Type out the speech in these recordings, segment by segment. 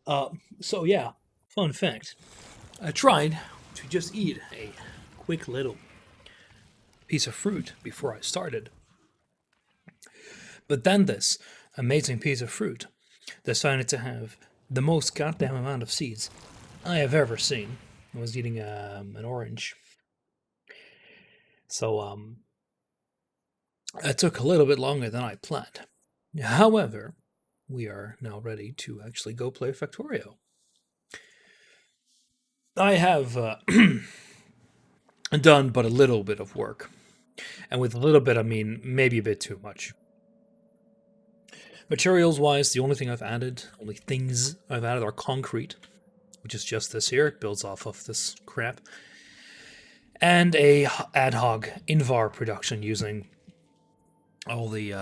Uh, so yeah, fun fact. I tried to just eat a quick little piece of fruit before I started, but then this amazing piece of fruit decided to have the most goddamn amount of seeds I have ever seen. I was eating an orange, so it took a little bit longer than I planned. However, we are now ready to actually go play Factorio. I have done but a little bit of work, and with a little bit, I mean maybe a bit too much. Materials wise, the only thing I've added, only things I've added are concrete, which is just this here. It builds off of this crap, and a ad hoc Invar production using all the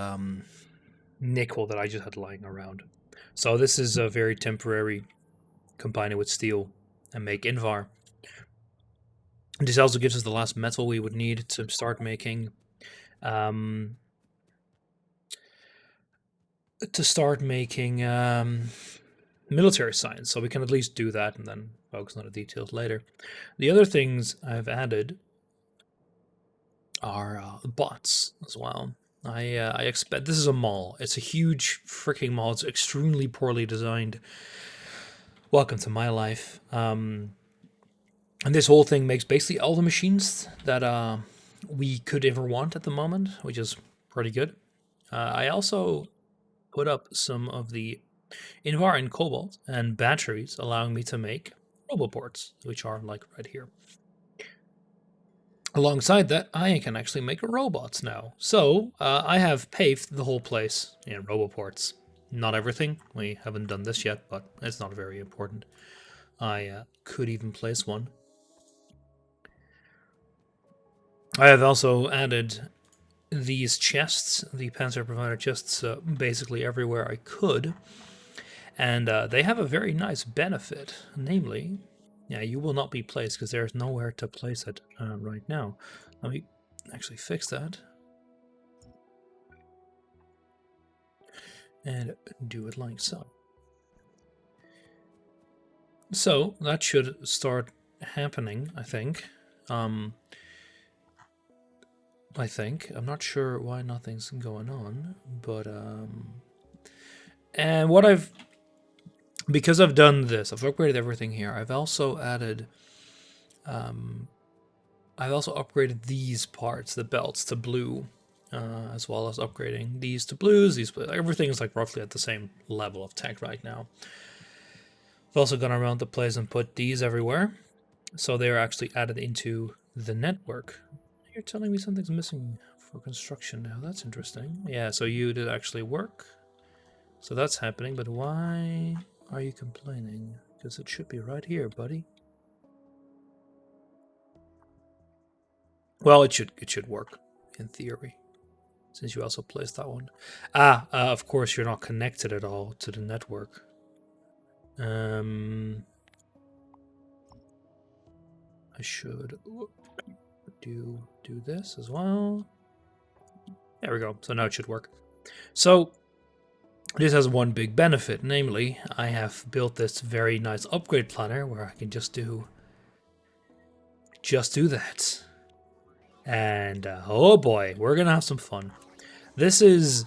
nickel that I just had lying around. So this is a very temporary. Combine it with steel and make Invar. This also gives us the last metal we would need to start making um, military science. So we can at least do that and then focus on the details later. The other things I've added are bots as well. I expect this is a mall. It's a huge freaking mall. It's extremely poorly designed. Welcome to my life. And this whole thing makes basically all the machines that we could ever want at the moment, which is pretty good. I also put up some of the Invar and Cobalt and batteries, allowing me to make roboports, which are like right here. Alongside that, I can actually make robots now. So I have paved the whole place in roboports. Not everything. We haven't done this yet, but it's not very important. I could even place one. I have also added these chests, the Panzer Provider chests, basically everywhere I could. And they have a very nice benefit, namely, yeah, you will not be placed because there's nowhere to place it right now. Let me actually fix that. And do it like so. So that should start happening, I think. I'm not sure why nothing's going on, but and what because I've done this, I've upgraded everything here. I've also added I've also upgraded these parts, the belts, to blue, as well as upgrading these to blues. Everything is like roughly at the same level of tech right now. I've also gone around the place and put these everywhere, so they are actually added into the network. You're telling me something's missing for construction now. That's interesting. Yeah, so you did actually work. So that's happening, but why are you complaining? Because it should be right here, buddy. Well, it should work, in theory, since you also placed that one. Of course you're not connected at all to the network. I should do this as well. There we go. So now it should work. So this has one big benefit, namely, I have built this very nice upgrade planner where I can just do that. And oh boy, we're gonna have some fun. This is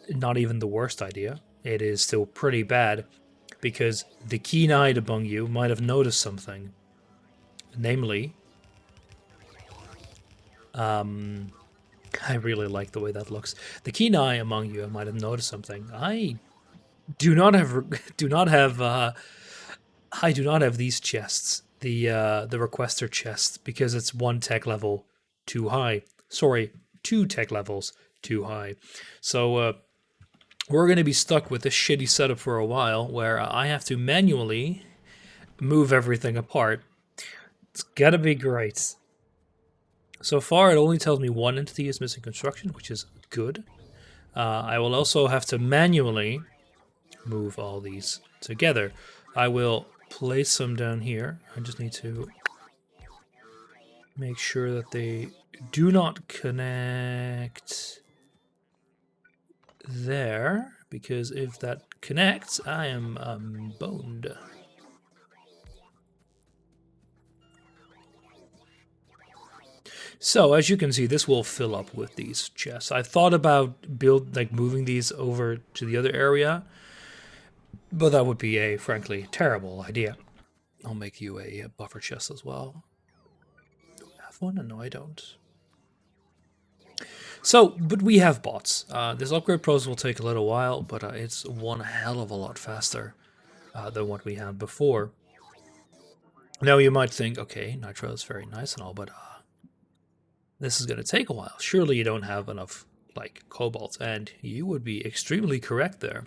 not even the worst idea. It is still pretty bad because the keen-eyed among you might have noticed something. Namely, I really like the way that looks. The keen eye among you might have noticed something. I do not have I do not have these chests, the requester chest, because it's one tech level too high. Sorry, two tech levels too high. So we're going to be stuck with this shitty setup for a while, where I have to manually move everything apart. It's gotta be great. So far, it only tells me one entity is missing construction, which is good. I will also have to manually move all these together. I will place some down here. I just need to make sure that they do not connect there, because if that connect, I am boned. So as you can see, this will fill up with these chests. I thought about moving these over to the other area, but that would be a frankly terrible idea. I'll make you a buffer chest as well. Do I have one? No, I don't. So, but we have bots. This upgrade process will take a little while, but it's one hell of a lot faster than what we had before. Now you might think, okay, nitro is very nice and all, but this is going to take a while. Surely you don't have enough like cobalt, and you would be extremely correct there.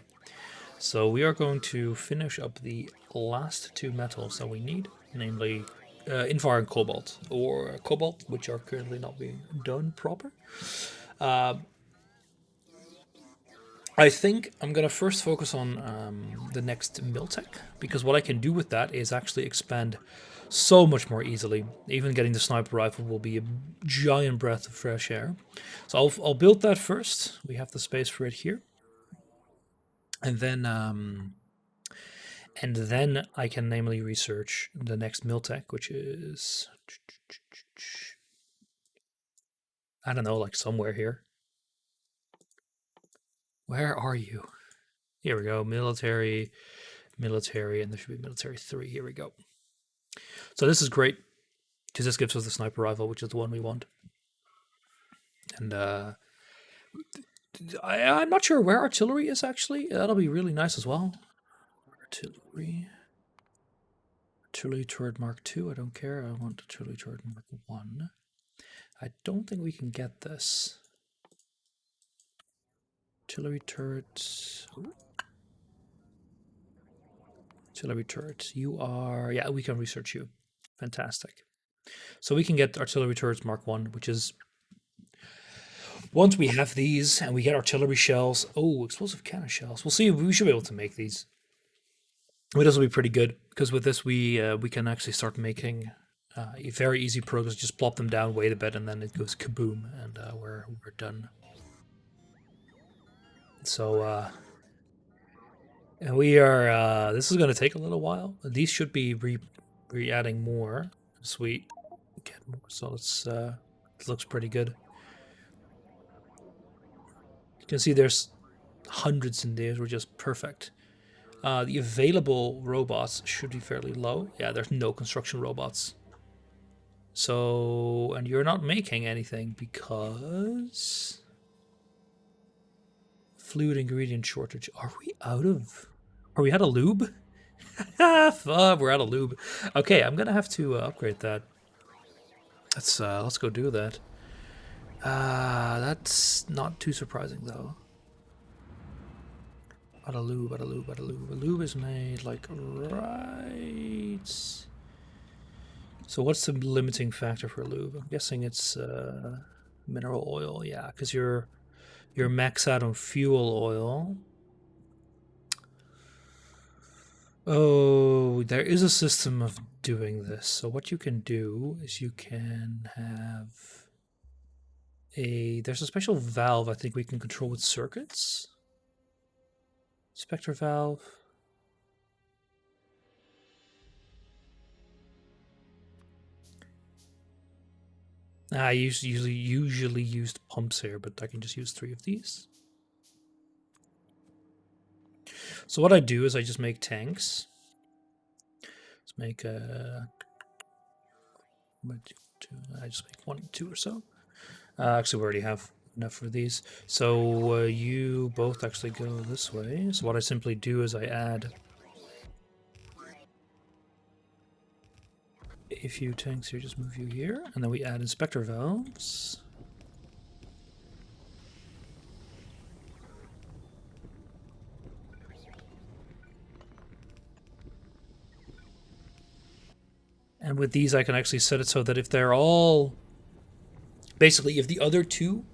So we are going to finish up the last two metals that we need, namely infar and cobalt, or cobalt, which are currently not being done proper. I think I'm going to first focus on the next Miltech, because what I can do with that is actually expand so much more easily. Even getting the sniper rifle will be a giant breath of fresh air. So I'll build that first. We have the space for it here. And then I can namely research the next Miltech, which is, I don't know, like somewhere here. Where are you? Here we go. Military, and there should be military 3. Here we go. So this is great, because this gives us the sniper rifle, which is the one we want. And I'm not sure where artillery is, actually. That'll be really nice as well. Artillery turret Mark 2, I don't care. I want artillery turret Mark 1. I don't think we can get this. Artillery turret. Artillery turret. You are... Yeah, we can research you. Fantastic. So we can get artillery turrets Mark 1, which is... Once we have these and we get artillery shells... Oh, explosive cannon shells. We'll see. We should be able to make these. But this will be pretty good, because with this we can actually start making very easy progress. Just plop them down, wait a bit, and then it goes kaboom, and we're done. So and we are. This is going to take a little while. These should be re-adding more as we get more. So let's. It looks pretty good. You can see there's hundreds in there, which is perfect. The available robots should be fairly low. Yeah, there's no construction robots. So, and you're not making anything because fluid ingredient shortage. Are we out of? Are we out of lube? Fuck, we're out of lube. Okay, I'm gonna have to upgrade that. Let's go do that. That's not too surprising though. Out of lube, out of lube, out of lube. Lube is made like right. So what's the limiting factor for lube? I'm guessing it's mineral oil. Yeah, because you're max out on fuel oil. Oh, there is a system of doing this. So what you can do is you can have there's a special valve I think we can control with circuits. Spectre valve. I usually used pumps here, but I can just use 3 of these. So what I do is I just make tanks. Let's make I just make 1 and 2 or so. Actually, we already have enough for these. So you both actually go this way. So what I simply do is I add a few tanks here, just move you here, and then we add inspector valves. And with these, I can actually set it so that if they're all... Basically, if the other two...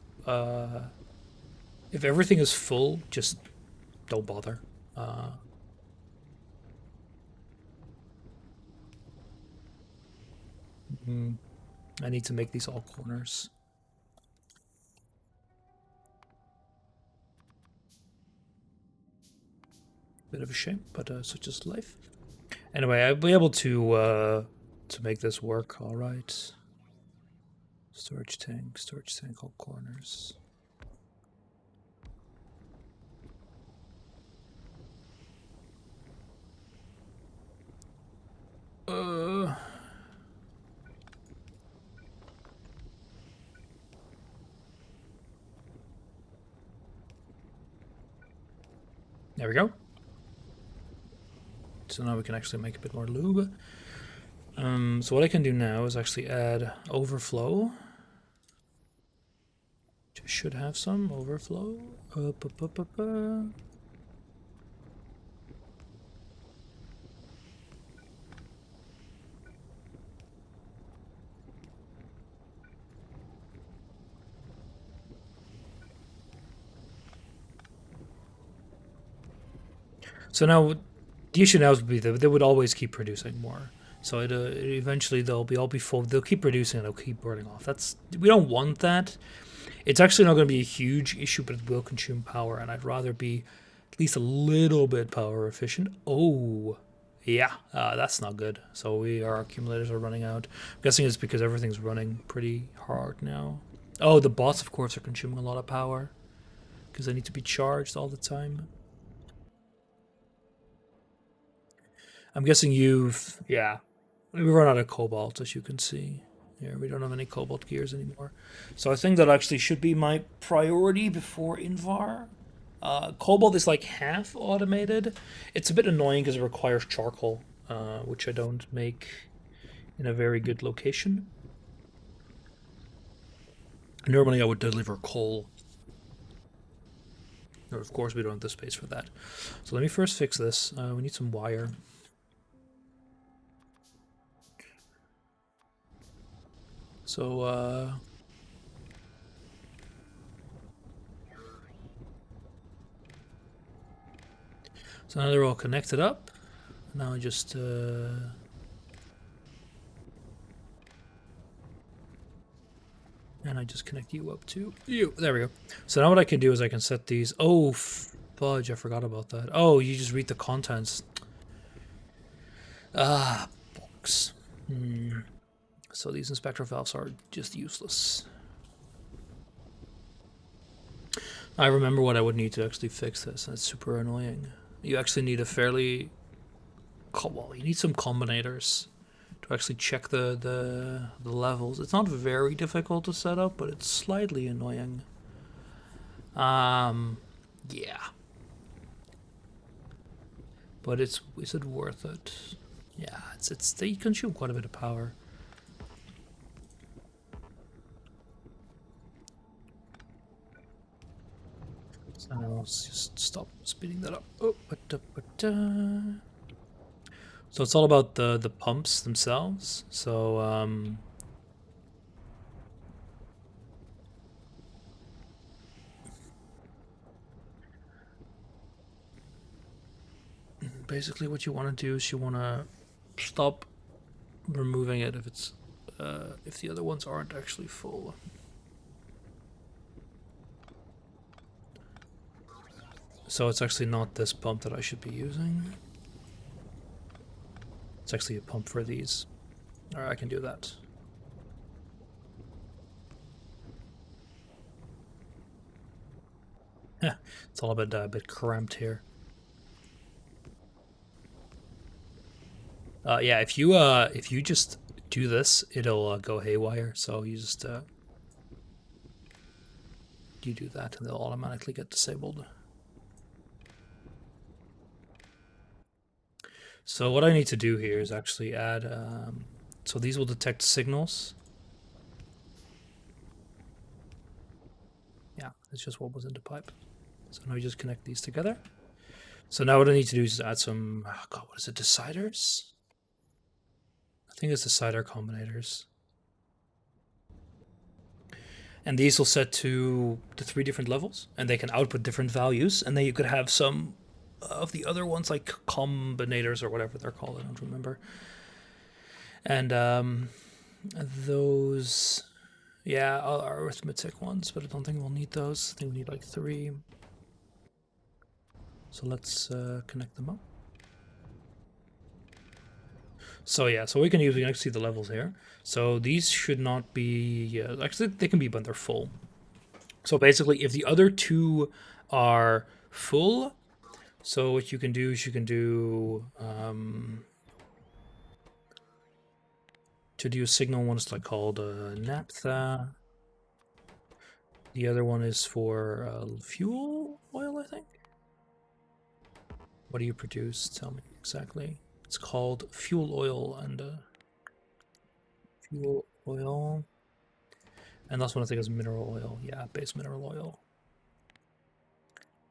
if everything is full, just don't bother. I need to make these all corners. Bit of a shame, but such is life. Anyway, I'll be able to make this work. All right. Storage tank, all corners. There we go. So now we can actually make a bit more lube. So what I can do now is actually add overflow. Should have some overflow. So now, the issue now would be that they would always keep producing more. So eventually they'll be full. They'll keep producing and they'll keep burning off. We don't want that. It's actually not going to be a huge issue, but it will consume power, and I'd rather be at least a little bit power efficient. Oh, yeah, that's not good. So our accumulators are running out. I'm guessing it's because everything's running pretty hard now. Oh, the bots, of course, are consuming a lot of power because they need to be charged all the time. I'm guessing yeah, we've run out of cobalt, as you can see. Here, we don't have any cobalt gears anymore. So I think that actually should be my priority before Invar. Cobalt is like half automated. It's a bit annoying because it requires charcoal, which I don't make in a very good location. Normally I would deliver coal. Or of course we don't have the space for that. So let me first fix this. We need some wire. So now they're all connected up. Now I just and I just connect you up to you. There we go. So now what I can do is I can set these. Oh, fudge! I forgot about that. Oh, you just read the contents. Ah, box. So these inspector valves are just useless. I remember what I would need to actually fix this, and it's super annoying. You actually need a fairly... Well, you need some combinators to actually check the levels. It's not very difficult to set up, but it's slightly annoying. Yeah. But is it worth it? Yeah, they consume quite a bit of power. So let's just stop speeding that up. Oh, so it's all about the pumps themselves. So basically what you want to do is you want to stop removing it if the other ones aren't actually full. So it's actually not this pump that I should be using. It's actually a pump for these. Alright, I can do that. It's all a bit cramped here. Yeah, if you just do this, it'll go haywire. So you just you do that, and they'll automatically get disabled. So what I need to do here is actually add. So these will detect signals. Yeah, it's just what was in the pipe. So now we just connect these together. So now what I need to do is add some. Oh God, what is it? Deciders. I think it's decider combinators. And these will set to the 3 different levels, and they can output different values. And then you could have some of the other ones, like combinators or whatever they're called. I don't remember. And those, yeah, are arithmetic ones, but I don't think we'll need those. I think we need like 3. So let's connect them up. So yeah, so we can actually see the levels here. So these should not be, actually they can be when they're full. So basically if the other two are full, so what you can do is you can do, to do a signal one is like called naphtha. The other one is for fuel oil, I think. What do you produce? Tell me exactly. It's called fuel oil and fuel oil. And last one I think is mineral oil. Yeah, base mineral oil.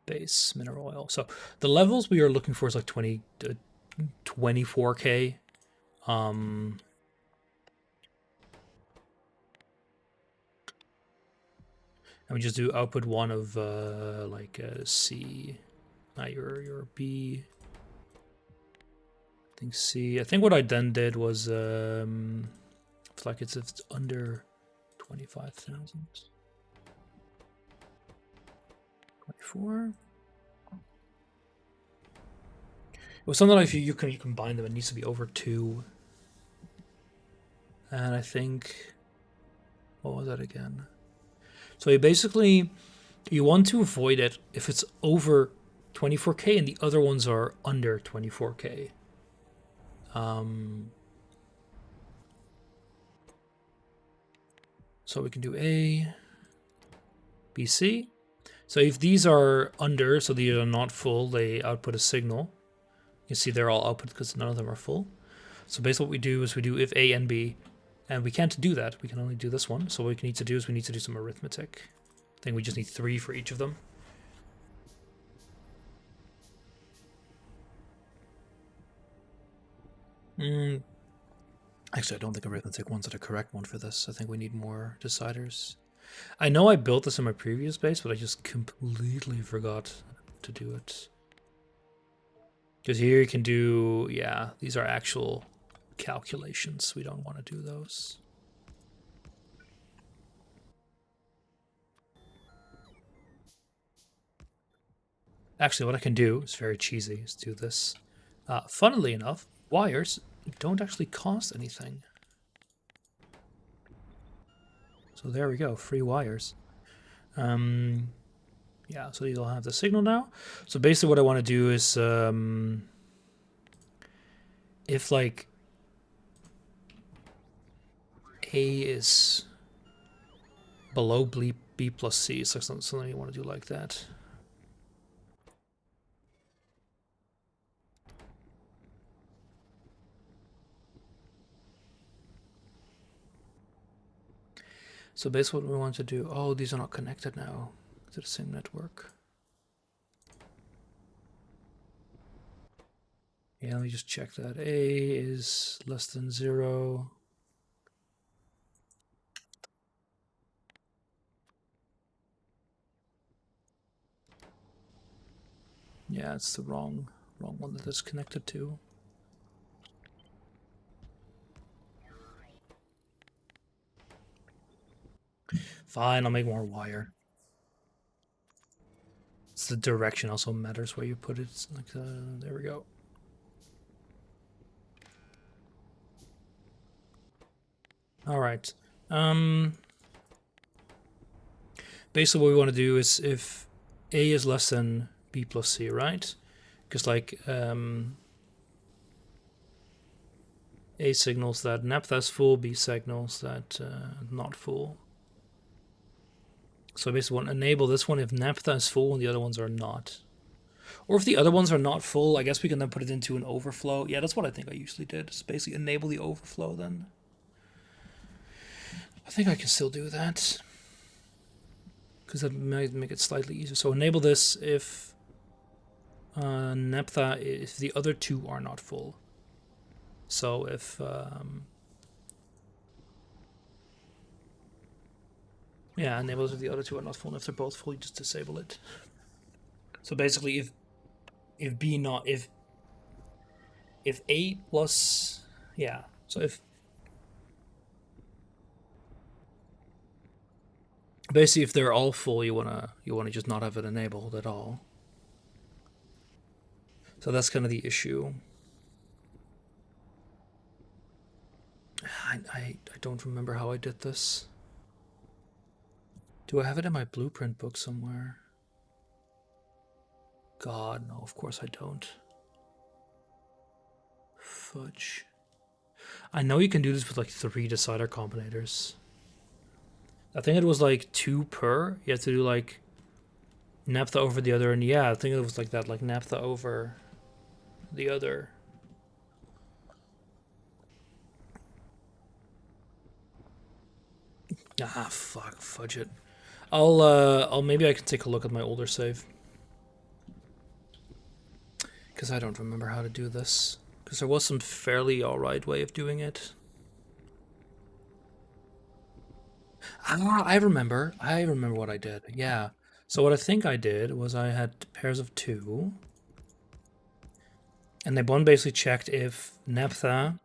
Base mineral oil. So the levels we are looking for is like 24K. And we just do output one of like C. Your B. I think C. I think what I then did was it's like it's under 25,000. 24. Well, something like if you can combine them, it needs to be over 2. And I think, what was that again? So you want to avoid it if it's over 24K and the other ones are under 24K. So we can do A, B, C. So if these are under, so these are not full, they output a signal. You see they're all output because none of them are full. So basically what we do is we do if A and B, and we can't do that. We can only do this one. So what we need to do is we need to do some arithmetic. I think we just need 3 for each of them. Actually, I don't think arithmetic one's the correct one for this. I think we need more deciders. I know I built this in my previous base, but I just completely forgot to do it. Because here you can do, yeah, these are actual calculations. We don't want to do those. Actually, what I can do is very cheesy, is do this. Funnily enough, wires don't actually cost anything. So there we go, free wires. Yeah, so you'll have the signal now. So basically what I want to do is, if like A is below B plus C, so something you want to do like that. So basically what we want to do, oh, these are not connected now to the same network. Yeah, let me just check that. A is less than 0. Yeah, it's the wrong one that it's connected to. Fine, I'll make more wire. It's the direction also matters where you put it. It's like, there we go. All right. Basically what we want to do is if A is less than B plus C, right? Because like A signals that naphtha is full, B signals that not full. So I basically want to enable this one if naphtha is full and the other ones are not. Or if the other ones are not full, I guess we can then put it into an overflow. Yeah, that's what I think I usually did. Just basically enable the overflow then. I think I can still do that. Because that might make it slightly easier. So enable this if naphtha, if the other two are not full. So if yeah, enable if the other two are not full, and if they're both full, you just disable it. So basically, if B not if A plus, yeah. So if basically if they're all full, you wanna just not have it enabled at all. So that's kind of the issue. I don't remember how I did this. Do I have it in my blueprint book somewhere? God, no, of course I don't. Fudge. I know you can do this with like 3 decider combinators. I think it was like 2 per. You have to do like naphtha over the other, and yeah, I think it was like that, like naphtha over the other. Ah, fuck, fudge it. I'll maybe I can take a look at my older save. Because I don't remember how to do this. Because there was some fairly alright way of doing it. Ah, I remember. I remember what I did. Yeah. So what I think I did was I had pairs of 2. And they one basically checked if naphtha,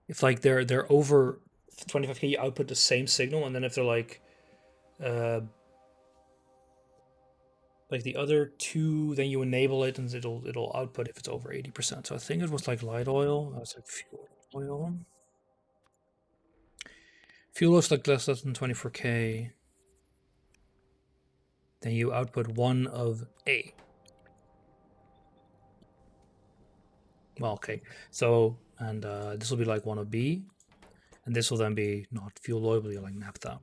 if like they're over 25k, you output the same signal, and then if they're like the other 2, then you enable it, and it'll output if it's over 80%. So I think it was like light oil. I was like fuel oil. Fuel oil is like less than 24k. Then you output 1 of A. Well, okay. So, and this will be like 1 of B. And this will then be not fuel oil, but like naphtha.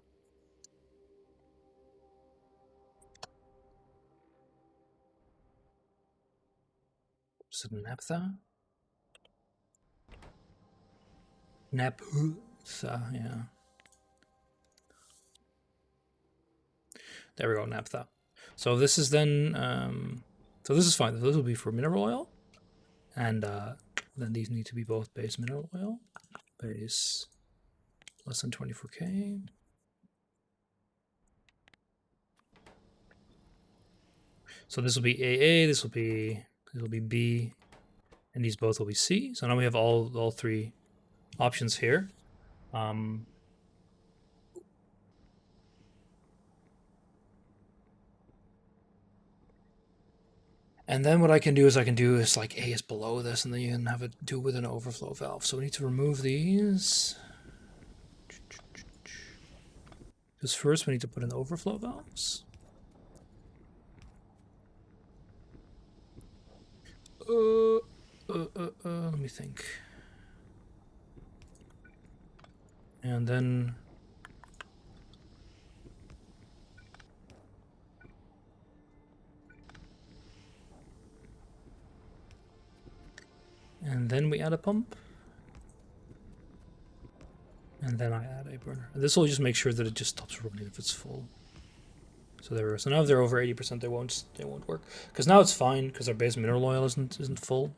Is it naphtha? Naphtha, yeah. There we go, naphtha. So this is then, so this is fine. This will be for mineral oil. And then these need to be both base mineral oil. Base less than 24k. So this will be AA, this will be B, and these both will be C. So now we have all 3 options here. And then what I can do is like A is below this, and then you can have it do with an overflow valve. So we need to remove these. Because first we need to put in overflow valves. Let me think. And then we add a pump. And then I add a burner. And this will just make sure that it just stops running if it's full. So there. So now if they're over 80%, they won't work. Because now it's fine because our base mineral oil isn't full.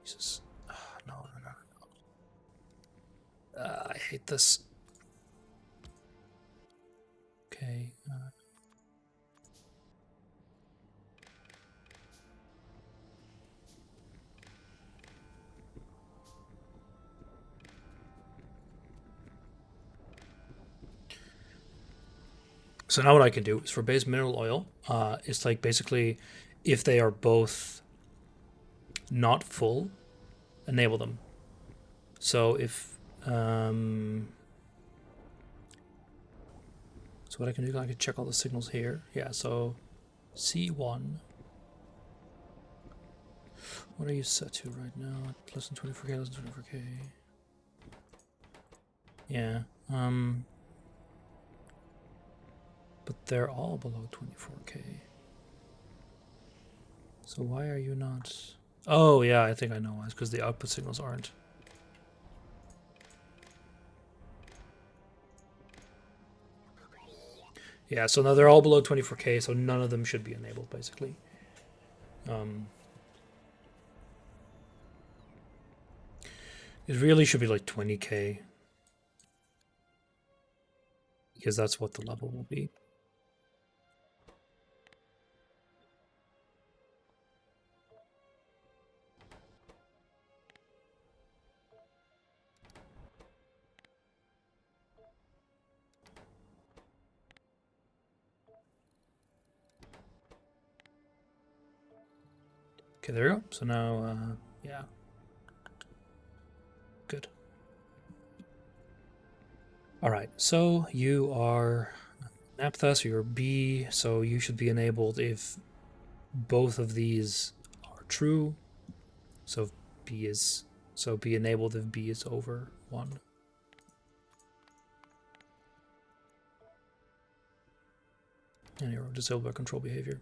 Jesus. No. I hate this. Okay. So now what I can do is for base mineral oil, it's like basically if they are both not full, enable them. So if so what I can do, I can check all the signals here. Yeah, so C1. What are you set to right now? Less than 24k, less than 24k. Yeah. But they're all below 24k. So why are you not? Oh yeah, I think I know why. It's because the output signals aren't. Yeah, so now they're all below 24k, so none of them should be enabled, basically. It really should be like 20k, because that's what the level will be. Okay, there we go. So now, yeah. Good. Alright, so you are naphtha, so you're B, so you should be enabled if both of these are true. So be enabled if B is over 1. And you're disabled by control behavior.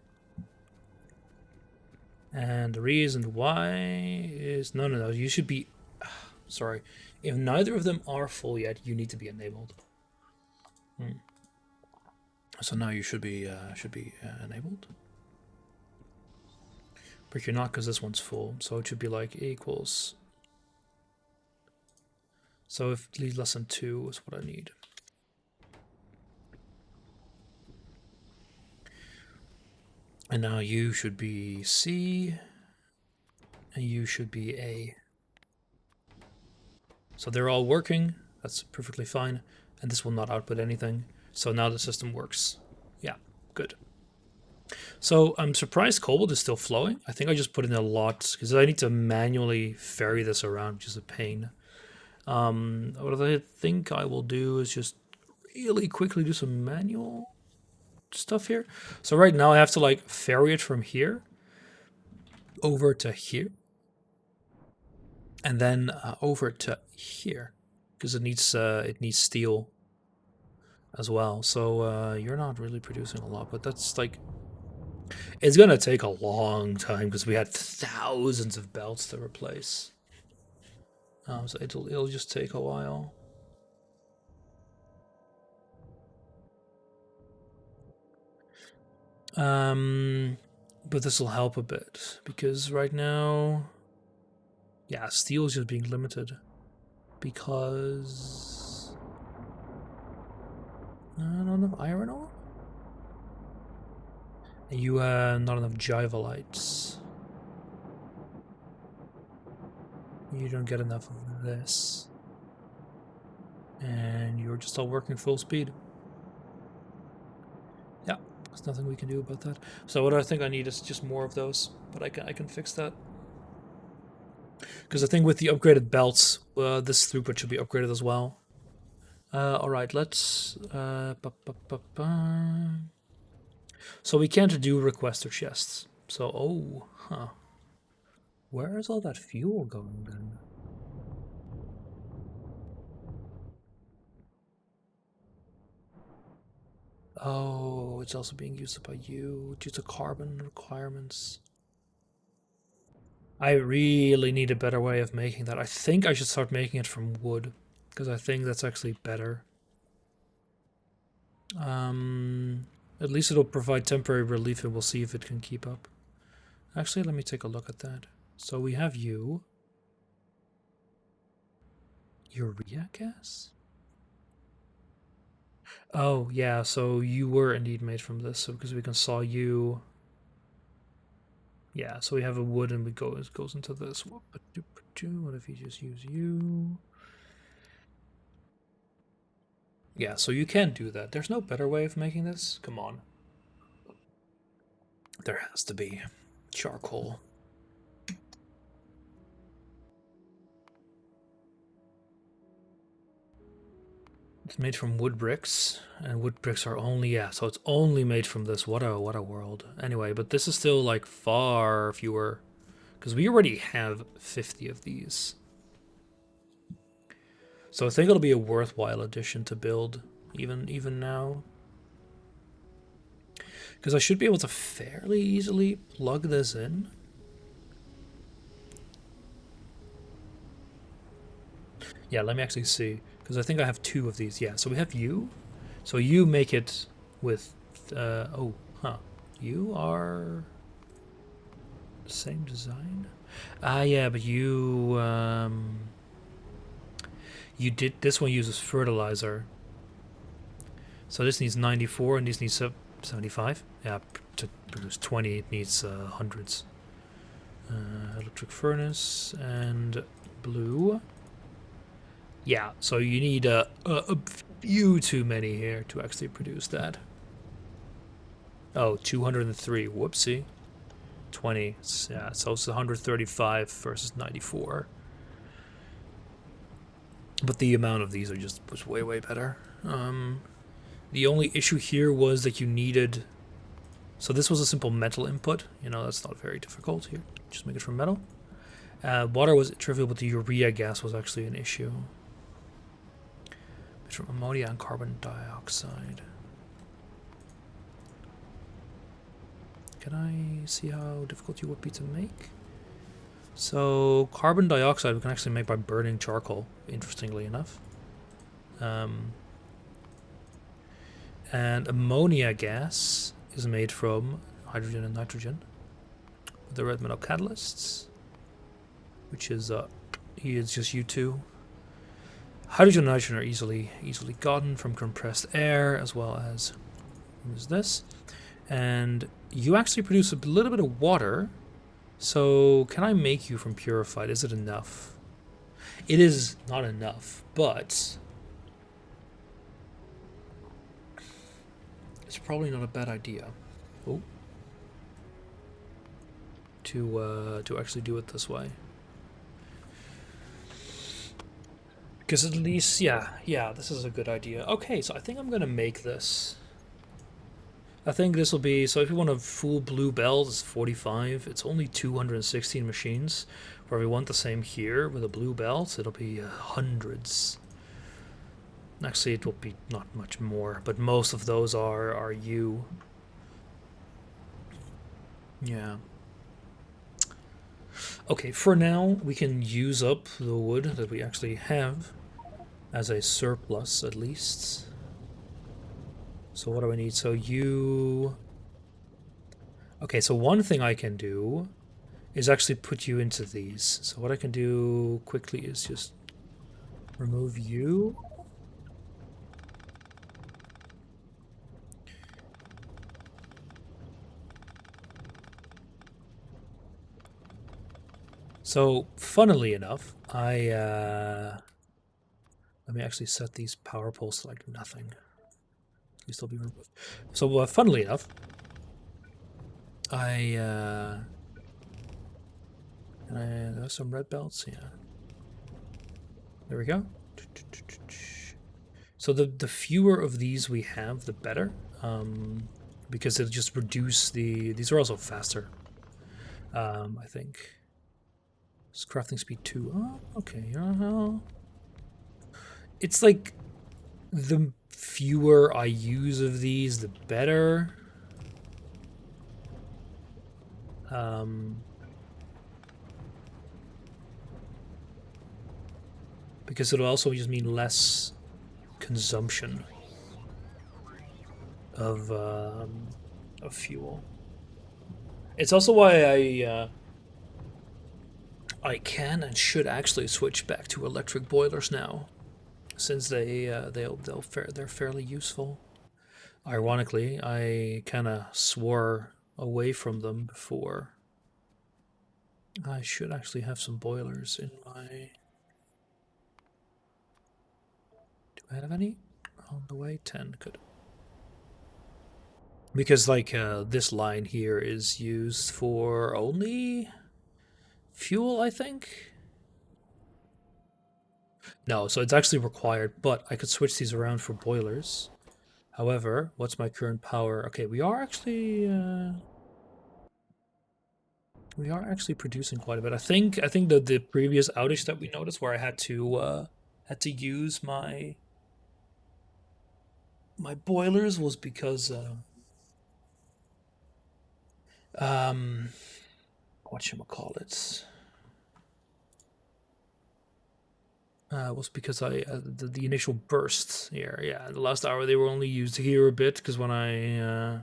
And the reason why is no, you should be sorry. If neither of them are full yet, you need to be enabled. So now you should be enabled. But you're not, because this one's full. So it should be like equals. So if lead less than 2 is what I need. And now you should be C, and you should be A. So they're all working. That's perfectly fine. And this will not output anything. So now the system works. Yeah, good. So I'm surprised cobalt is still flowing. I think I just put in a lot because I need to manually ferry this around, which is a pain. What I think I will do is just really quickly do some manual stuff here. So right now I have to like ferry it from here over to here, and then over to here because it needs steel as well. So you're not really producing a lot, but that's like it's gonna take a long time because we had thousands of belts to replace. So it'll just take a while. But this will help a bit because right now, yeah, steel is just being limited because not enough iron ore. And you not enough Jivalites. You don't get enough of this, and you're just all working full speed. Yeah, there's nothing we can do about that. So what I think I need is just more of those, but I can fix that. Because I think with the upgraded belts, this throughput should be upgraded as well. All right, let's. So we can't do requester chests. So where is all that fuel going then? Oh, it's also being used by you due to carbon requirements. I really need a better way of making that. I think I should start making it from wood, because I think that's actually better. At least it'll provide temporary relief, and we'll see if it can keep up. Actually, let me take a look at that. So we have you. Urea gas? Oh, yeah, so you were indeed made from this, so because we can saw you. Yeah, so we have a wood and it goes into this. What if you just use you? Yeah, so you can do that. There's no better way of making this? Come on. There has to be. Charcoal. It's made from wood bricks, and wood bricks are only, yeah, so it's only made from this. What a world. Anyway, but this is still like far fewer, because we already have 50 of these. So I think it'll be a worthwhile addition to build, even now. Because I should be able to fairly easily plug this in. Yeah, let me actually see. Because I think I have 2 of these. Yeah, so we have you. So you make it with... You are... the same design? Yeah, but you... you did... This one uses fertilizer. So this needs 94 and this needs 75. Yeah, to produce 20 it needs hundreds. Electric furnace and blue. Yeah, so you need a few too many here to actually produce that. Oh, 203. Whoopsie. 20. Yeah, so it's 135 versus 94. But the amount of these was way, way better. The only issue here was that you needed... So this was a simple metal input. You know, that's not very difficult here. Just make it from metal. Water was trivial, but the urea gas was actually an issue. It's from ammonia and carbon dioxide. Can I see how difficult you would be to make? So carbon dioxide we can actually make by burning charcoal, interestingly enough. And ammonia gas is made from hydrogen and nitrogen. The red metal catalysts, which is here it's just U2. Hydrogen and nitrogen are easily gotten from compressed air, as well as this. And you actually produce a little bit of water. So can I make you from purified? Is it enough? It is not enough, but it's probably not a bad idea. Oh. To actually do it this way. Because at least, yeah, this is a good idea. Okay, so I think I'm gonna make this. I think this will be, so if you want a full blue belt, it's 45. It's only 216 machines. Where we want the same here with a blue belt, it'll be hundreds. Actually, it will be not much more, but most of those are you. Yeah. Okay, for now, we can use up the wood that we actually have as a surplus, at least. So what do I need? So you... Okay, so one thing I can do is actually put you into these. So what I can do quickly is just remove you. So, funnily enough, let me actually set these power poles to like nothing. These will be removed. So, funnily enough, there's some red belts, yeah. There we go. So the fewer of these we have, the better, because it'll just reduce the... These are also faster, I think. It's crafting speed 2. Oh, okay. It's like the fewer I use of these, the better. Because it'll also just mean less consumption of fuel. It's also why I can and should actually switch back to electric boilers now, since they're fairly useful. Ironically, I kind of swore away from them before. I should actually have some boilers in my... Do I have any? On the way, 10, good. Because like this line here is used for only fuel, I think. No, so it's actually required, but I could switch these around for boilers. However, what's my current power? Okay, we are actually producing quite a bit. I think the previous outage that we noticed, where I had to use my boilers, was because whatchamacallit? Was because the initial bursts here. Yeah, the last hour they were only used here a bit because when I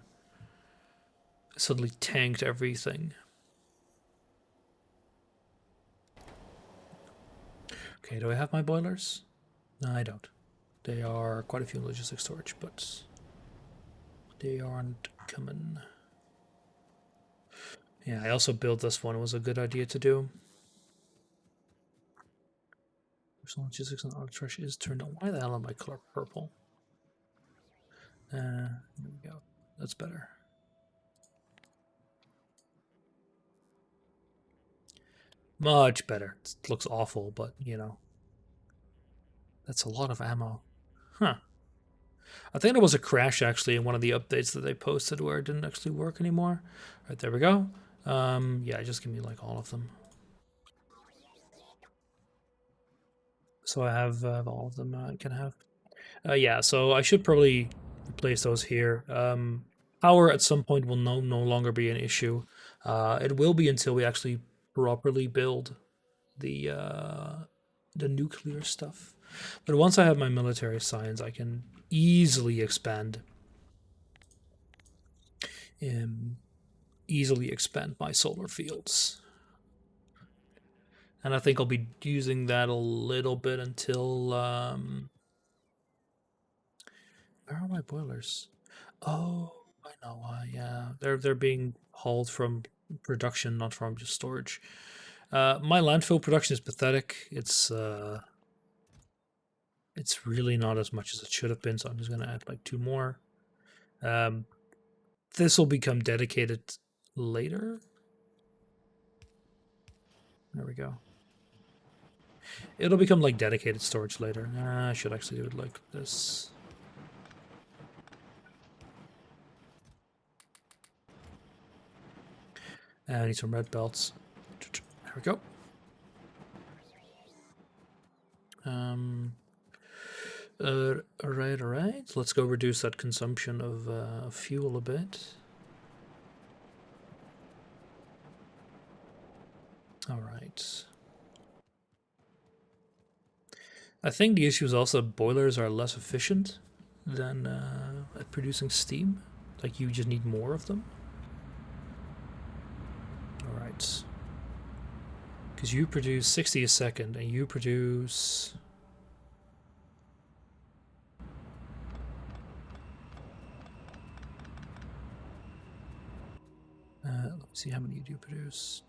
suddenly tanked everything. Okay, do I have my boilers? No, I don't. They are quite a few in logistics storage, but they aren't coming. Yeah, I also built this one. It was a good idea to do. Personal logistics and arbitrage is turned on. Why the hell am I color purple? There we go. That's better. Much better. It looks awful, but you know, that's a lot of ammo. Huh. I think there was a crash actually in one of the updates that they posted where it didn't actually work anymore. All right, there we go. Yeah, just give me like all of them. So I have all of them I can have. Yeah, so I should probably replace those here. Power at some point will no longer be an issue. It will be until we actually properly build the nuclear stuff. But once I have my military science, I can easily um, expand my solar fields. And I think I'll be using that a little bit until where are my boilers? Oh, I know why. Yeah, they're being hauled from production, not from just storage. My landfill production is pathetic. It's really not as much as it should have been. So I'm just gonna add like 2 more. This will become dedicated later. There we go. It'll become like dedicated storage later. I should actually do it like this. I need some red belts. There we go. All right. Let's go reduce that consumption of fuel a bit. All right. I think the issue is also boilers are less efficient than at producing steam. Like you just need more of them. All right. Because you produce 60 a second and you produce... let me see how many you do produce.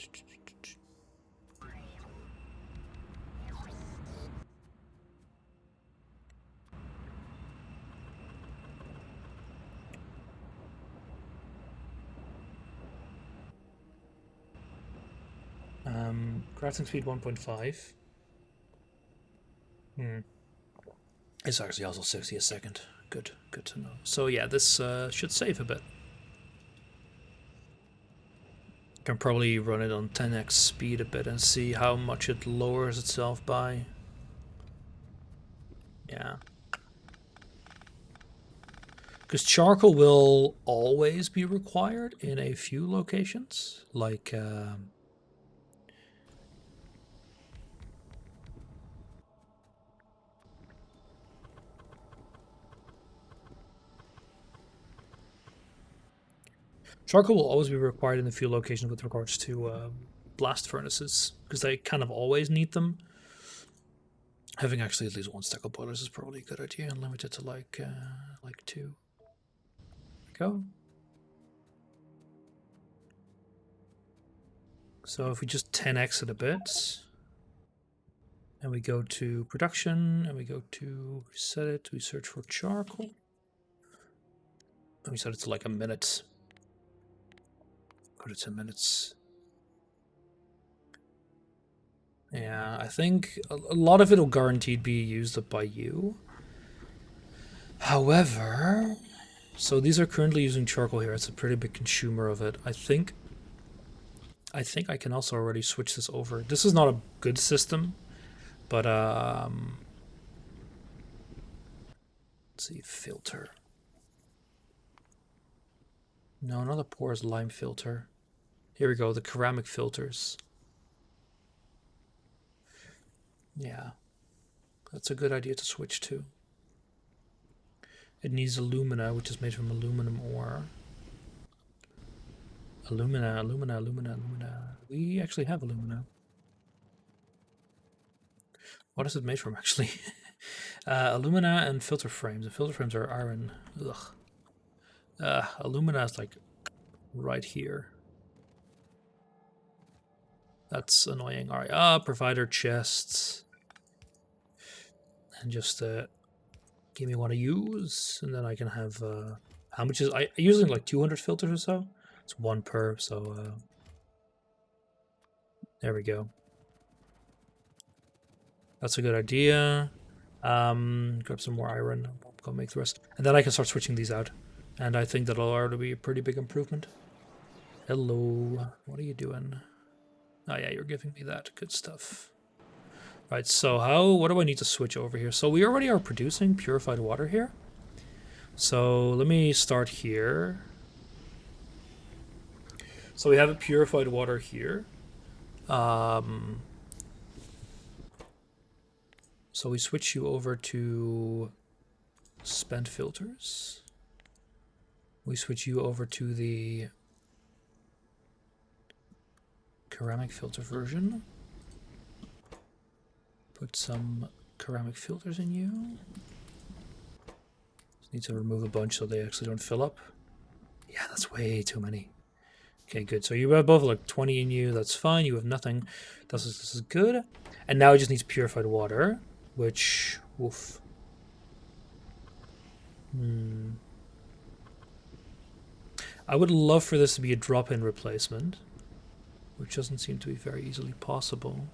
Crafting speed 1.5. It's actually also 60 a second. Good to know. So yeah, this should save a bit. Can probably run it on 10x speed a bit and see how much it lowers itself by. Yeah. Because charcoal will always be required in a few locations, like charcoal will always be required in a few locations with regards to blast furnaces, because they kind of always need them. Having actually at least 1 stack of boilers is probably a good idea, and limit it to like 2. Go. So if we just 10x it a bit, and we go to production, and we go to reset it, we search for charcoal, and we set it to like a minute. Go to 10 minutes. Yeah, I think a lot of it will guaranteed be used up by you. However, so these are currently using charcoal here. It's a pretty big consumer of it. I think I can also already switch this over. This is not a good system, but let's see, filter. No, not a porous lime filter. Here we go, the ceramic filters. Yeah, that's a good idea to switch to. It needs alumina, which is made from aluminum ore. Alumina. We actually have alumina. What is it made from, actually? Alumina and filter frames. The filter frames are iron. Ugh. Alumina is like right here. That's annoying. All right. Provider chests. And just give me what to use, and then I can have how much is I using like 200 filters or so. It's 1 per, so there we go. That's a good idea. Grab some more iron. I'll go make the rest. And then I can start switching these out. And I think that'll already be a pretty big improvement. Hello. What are you doing? Oh yeah, you're giving me that. Good stuff. Right, so what do I need to switch over here? So we already are producing purified water here. So let me start here. So we have a purified water here. So we switch you over to spent filters. We switch you over to the ceramic filter version. Put some ceramic filters in you. Just need to remove a bunch so they actually don't fill up. Yeah, that's way too many. Okay, good. So you have both like 20 in you. That's fine. You have nothing. This is good. And now it just needs purified water, which, woof. I would love for this to be a drop-in replacement, which doesn't seem to be very easily possible.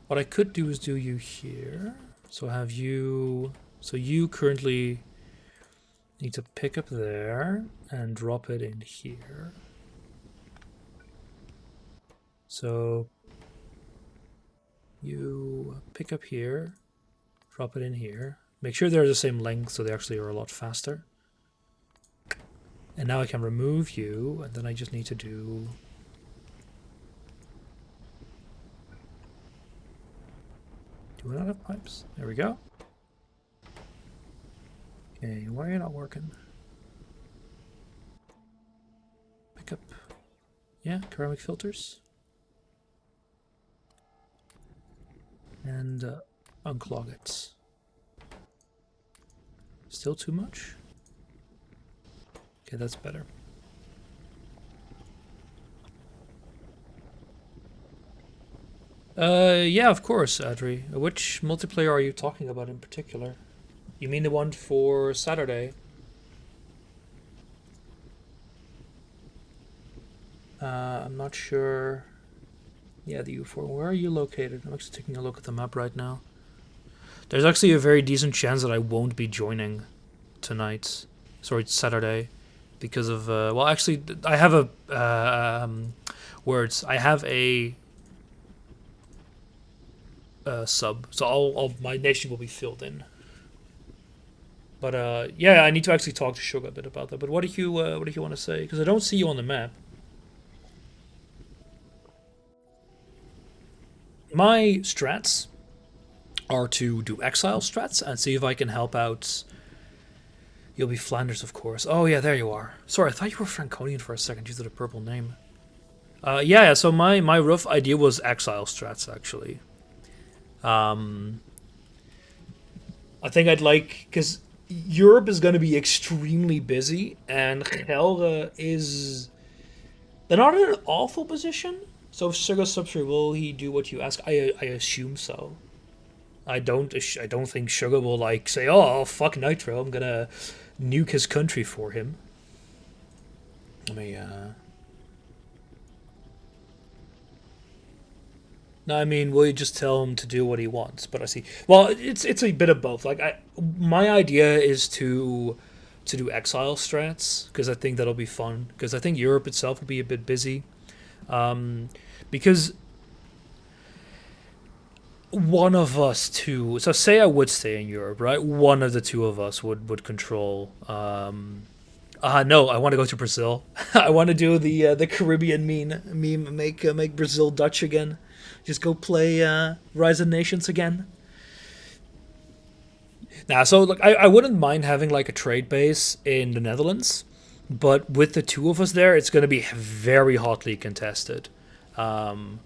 What I could do is do you here. So have you... So you currently need to pick up there and drop it in here. So you pick up here, drop it in here. Make sure they're the same length so they actually are a lot faster. And now I can remove you, and then I just need to do... Do I not have pipes? There we go. Okay, why are you not working? Pick up... Yeah, ceramic filters. And unclog it. Still too much? Okay, that's better. Yeah, of course, Adri. Which multiplayer are you talking about in particular? You mean the one for Saturday? I'm not sure. Yeah, the U4. Where are you located? I'm actually taking a look at the map right now. There's actually a very decent chance that I won't be joining tonight. Sorry, Saturday. Because of, well, actually, I have a, words. I have a sub. So my nation will be filled in. But, yeah, I need to actually talk to Sugar a bit about that. But what do you want to say? Because I don't see you on the map. My strats are to do exile strats and see if I can help out. You'll be Flanders, of course. Oh yeah, there you are. Sorry, I thought you were Franconian for a second due to the purple name. Yeah, so my rough idea was exile strats, actually. I think I'd like... Because Europe is going to be extremely busy, and Gelre is... They're not in an awful position. So if Sugar subs here, will he do what you ask? I assume so. I don't think Sugar will like say, "Oh fuck Nitro, I'm gonna nuke his country for him." Let me No, I mean, will you just tell him to do what he wants? But I see. Well, it's a bit of both. Like my idea is to do exile strats because I think that'll be fun. Because I think Europe itself will be a bit busy. Because one of us two, so say I would stay in Europe, right? One of the two of us would control. No, I want to go to Brazil. I want to do the Caribbean meme, make Brazil Dutch again. Just go play Rise of Nations again. Now, so look, I wouldn't mind having like a trade base in the Netherlands. But with the two of us there, it's going to be very hotly contested. So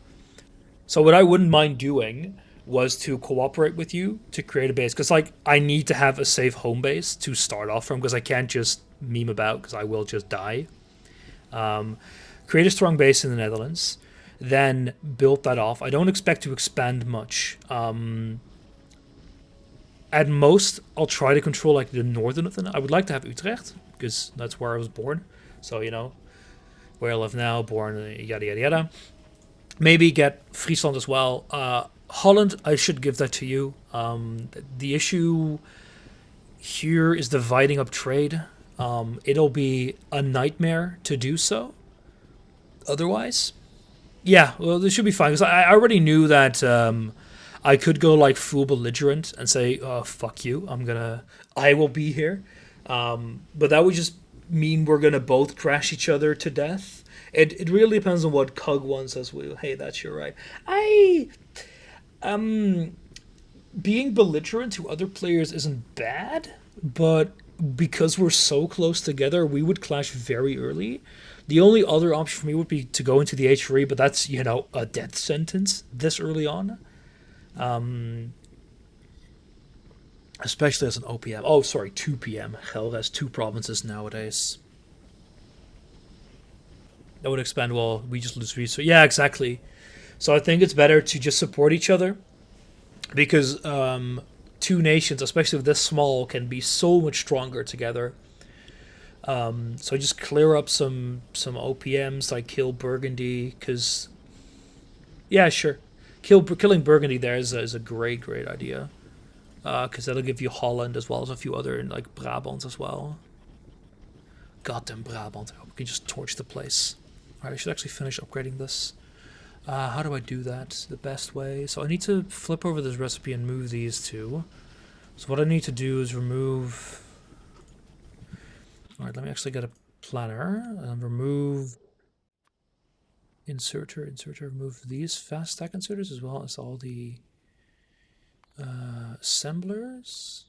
what I wouldn't mind doing was to cooperate with you to create a base. Because like I need to have a safe home base to start off from. Because I can't just meme about because I will just die. Create a strong base in the Netherlands. Then build that off. I don't expect to expand much. At most, I'll try to control like the northern of the... I would like to have Utrecht, because that's where I was born. So, you know, where I live now, born, yada yada yada. Maybe get Friesland as well. Holland, I should give that to you. The issue here is dividing up trade. It'll be a nightmare to do so. Otherwise, yeah, well, this should be fine because I already knew that I could go like full belligerent and say, "Oh, fuck you, I will be here," but that would just mean we're gonna both crash each other to death. It really depends on what Cug wants as well. Hey, that's your right. I being belligerent to other players isn't bad, but because we're so close together, we would clash very early. The only other option for me would be to go into the H3, but that's, a death sentence this early on. Especially as an OPM. Oh, sorry, 2 p.m. Hell has 2 provinces nowadays. That would expand, well, we just lose resources. Yeah, exactly. So I think it's better to just support each other because two nations, especially this small, can be so much stronger together. So just clear up some OPMs, like kill Burgundy, because yeah, sure, killing Burgundy there is a great idea, because that'll give you Holland as well as a few other like Brabant as well. Goddamn Brabant! I hope we can just torch the place. All right, I should actually finish upgrading this. How do I do that the best way? So I need to flip over this recipe and move these two. So what I need to do is remove. All right, let me actually get a planner and remove inserter, remove these fast stack inserters as well as all the assemblers.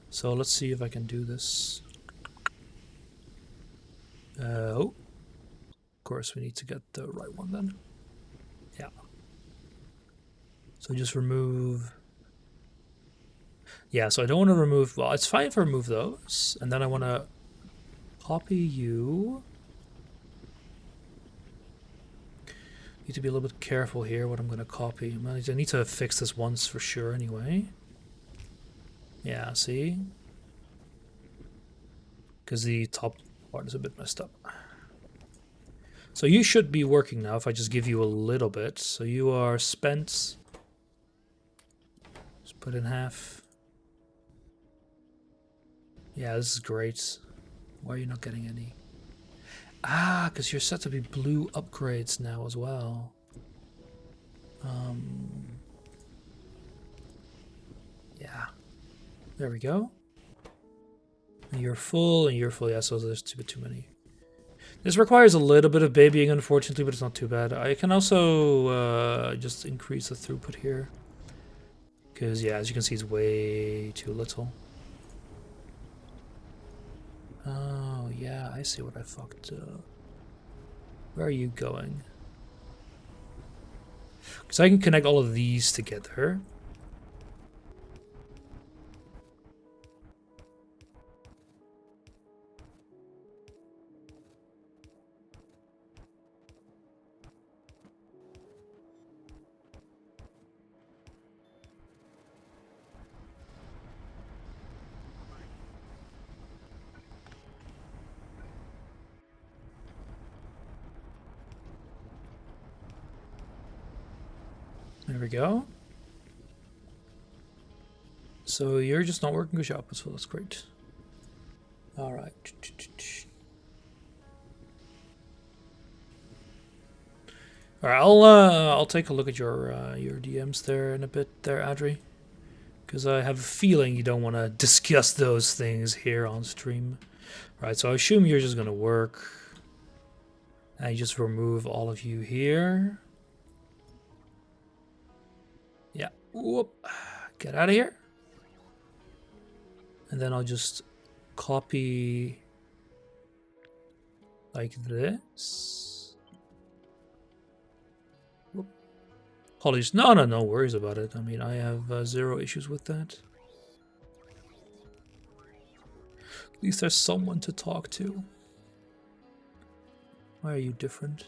So let's see if I can do this. Oh, of course we need to get the right one then. Yeah. So just remove. Yeah, so I don't want to remove. Well, it's fine if I remove those, and then I want to copy you. Need to be a little bit careful here what I'm going to copy. I need to fix this once for sure anyway. Yeah, see? Because the top part is a bit messed up. So you should be working now if I just give you a little bit. So you are spent. Just put in half. Yeah, this is great. Why are you not getting any? Ah, because you're set to be blue upgrades now as well. Yeah. There we go. And you're full, and you're full. Yeah, so there's a bit too many. This requires a little bit of babying, unfortunately, but it's not too bad. I can also just increase the throughput here. Because, yeah, as you can see, it's way too little. Oh, yeah, I see what I fucked up. Where are you going? Because I can connect all of these together. There we go. So you're just not working good job, so that's great. All right. All right, I'll take a look at your DMs there in a bit, there, Adri, because I have a feeling you don't want to discuss those things here on stream. All right, so I assume you're just gonna work, and you just remove all of you here. Yeah. Whoop. Get out of here. And then I'll just copy like this. Whoop. Apologies. No worries about it. I mean, I have 0 issues with that. At least there's someone to talk to. Why are you different?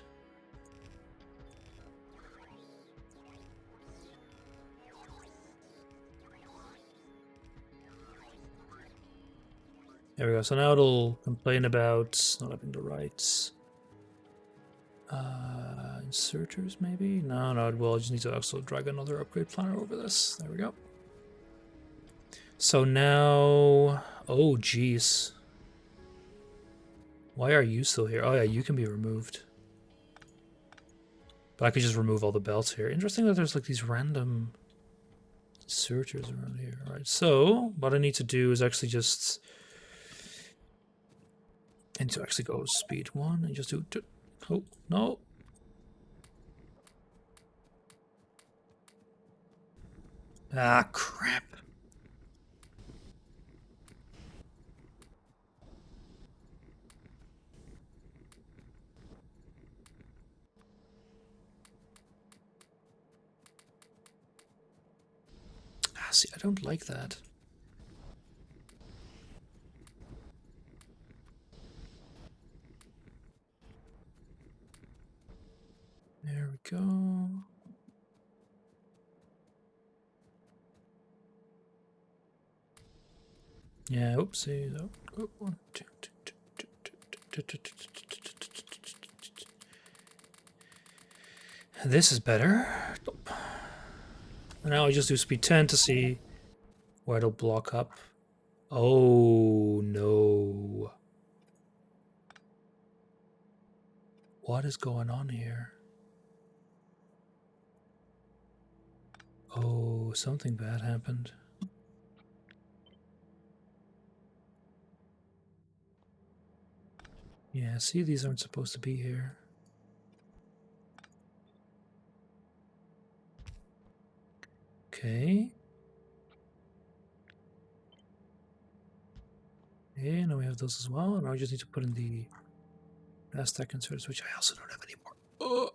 There we go. So now it'll complain about not having the rights. Inserters, maybe? No, it will. I just need to also drag another upgrade planner over this. There we go. So now... Oh, jeez. Why are you still here? Oh, yeah, you can be removed. But I could just remove all the belts here. Interesting that there's like these random inserters around here. All right, so what I need to do is actually just... I need to actually go speed 1 and just do... Oh, no. Ah, crap. Ah, see, I don't like that. There we go. Yeah, oopsie. Oh, 1, 2, 2, 2. This is better. Now I just do speed 10 to see where it'll block up. Oh, no. What is going on here? Oh, something bad happened. Yeah, see, these aren't supposed to be here. Okay. Okay, now we have those as well. Now I just need to put in the Aztec inserters, which I also don't have anymore. Oh!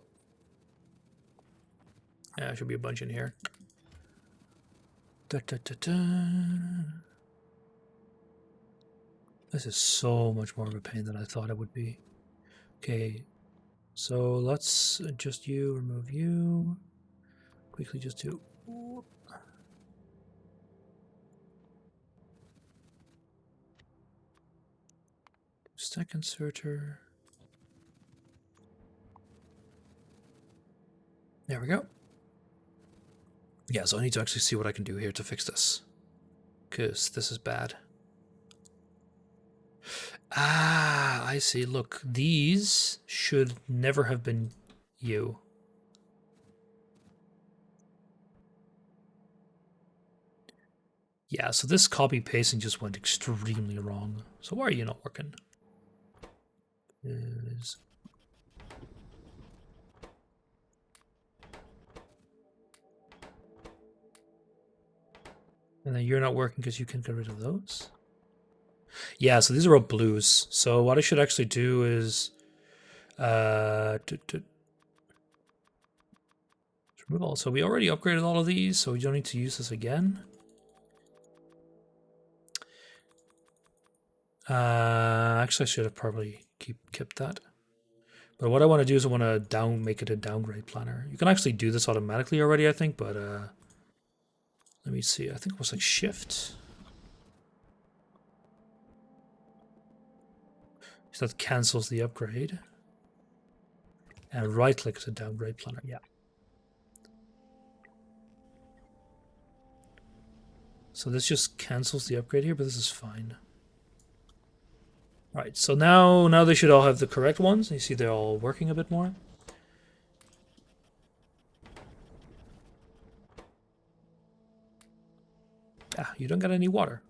Yeah, there should be a bunch in here. Da, da, da, da. This is so much more of a pain than I thought it would be. Okay, so let's adjust you, remove you. Quickly just do... Stack inserter. There we go. Yeah, so I need to actually see what I can do here to fix this. Because this is bad. Ah, I see. Look, these should never have been you. Yeah, so this copy pasting just went extremely wrong. So why are you not working? Is... And then you're not working because you can get rid of those? Yeah, so these are all blues. So what I should actually do is... remove all. So we already upgraded all of these, so we don't need to use this again. Actually, I should have probably kept that. But what I want to do is I want to make it a downgrade planner. You can actually do this automatically already, I think, but let me see. I think it was like shift. So that cancels the upgrade. And right click is a downgrade planner, yeah. So this just cancels the upgrade here, but this is fine. All right, so now they should all have the correct ones. You see they're all working a bit more. Ah, you don't got any water.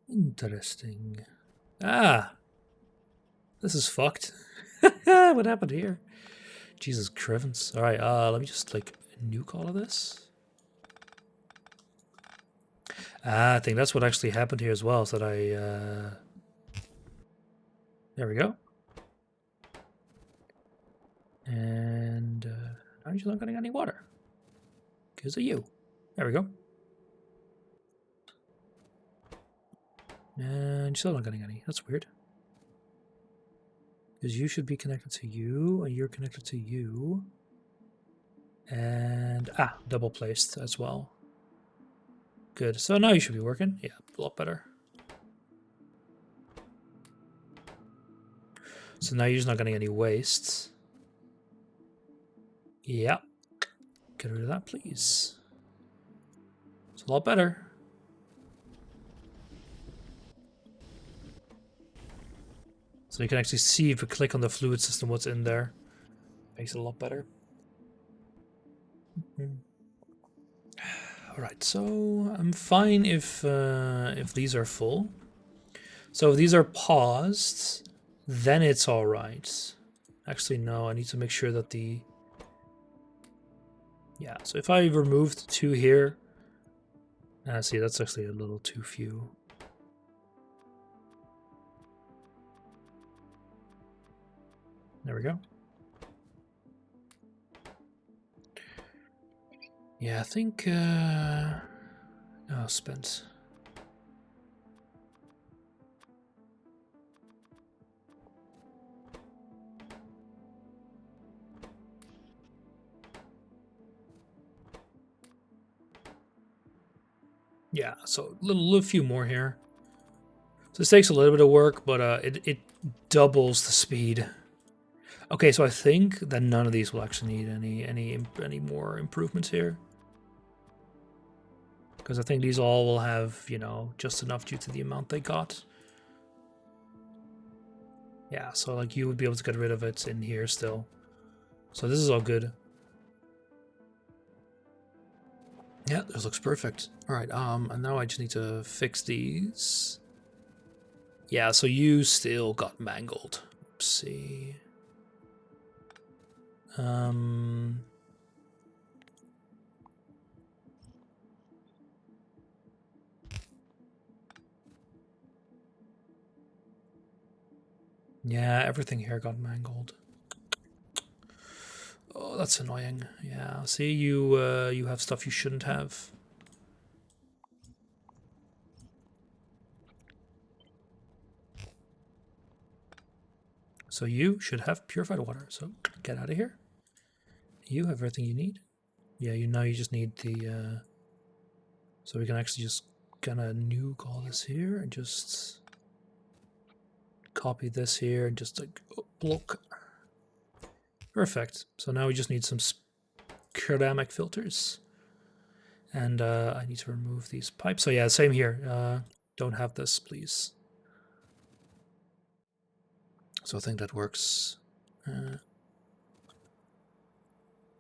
Interesting. Ah, this is fucked. What happened here? Jesus Crivens. All right, let me just like nuke all of this. Ah, I think that's what actually happened here as well. Is that I there we go. And I'm just not getting any water because of you. There we go. And still not getting any. That's weird. Because you should be connected to you, and you're connected to you. And, double placed as well. Good. So now you should be working. Yeah, a lot better. So now you're just not getting any wastes. Yeah. Get rid of that, please. It's a lot better. So you can actually see if you click on the fluid system what's in there. Makes it a lot better. Alright, so I'm fine if these are full. So if these are paused, then it's alright. Actually, no, I need to make sure that the... Yeah, so if I removed 2 here... see, that's actually a little too few. There we go. Yeah, I think... oh, spent. Yeah, so a little few more here. So this takes a little bit of work, but it doubles the speed. Okay, so I think that none of these will actually need any more improvements here. Because I think these all will have, you know, just enough due to the amount they got. Yeah, so like you would be able to get rid of it in here still. So this is all good. Yeah, this looks perfect. Alright, and now I just need to fix these. Yeah, so you still got mangled. Oopsie. Yeah, everything here got mangled. Oh, that's annoying. Yeah, see, you have stuff you shouldn't have. So you should have purified water. So get out of here. You have everything you need. Yeah, you just need the... so we can actually just kind of nuke all this here and just copy this here and just like block. Perfect. So now we just need some ceramic filters. And I need to remove these pipes. So yeah, same here. Don't have this, please. So I think that works.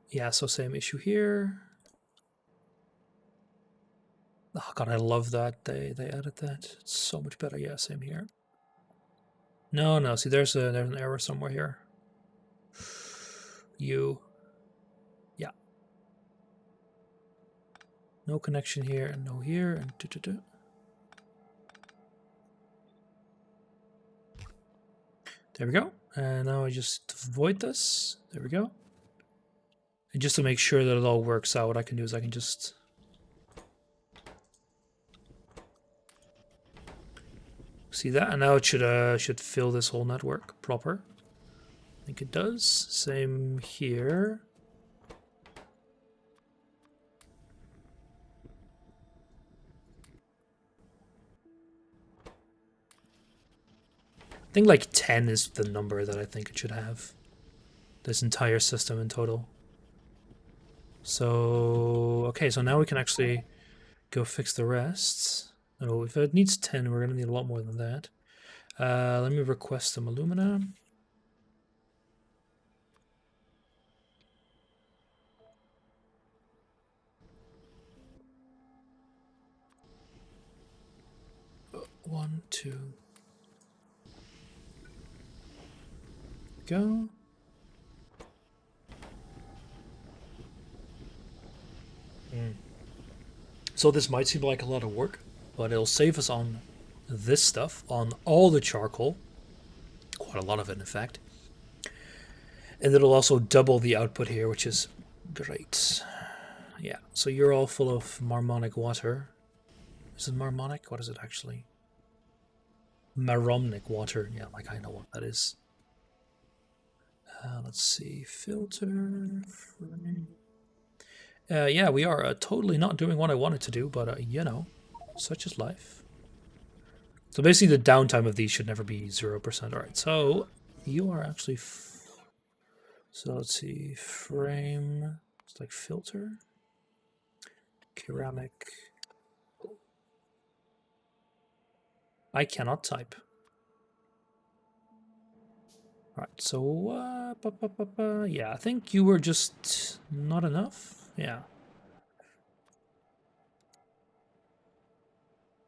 Yeah, so same issue here. Oh god, I love that they added that. It's so much better. Yeah, same here. No, see, there's an error somewhere here. Yeah. No connection here and no here and There we go. And now I just void this. There we go. And just to make sure that it all works out, what I can do is I can just see that, and now it should fill this whole network proper. I think it does. Same here. I think like 10 is the number that I think it should have. This entire system in total. So, okay, so now we can actually go fix the rest. Oh, if it needs 10, we're going to need a lot more than that. Let me request some alumina. One, two. Go. So this might seem like a lot of work, but it'll save us on this stuff, on all the charcoal. Quite a lot of it, in fact. And it'll also double the output here, which is great. Yeah, so you're all full of marmonic water. Is it marmonic? What is it actually? Maromnic water. Yeah, like I know what that is. Let's see. Filter. Yeah, we are totally not doing what I wanted to do, but you know, such is life. So basically the downtime of these should never be 0%. Alright, so You are actually... So let's see, frame, it's like filter, ceramic. I cannot type. All right, so yeah, I think you were just not enough. Yeah.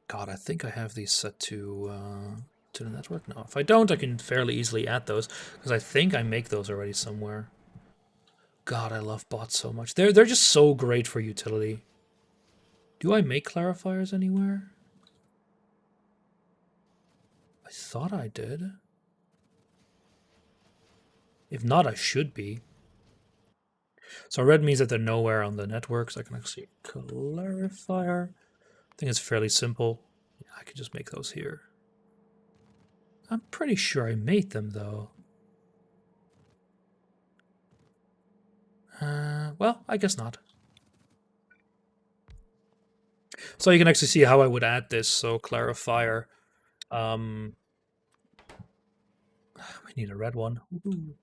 God, I think I have these set to the network now. If I don't, I can fairly easily add those because I think I make those already somewhere. God, I love bots so much. They're just so great for utility. Do I make clarifiers anywhere? I thought I did. If not, I should be. So red means that they're nowhere on the network, so I can actually clarifier. I think it's fairly simple. Yeah, I could just make those here. I'm pretty sure I made them though. Well, I guess not. So you can actually see how I would add this. So clarifier. We need a red one. Woohoo.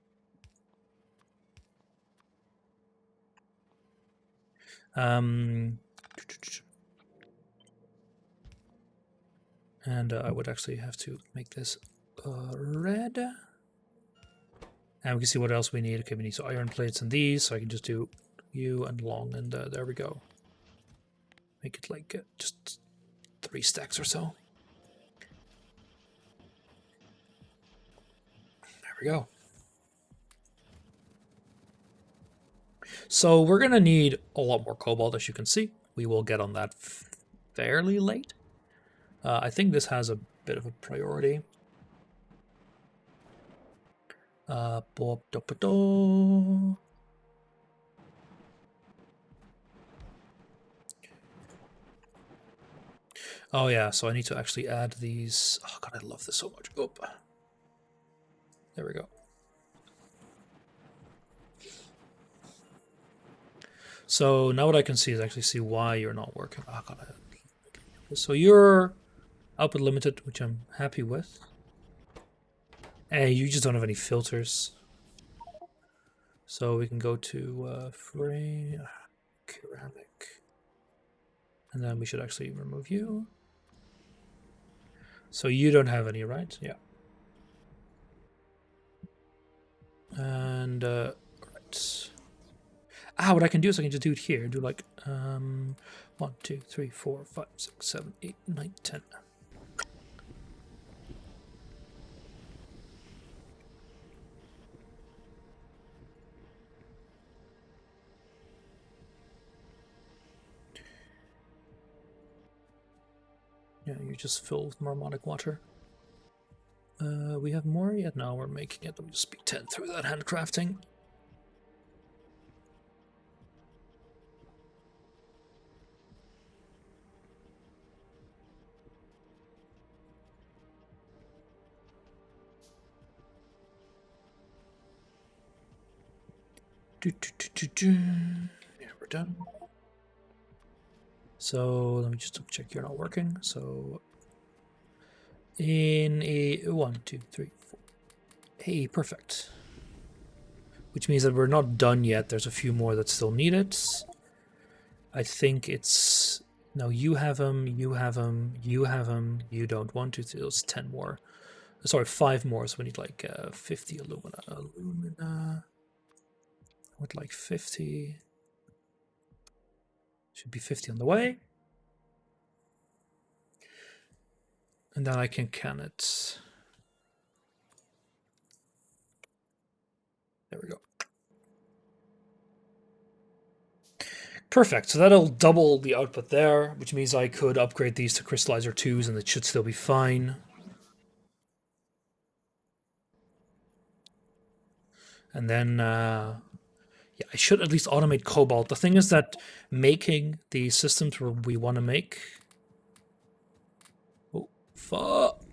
And I would actually have to make this red. And we can see what else we need. Okay, we need some iron plates and these, so I can just do you and long, and there we go. Make it like just 3 stacks or so. There we go. So we're going to need a lot more cobalt, as you can see. We will get on that fairly late. I think this has a bit of a priority. Oh yeah, so I need to actually add these. Oh god, I love this so much. Oh, there we go. So now what I can see is actually see why you're not working. Oh god, so you're output limited, which I'm happy with. And you just don't have any filters. So we can go to frame, ceramic, and then we should actually remove you. So you don't have any, right? Yeah. And right. What I can do is I can just do it here. Do like 1, 2, 3, 4, 5, 6, 7, 8, 9, 10. Yeah, you just fill with harmonic water. We have more yet? No, we're making it. Let me just speed 10 through that handcrafting. Yeah, we're done. So let me just check you're not working. So in a 1, 2, 3, 4. Hey, perfect. Which means that we're not done yet. There's a few more that still need it. I think it's no. You have them. You have them. You have them. You don't want to. It's 10 more. Sorry, 5 more. So we need like 50 alumina. Alumina. With like 50. Should be 50 on the way. And then I can can it. There we go. Perfect. So that'll double the output there, which means I could upgrade these to crystallizer 2s and it should still be fine. And then, yeah, I should at least automate cobalt. The thing is that making the systems where we want to make... Oh, fuck.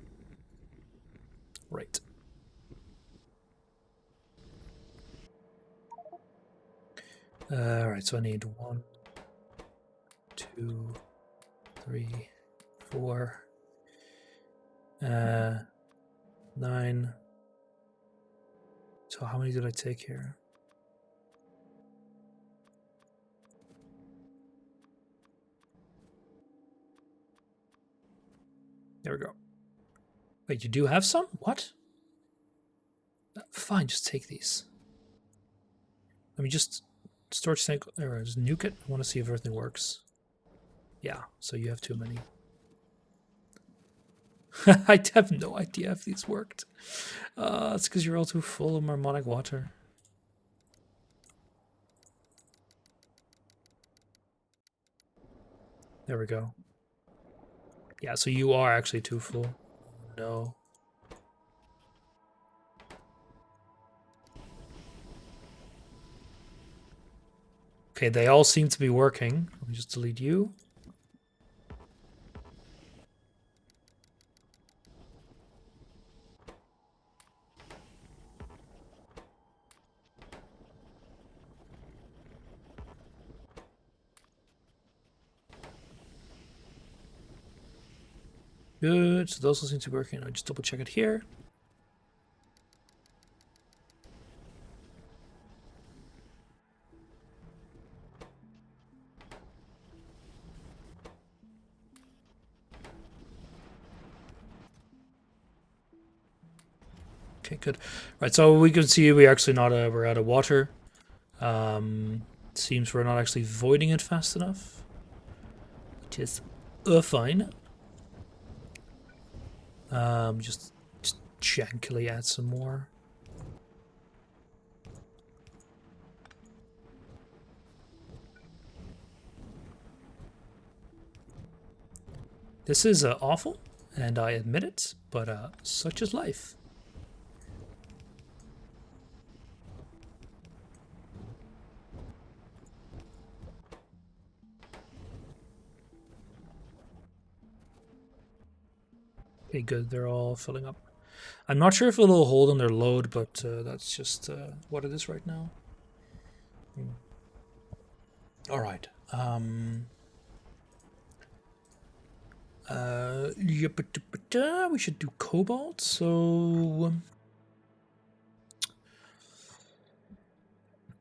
Right. Alright, so I need 1, 2, 3, 4, 9, So how many did I take here? There we go. Wait, you do have some? What? Fine, just take these. Let me just storage tank, or just nuke it. I want to see if everything works. Yeah, so you have too many. I have no idea if these worked. It's because you're all too full of harmonic water. There we go. Yeah, so you are actually too full. No. Okay, they all seem to be working. Let me just delete you. Good, so those all seem to be working. I'll just double check it here. Okay, good. Right, so we can see we actually not we're out of water. Seems we're not actually voiding it fast enough, which is fine. Just jankily add some more. This is awful, and I admit it, but such is life. Okay, good. They're all filling up. I'm not sure if it'll hold on their load, but that's just what it is right now. All right. We should do cobalt. So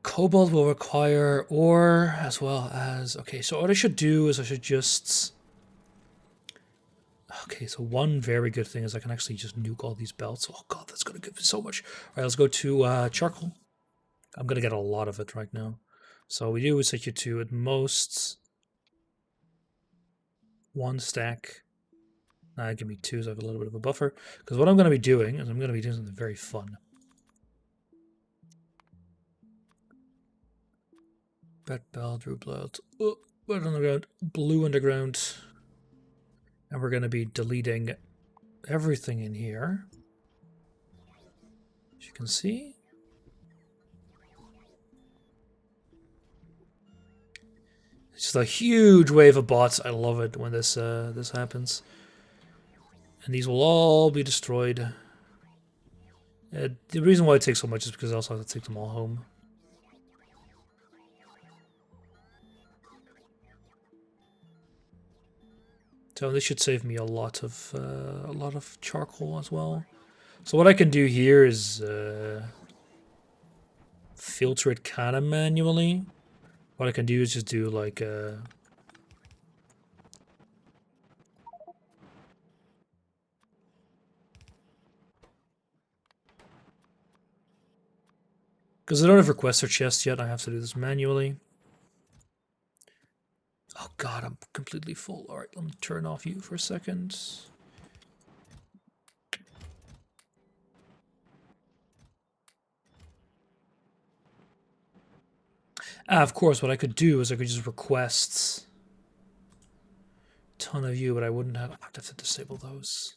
cobalt will require ore as well as. Okay, so what I should do is I should just. Okay, so one very good thing is I can actually just nuke all these belts. Oh god, that's gonna give me so much. All right, let's go to charcoal. I'm gonna get a lot of it right now. So we do set you to at most 1 stack. Give me 2, so I have a little bit of a buffer. Because what I'm gonna be doing is I'm gonna be doing something very fun. Red belt, blue belt, red underground, blue underground. And we're gonna be deleting everything in here. As you can see. It's just a huge wave of bots. I love it when this this happens. And these will all be destroyed. The reason why it takes so much is because I also have to take them all home. So this should save me a lot of charcoal as well. So what I can do here is filter it kind of manually. What I can do is just do like because I don't have requester chests yet, I have to do this manually. Oh god, I'm completely full. Alright, let me turn off you for a second. Of course, what I could do is I could just request a ton of you, but I wouldn't have. I'd have to disable those.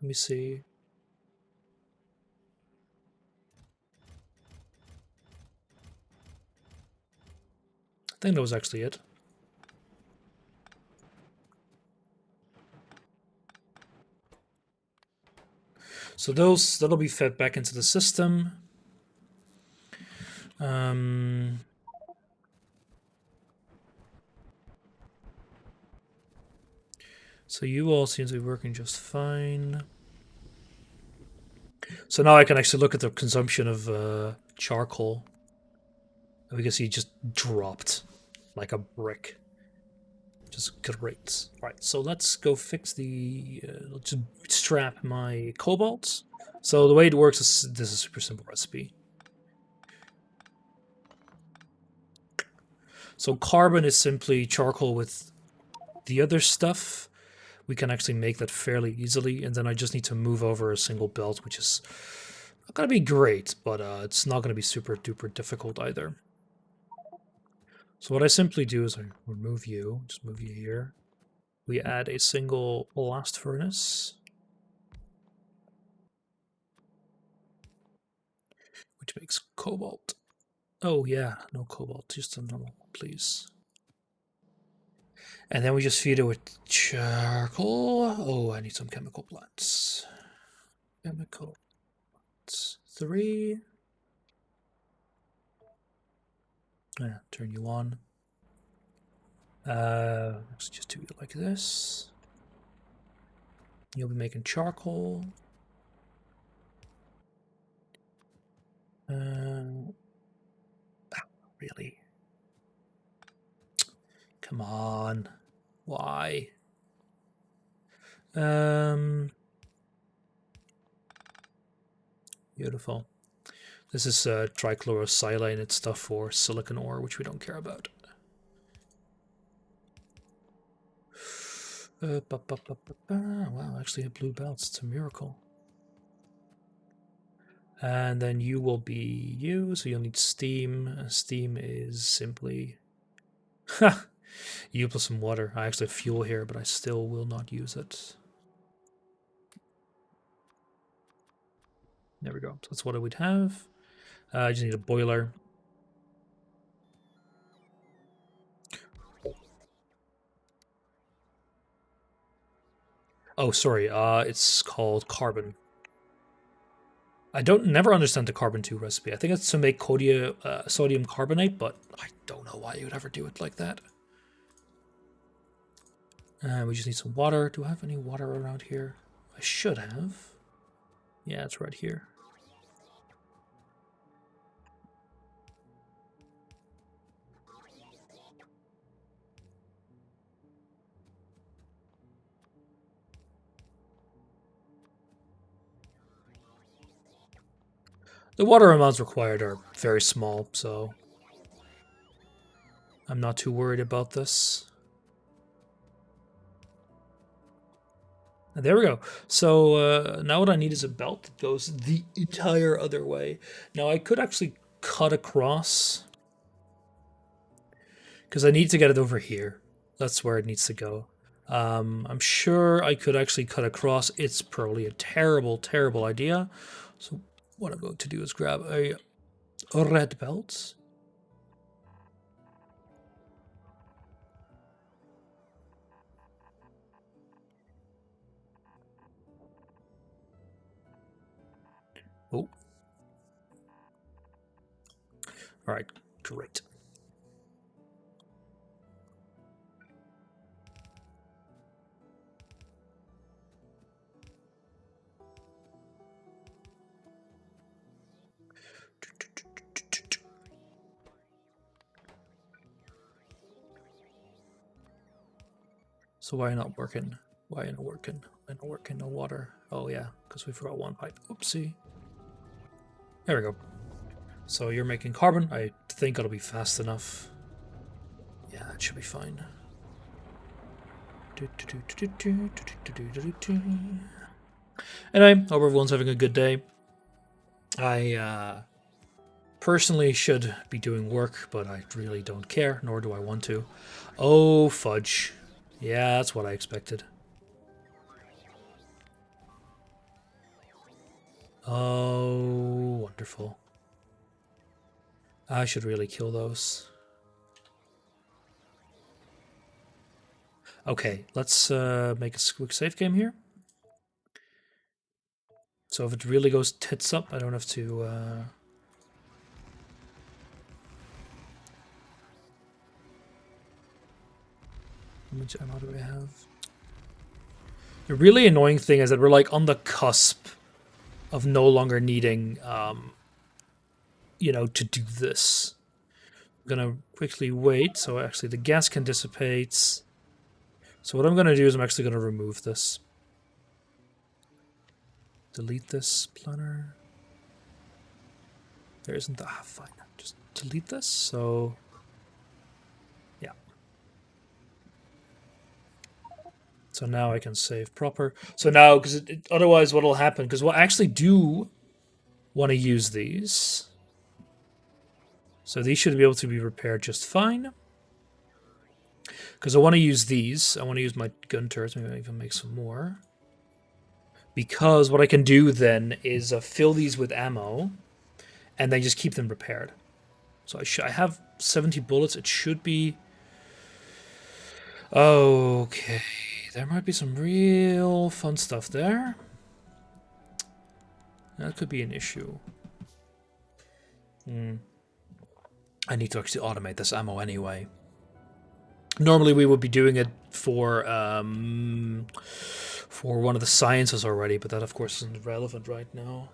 Let me see. I think that was actually it. So that'll be fed back into the system. So you all seem to be working just fine. So now I can actually look at the consumption of charcoal. And we can see it just dropped like a brick. Just great. Right, so let's go fix the... let's just strap my cobalt. So the way it works is this is a super simple recipe. So carbon is simply charcoal with the other stuff. We can actually make that fairly easily, and then I just need to move over a single belt, which is not going to be great, but it's not going to be super duper difficult either. So what I simply do is I remove you, just move you here. We add a single blast furnace, which makes cobalt. Oh yeah, no cobalt, just a normal, please. And then we just feed it with charcoal. Oh, I need some chemical plants. Chemical plants. 3. Yeah, turn you on. Let's just do it like this. You'll be making charcoal. Really? Come on. Why? Beautiful. This is trichlorosilane. It's stuff for silicon ore, which we don't care about. Wow, actually a blue belt. It's a miracle. And then you will be you, so you'll need steam. Steam is simply... you plus some water. I actually have fuel here, but I still will not use it. There we go. So that's what I would have. I just need a boiler. Oh, sorry. It's called carbon. I don't never understand the carbon 2 recipe. I think it's to make sodium carbonate, but I don't know why you would ever do it like that. We just need some water. Do I have any water around here? I should have. Yeah, it's right here. The water amounts required are very small, so I'm not too worried about this. And there we go. So now what I need is a belt that goes the entire other way. Now I could actually cut across, because I need to get it over here. That's where it needs to go. I'm sure I could actually cut across. It's probably a terrible, terrible idea. So what I'm going to do is grab a red belt. Oh. All right, great. So why not working? Why not working? Why not working? No water. Oh yeah, because we forgot one pipe. Oopsie. There we go. So you're making carbon. I think it'll be fast enough. Yeah, it should be fine. Anyway, hope everyone's having a good day. I personally should be doing work, but I really don't care, nor do I want to. Oh, fudge. Yeah, that's what I expected. Oh, wonderful. I should really kill those. Okay, let's make a quick save game here. So if it really goes tits up, I don't have to... How much ammo do I have? The really annoying thing is that we're like on the cusp of no longer needing, to do this. I'm going to quickly wait so actually the gas can dissipate. So what I'm going to do is I'm actually going to remove this. Delete this planner. There isn't... fine. Just delete this, so... Yeah. So now I can save proper. So now, because otherwise what will happen... Because we'll actually do want to use these. So these should be able to be repaired just fine. Because I want to use these. I want to use my gun turrets. Maybe I even make some more. Because what I can do then is fill these with ammo. And then just keep them repaired. So I have 70 bullets. It should be... Okay. There might be some real fun stuff there. That could be an issue. I need to actually automate this ammo anyway. Normally we would be doing it for one of the sciences already, but that of course isn't relevant right now.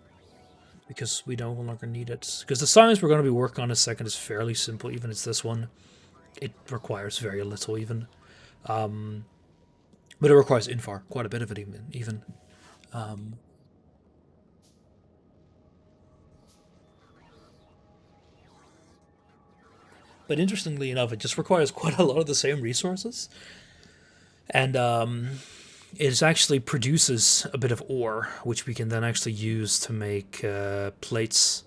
Because we no longer need it. Because the science we're going to be working on in a second is fairly simple, even it's this one. It requires very little even. But it requires infar, quite a bit of it even. But interestingly enough, it just requires quite a lot of the same resources. And it actually produces a bit of ore, which we can then actually use to make plates.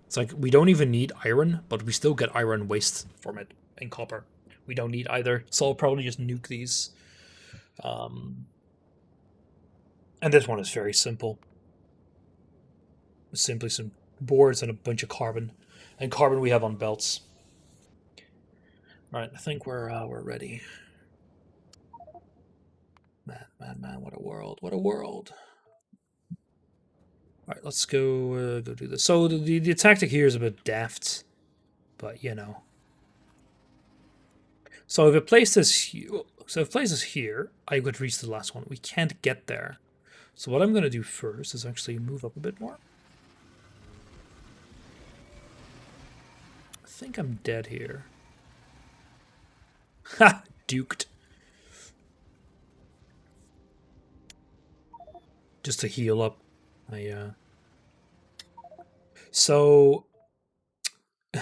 It's like we don't even need iron, but we still get iron waste from it, and copper. We don't need either, so I'll probably just nuke these. And this one is very simple. Simply some boards and a bunch of carbon. And carbon we have on belts. Alright, I think we're ready. Man, what a world. What a world. Alright, let's go do this. So the tactic here is a bit daft, but you know. So if I place this here, I would reach the last one. We can't get there. So what I'm going to do first is actually move up a bit more. I think I'm dead here. Ha! Duked. Just to heal up. So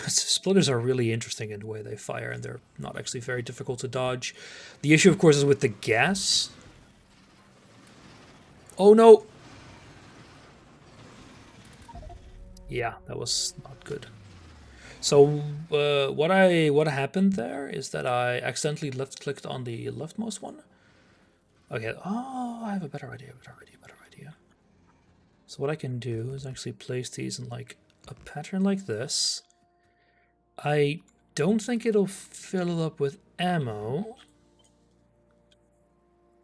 splitters are really interesting in the way they fire, and they're not actually very difficult to dodge. The issue, of course, is with the gas. Oh no! Yeah, that was not good. So what happened there is that I accidentally left-clicked on the leftmost one. Okay. Oh, I have a better idea. So what I can do is actually place these in like a pattern like this. I don't think it'll fill it up with ammo.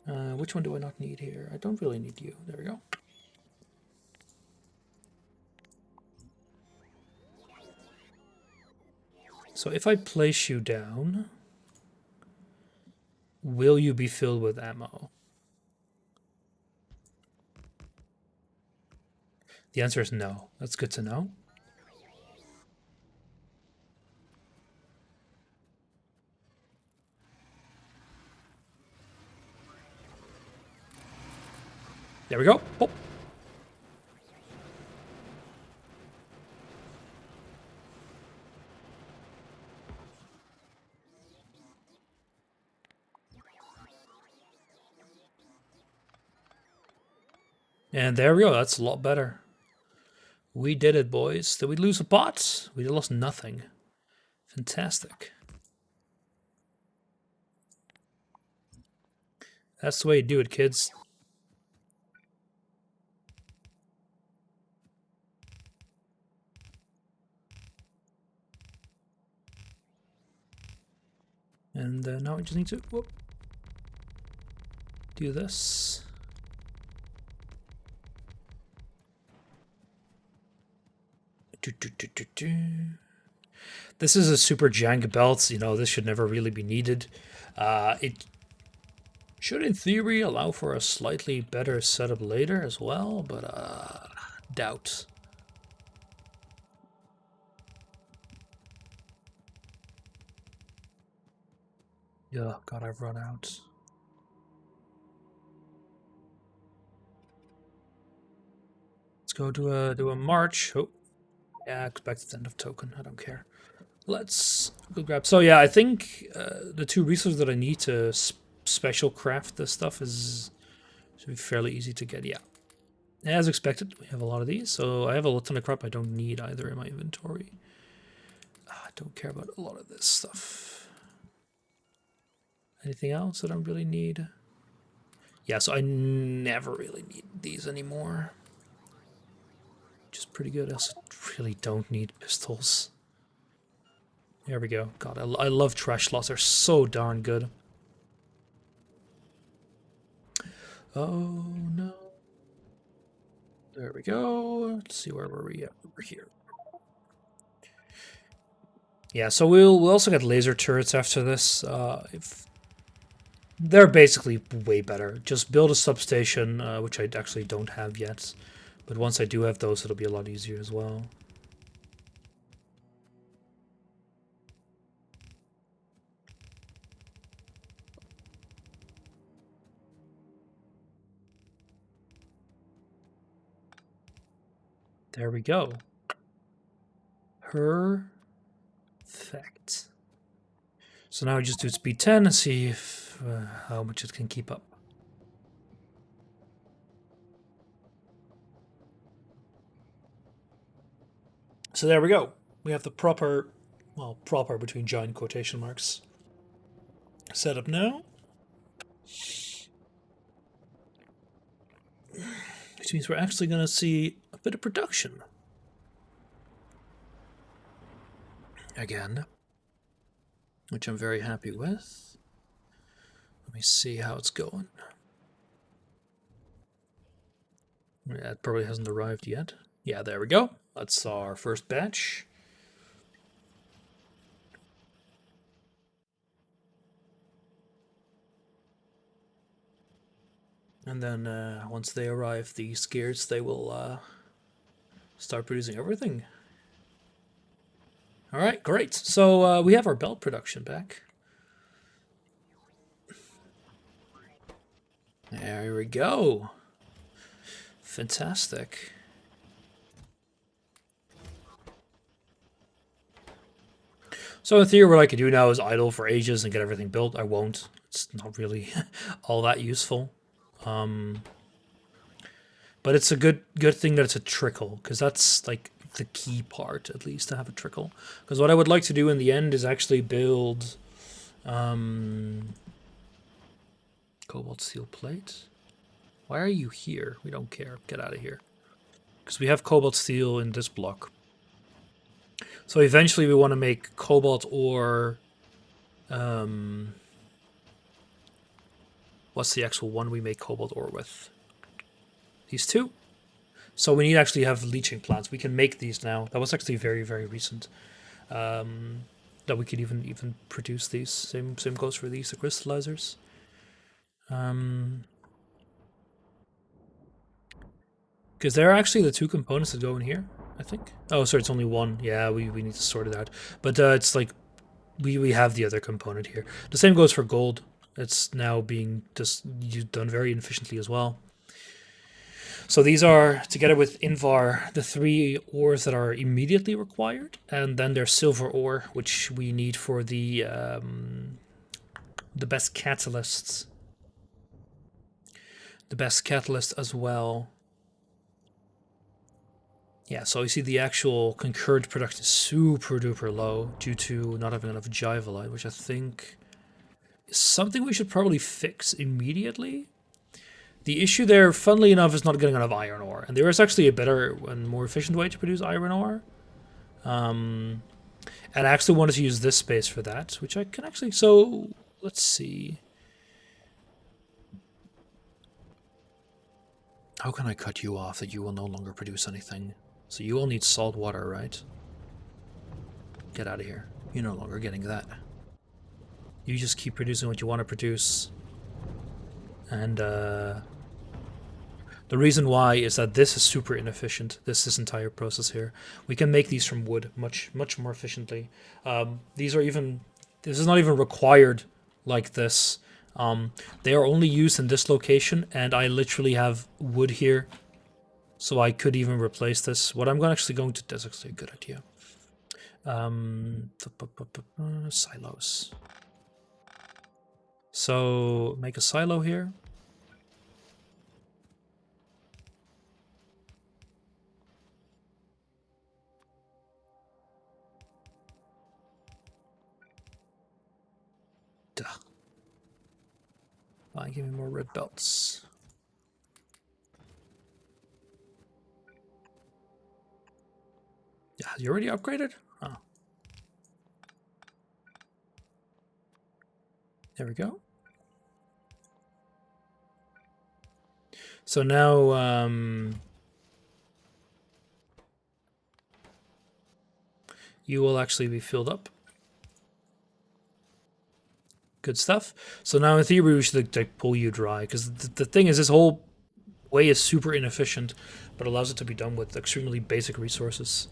Which one do I not need here? I don't really need you. There we go. So if I place you down, will you be filled with ammo? The answer is no. That's good to know. There we go. Oh. And there we go. That's a lot better. We did it, boys. Did we lose a bot? We lost nothing. Fantastic. That's the way you do it, kids. And now we just need to do this. This is a super jank belt. You know, this should never really be needed. It should, in theory, allow for a slightly better setup later as well, but doubt. Yeah, God, I've run out. Let's go do a march. Oh, yeah, expected end of token. I don't care. Let's go grab. So yeah, I think the 2 resources that I need to special craft this stuff is should be fairly easy to get. Yeah, as expected, we have a lot of these. So I have a ton of crap I don't need either in my inventory. I don't care about a lot of this stuff. Anything else that I really need? Yeah, so I never really need these anymore. Which is pretty good. I also really don't need pistols. There we go. God, I love trash slots. They're so darn good. Oh, no. There we go. Let's see, where were we at? We're here. Yeah, so we'll also get laser turrets after this. If they're basically way better. Just build a substation, which I actually don't have yet. But once I do have those, it'll be a lot easier as well. There we go. Perfect. So now we just do speed 10 and see if how much it can keep up. So there we go. We have the proper, well, proper between giant quotation marks, set up now. Which means we're actually going to see a bit of production. Again. Which I'm very happy with. Let me see how it's going. Yeah, it probably hasn't arrived yet. Yeah, there we go. That's our first batch. And then once they arrive, these gears, they will start producing everything. All right, great. So we have our belt production back. There we go. Fantastic. So in theory, what I could do now is idle for ages and get everything built. I won't. It's not really all that useful. But it's a good thing that it's a trickle, because that's like the key part, at least, to have a trickle. Because what I would like to do in the end is actually build cobalt steel plate. Why are you here? We don't care. Get out of here. Because we have cobalt steel in this block. So eventually we want to make cobalt ore. What's the actual one we make cobalt ore with? These 2. So we need to actually have leaching plants. We can make these now. That was actually very, very recent. That we could even produce these. Same goes for these, the crystallizers. Because they're actually the 2 components that go in here, I think. Oh, sorry, it's only 1. Yeah, we need to sort it out. But it's like we have the other component here. The same goes for gold. It's now being done very inefficiently as well. So these are, together with Invar, the 3 ores that are immediately required, and then there's silver ore, which we need for the best catalysts. The best catalyst as well. Yeah, so you see the actual concurrent production is super duper low due to not having enough Jivalite, which I think is something we should probably fix immediately. The issue there, funnily enough, is not getting enough iron ore. And there is actually a better and more efficient way to produce iron ore. And I actually wanted to use this space for that, which I can actually... So, let's see. How can I cut you off that you will no longer produce anything? So you all need salt water, right? Get out of here. You're no longer getting that. You just keep producing what you want to produce. And, The reason why is that this is super inefficient, this entire process here. We can make these from wood much more efficiently. This is not even required like this. They are only used in this location, and I literally have wood here, so I could even replace this. What I'm actually going to, that's actually a good idea. Silos. So make a silo here. Duh. Fine, give me more red belts. Yeah, you already upgraded? Oh. There we go. So now, you will actually be filled up. Good stuff. So now in theory we should like pull you dry, because the thing is, this whole way is super inefficient, but allows it to be done with extremely basic resources.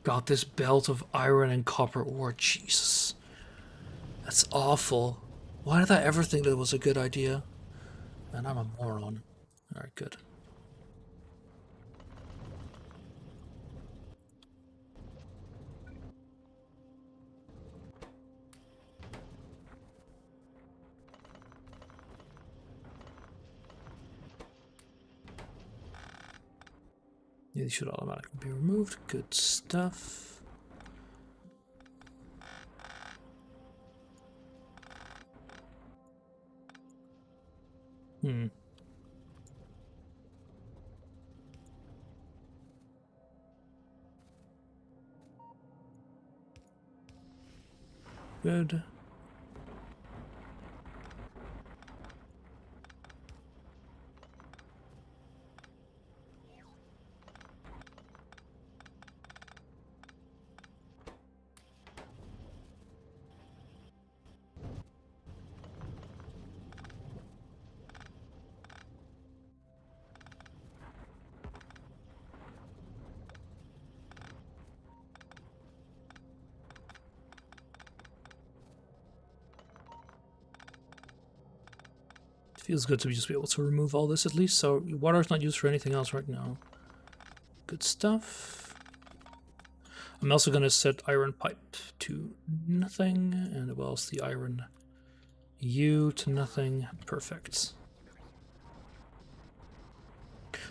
God, this belt of iron and copper ore, Jesus. That's awful. Why did I ever think that was a good idea? Man, I'm a moron. Alright, good. Yeah, these should automatically be removed. Good stuff. Good. Feels good to just be able to remove all this at least, so water is not used for anything else right now. Good stuff. I'm also going to set iron pipe to nothing, and well, else the iron U to nothing. Perfect.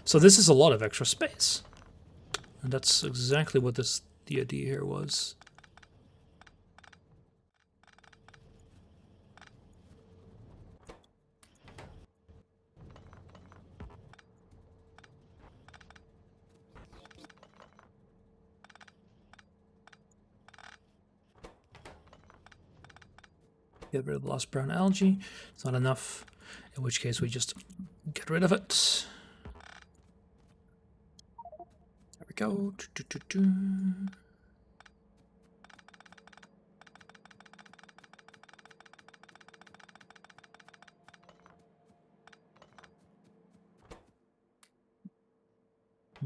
So this is a lot of extra space, and that's exactly what the idea here was. Get rid of the lost brown algae. It's not enough, in which case we just get rid of it. There we go.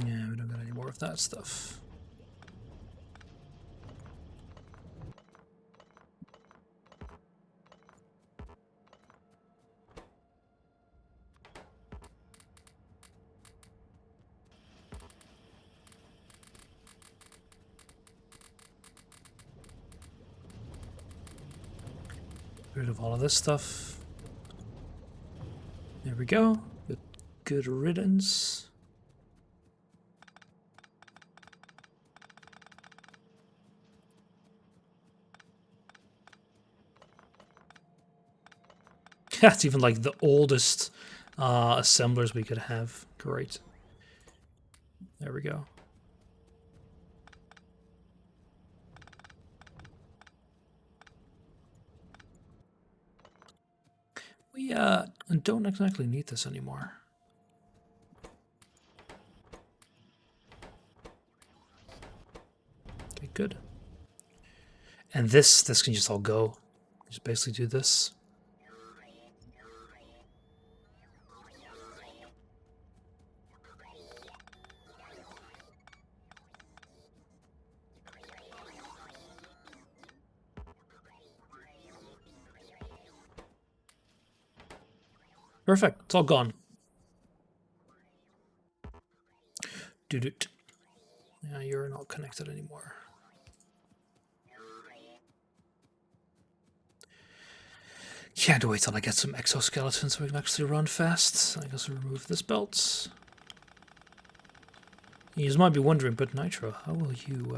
Yeah, we don't got any more of that stuff. Get rid of all of this stuff. There we go. Good riddance. That's even like the oldest assemblers we could have. Great. There we go. We don't exactly need this anymore. Okay, good. And this can just all go. Just basically do this. Perfect. It's all gone. Doot. Yeah, you're not connected anymore. Can't wait till I get some exoskeletons so we can actually run fast. I guess we'll remove this belt. You might be wondering, but Nitro, how will you...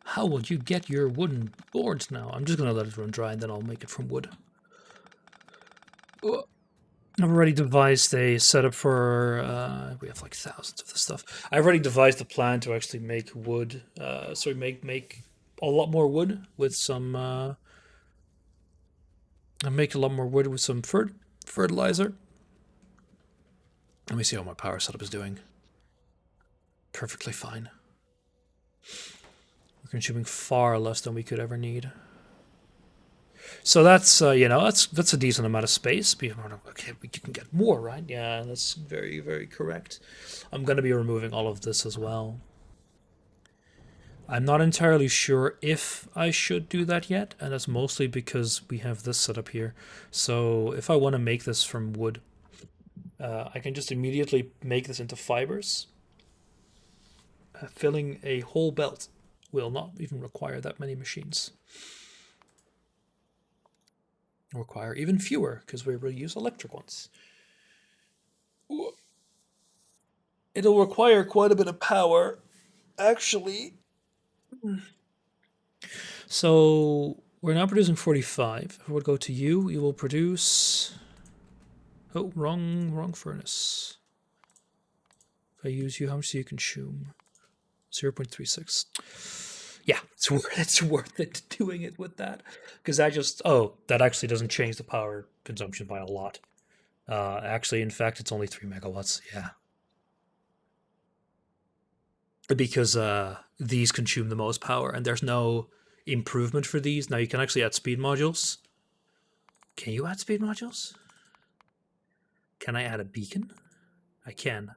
How will you get your wooden boards now? I'm just going to let it run dry and then I'll make it from wood. I've already devised a setup for... we have like thousands of this stuff. I've already devised a plan to actually make wood. Make a lot more wood with some... I make a lot more wood with some fertilizer. Let me see how my power setup is doing. Perfectly fine. We're consuming far less than we could ever need. So that's, that's a decent amount of space. Okay, we can get more, right? Yeah, that's very, very correct. I'm going to be removing all of this as well. I'm not entirely sure if I should do that yet, and that's mostly because we have this set up here. So if I want to make this from wood, I can just immediately make this into fibers. Filling a whole belt will not even require that many machines. Require even fewer, because we will use electric ones. It'll require quite a bit of power, actually. So we're now producing 45. If we would go to you, you will produce... Oh, wrong furnace. If I use you, how much do you consume? 0.36. Yeah, it's worth it doing it with that. Because that actually doesn't change the power consumption by a lot. Actually, in fact, it's only 3 megawatts. Yeah. Because these consume the most power, and there's no improvement for these. Now you can actually add speed modules. Can you add speed modules? Can I add a beacon? I can.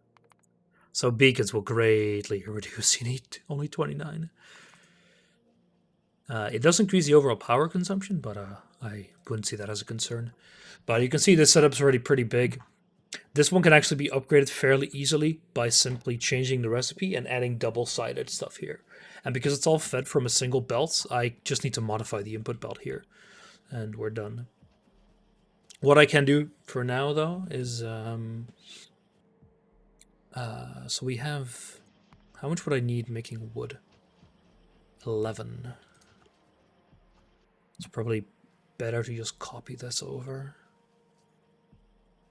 So beacons will greatly reduce. You need only 29. It does increase the overall power consumption, but I wouldn't see that as a concern. But you can see this setup's already pretty big. This one can actually be upgraded fairly easily by simply changing the recipe and adding double-sided stuff here. And because it's all fed from a single belt, I just need to modify the input belt here. And we're done. What I can do for now, though, is... so we have... How much would I need making wood? 11. It's probably better to just copy this over.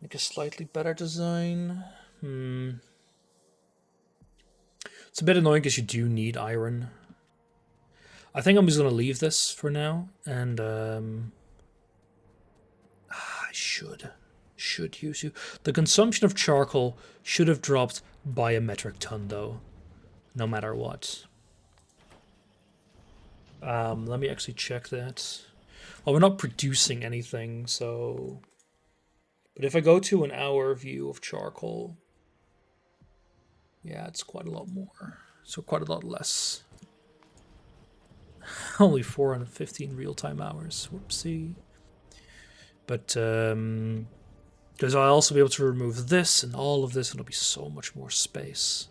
Make a slightly better design. It's a bit annoying because you do need iron. I think I'm just going to leave this for now. And I should use you. The consumption of charcoal should have dropped by a metric ton, though. No matter what. Let me actually check that. Well, we're not producing anything, so... But if I go to an hour view of charcoal... Yeah, it's quite a lot more. So quite a lot less. Only 415 real-time hours. Whoopsie. But, because I'll also be able to remove this and all of this, and it'll be so much more space.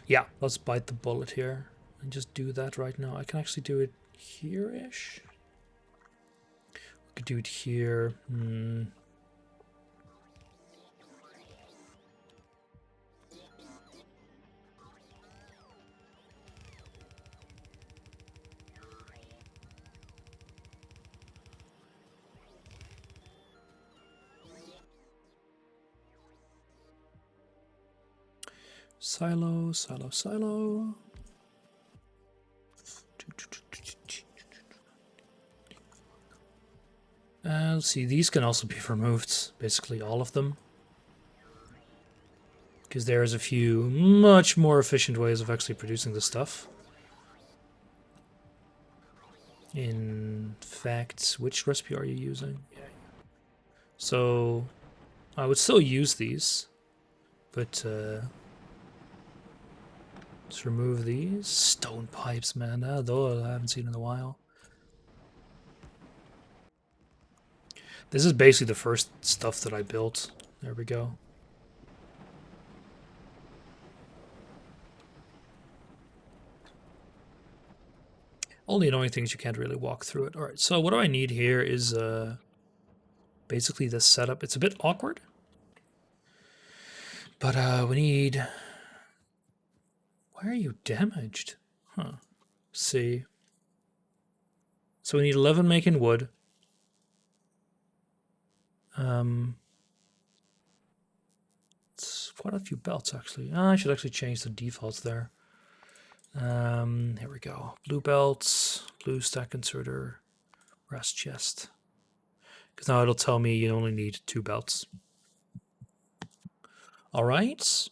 Yeah, let's bite the bullet here and just do that right now. I can actually do it here-ish. We could do it here. Silo, silo, silo. Let's see, these can also be removed, basically all of them. because there's a few much more efficient ways of actually producing the stuff. In fact, which recipe are you using? Yeah. So I would still use these, but let's remove these stone pipes, man. Though I haven't seen in a while. This is basically the first stuff that I built. There we go. Only annoying thing is you can't really walk through it. Alright, so what do I need here is basically the setup. It's a bit awkward. But we need... Why are you damaged? Huh. See. So we need 11 making wood. It's quite a few belts, actually. I should actually change the defaults there. Here we go. Blue belts, blue stack inserter, brass chest. Because now it'll tell me you only need 2 belts. Alright.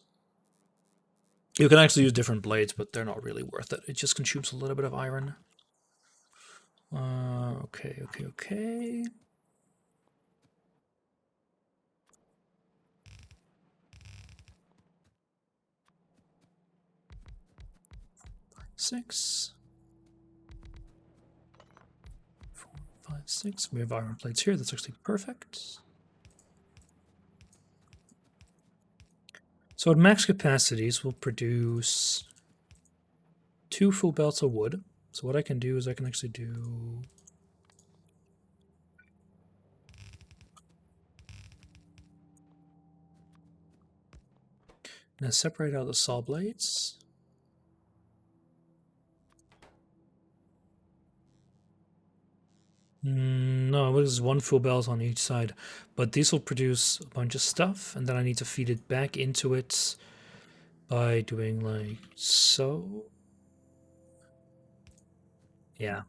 You can actually use different blades, but they're not really worth it. It just consumes a little bit of iron. Okay. 6. 4, 5, 6. We have iron plates here. That's actually perfect. So at max capacities, we'll produce 2 full belts of wood. So what I can do is I can actually do... Now separate out the saw blades. No, this is 1 full belt on each side. But these will produce a bunch of stuff, and then I need to feed it back into it by doing like so. Yeah.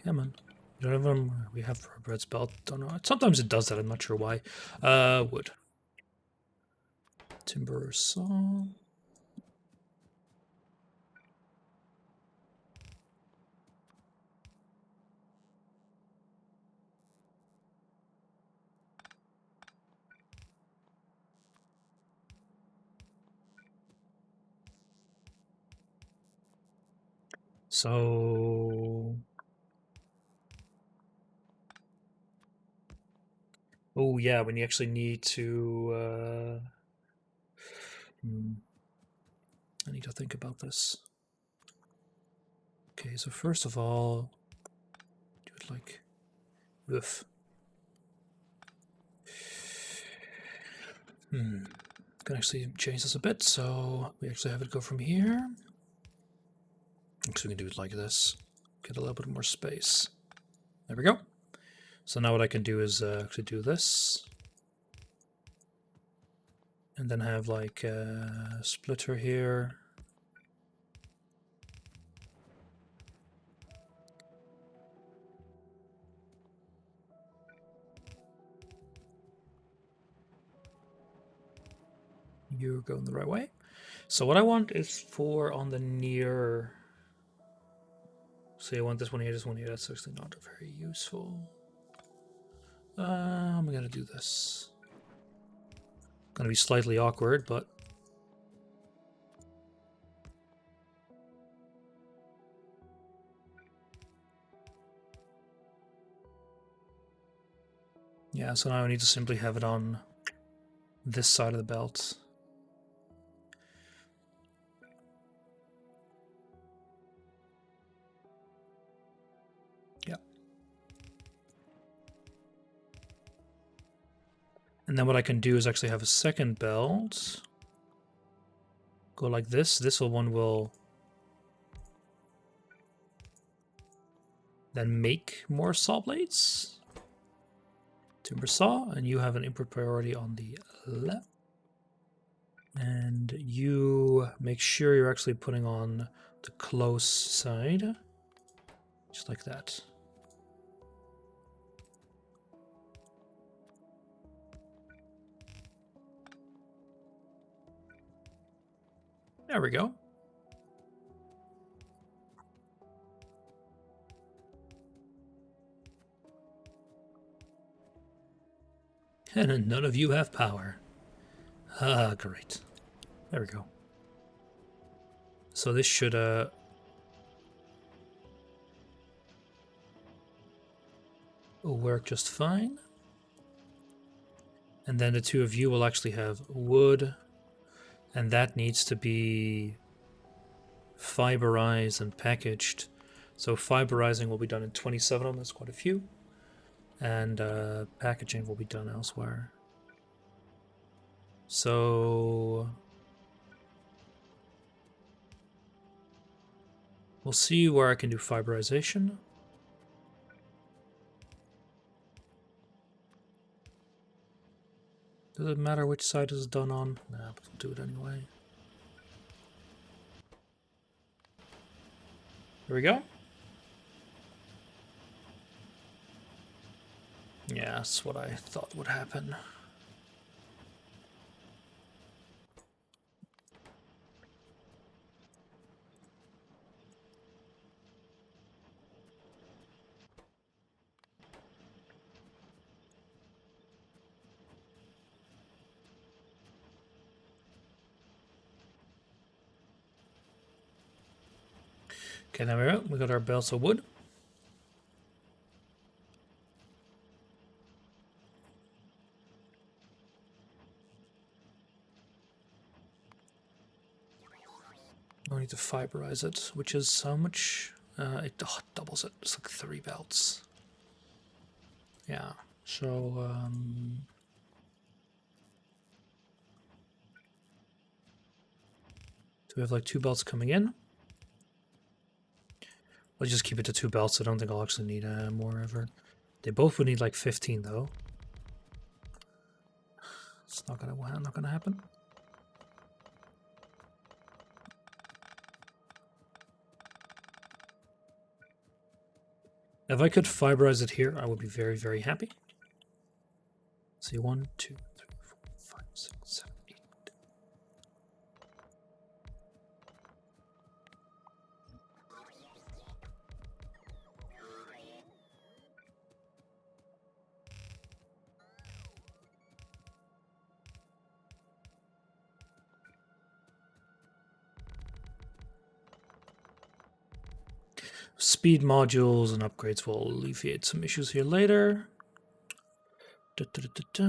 Come on. We don't have them. We have Red's belt. Don't know. Sometimes it does that. I'm not sure why. Wood. Timber saw. So... Oh yeah, when you actually need to... I need to think about this. Okay, so first of all, do it like this. Can actually change this a bit, so we actually have it go from here. Actually, we can do it like this. Get a little bit more space. There we go. So now what I can do is actually do this. And then have like a splitter here. You're going the right way. So what I want is for on the near... So I want this one here, this one here. That's actually not very useful. I'm gonna do this. Gonna be slightly awkward, but... Yeah, so now I need to simply have it on this side of the belt. Yeah. And then what I can do is actually have a second belt. Go like this. This one will then make more saw blades. Timber saw, and you have an input priority on the left. And you make sure you're actually putting on the close side. Just like that. There we go. And none of you have power. Ah, great. There we go. So this should work just fine. And then the two of you will actually have wood, and that needs to be fiberized and packaged. So fiberizing will be done in 27 of them, that's quite a few. And packaging will be done elsewhere. So we'll see where I can do fiberization. Does it matter which side is done on? Nah, but we'll do it anyway. There we go. Yeah, that's what I thought would happen. Okay, there we go. We got our balsa wood. I need to fiberize it, which is how much? It doubles it. It's like 3 belts. Yeah. So do we have like 2 belts coming in? Let's just keep it to 2 belts. I don't think I'll actually need more ever. They both would need like 15 though. It's not gonna happen. If I could fiberize it here, I would be very, very happy. See, 1, 2, 3, 4, 5, 6, 7, 8. Speed modules and upgrades will alleviate some issues here later. Da, da, da, da, da.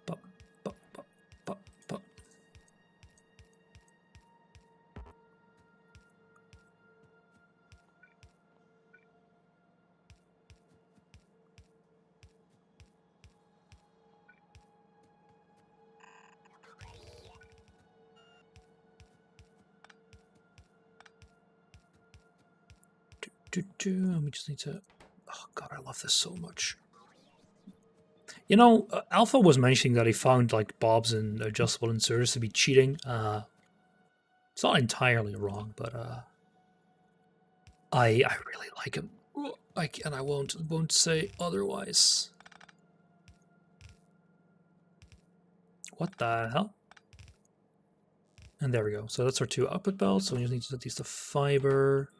Bop, bop, bop, bop, bop. And we just need to... Oh god, I love this so much. You know, Alpha was mentioning that he found like bobs and adjustable inserters to be cheating. It's not entirely wrong, but I really like him. And I won't say otherwise. What the hell? And there we go. So that's our 2 output belts. So we just need to use the fiber.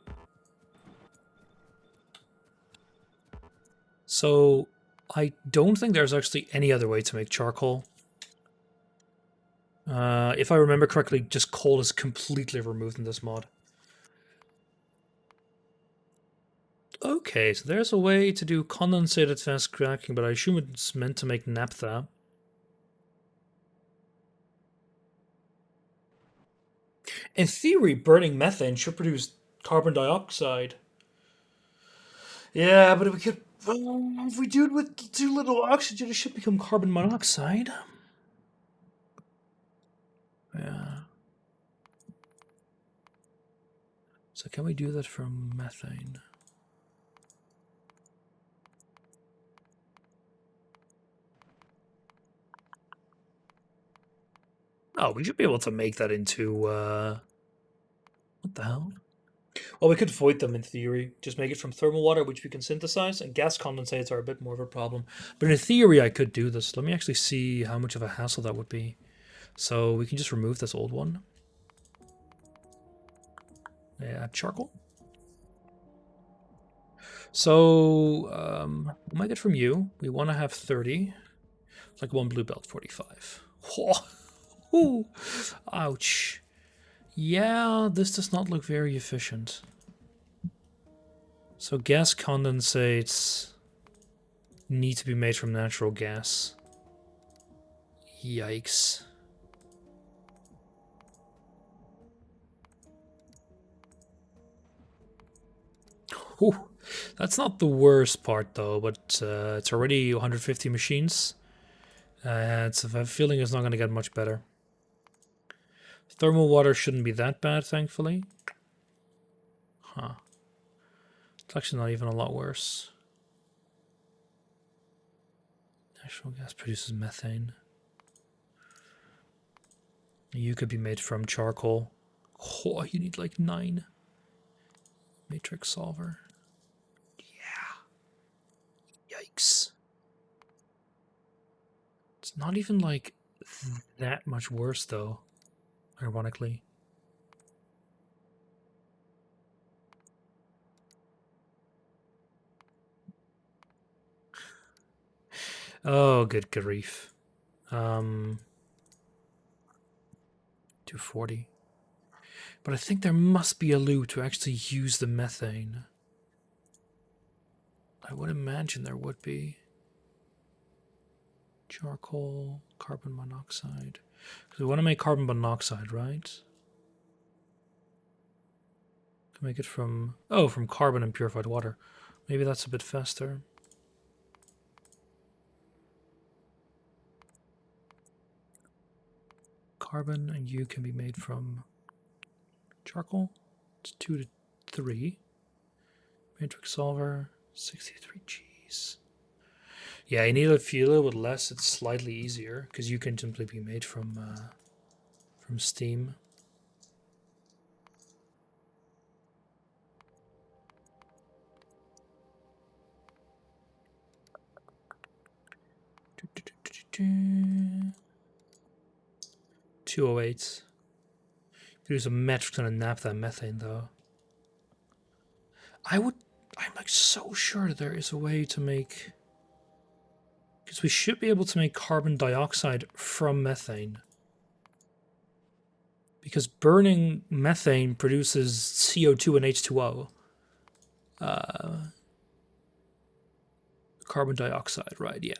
So I don't think there's actually any other way to make charcoal. If I remember correctly, just coal is completely removed in this mod. Okay, so there's a way to do condensated fast cracking, but I assume it's meant to make naphtha. In theory, burning methane should produce carbon dioxide. Yeah, but if we do it with too little oxygen, it should become carbon monoxide. Yeah. So can we do that from methane? Oh, we should be able to make that into, what the hell? Well, we could void them in theory. Just make it from thermal water, which we can synthesize, and gas condensates are a bit more of a problem. But in theory, I could do this. Let me actually see how much of a hassle that would be. So we can just remove this old one. Yeah, charcoal. So we'll make it from you. We want to have 30. It's like one blue belt, 45. Ooh, ouch. Yeah, this does not look very efficient. So gas condensates need to be made from natural gas. Yikes. Ooh, that's not the worst part though, but it's already 150 machines. I have a feeling it's not going to get much better. Thermal water shouldn't be that bad, thankfully. Huh. It's actually not even a lot worse. Natural gas produces methane. You could be made from charcoal. Oh, you need like 9. Matrix solver. Yeah. Yikes. It's not even like that much worse though, ironically. Oh, good grief. 240. But I think there must be a loop to actually use the methane. I would imagine there would be. Charcoal, carbon monoxide. Because we want to make carbon monoxide, right? Can make it from... Oh, from carbon and purified water. Maybe that's a bit faster. Carbon and you can be made from charcoal. It's 2 to 3. Matrix solver, 63 Gs. Yeah, you need a little bit less. It's slightly easier because you can simply be made from steam. Do 208. Use a metric ton to nap that methane though. I'm like so sure that there is a way to make, because we should be able to make carbon dioxide from methane. Because burning methane produces CO2 and H2O. Carbon dioxide, right? Yeah.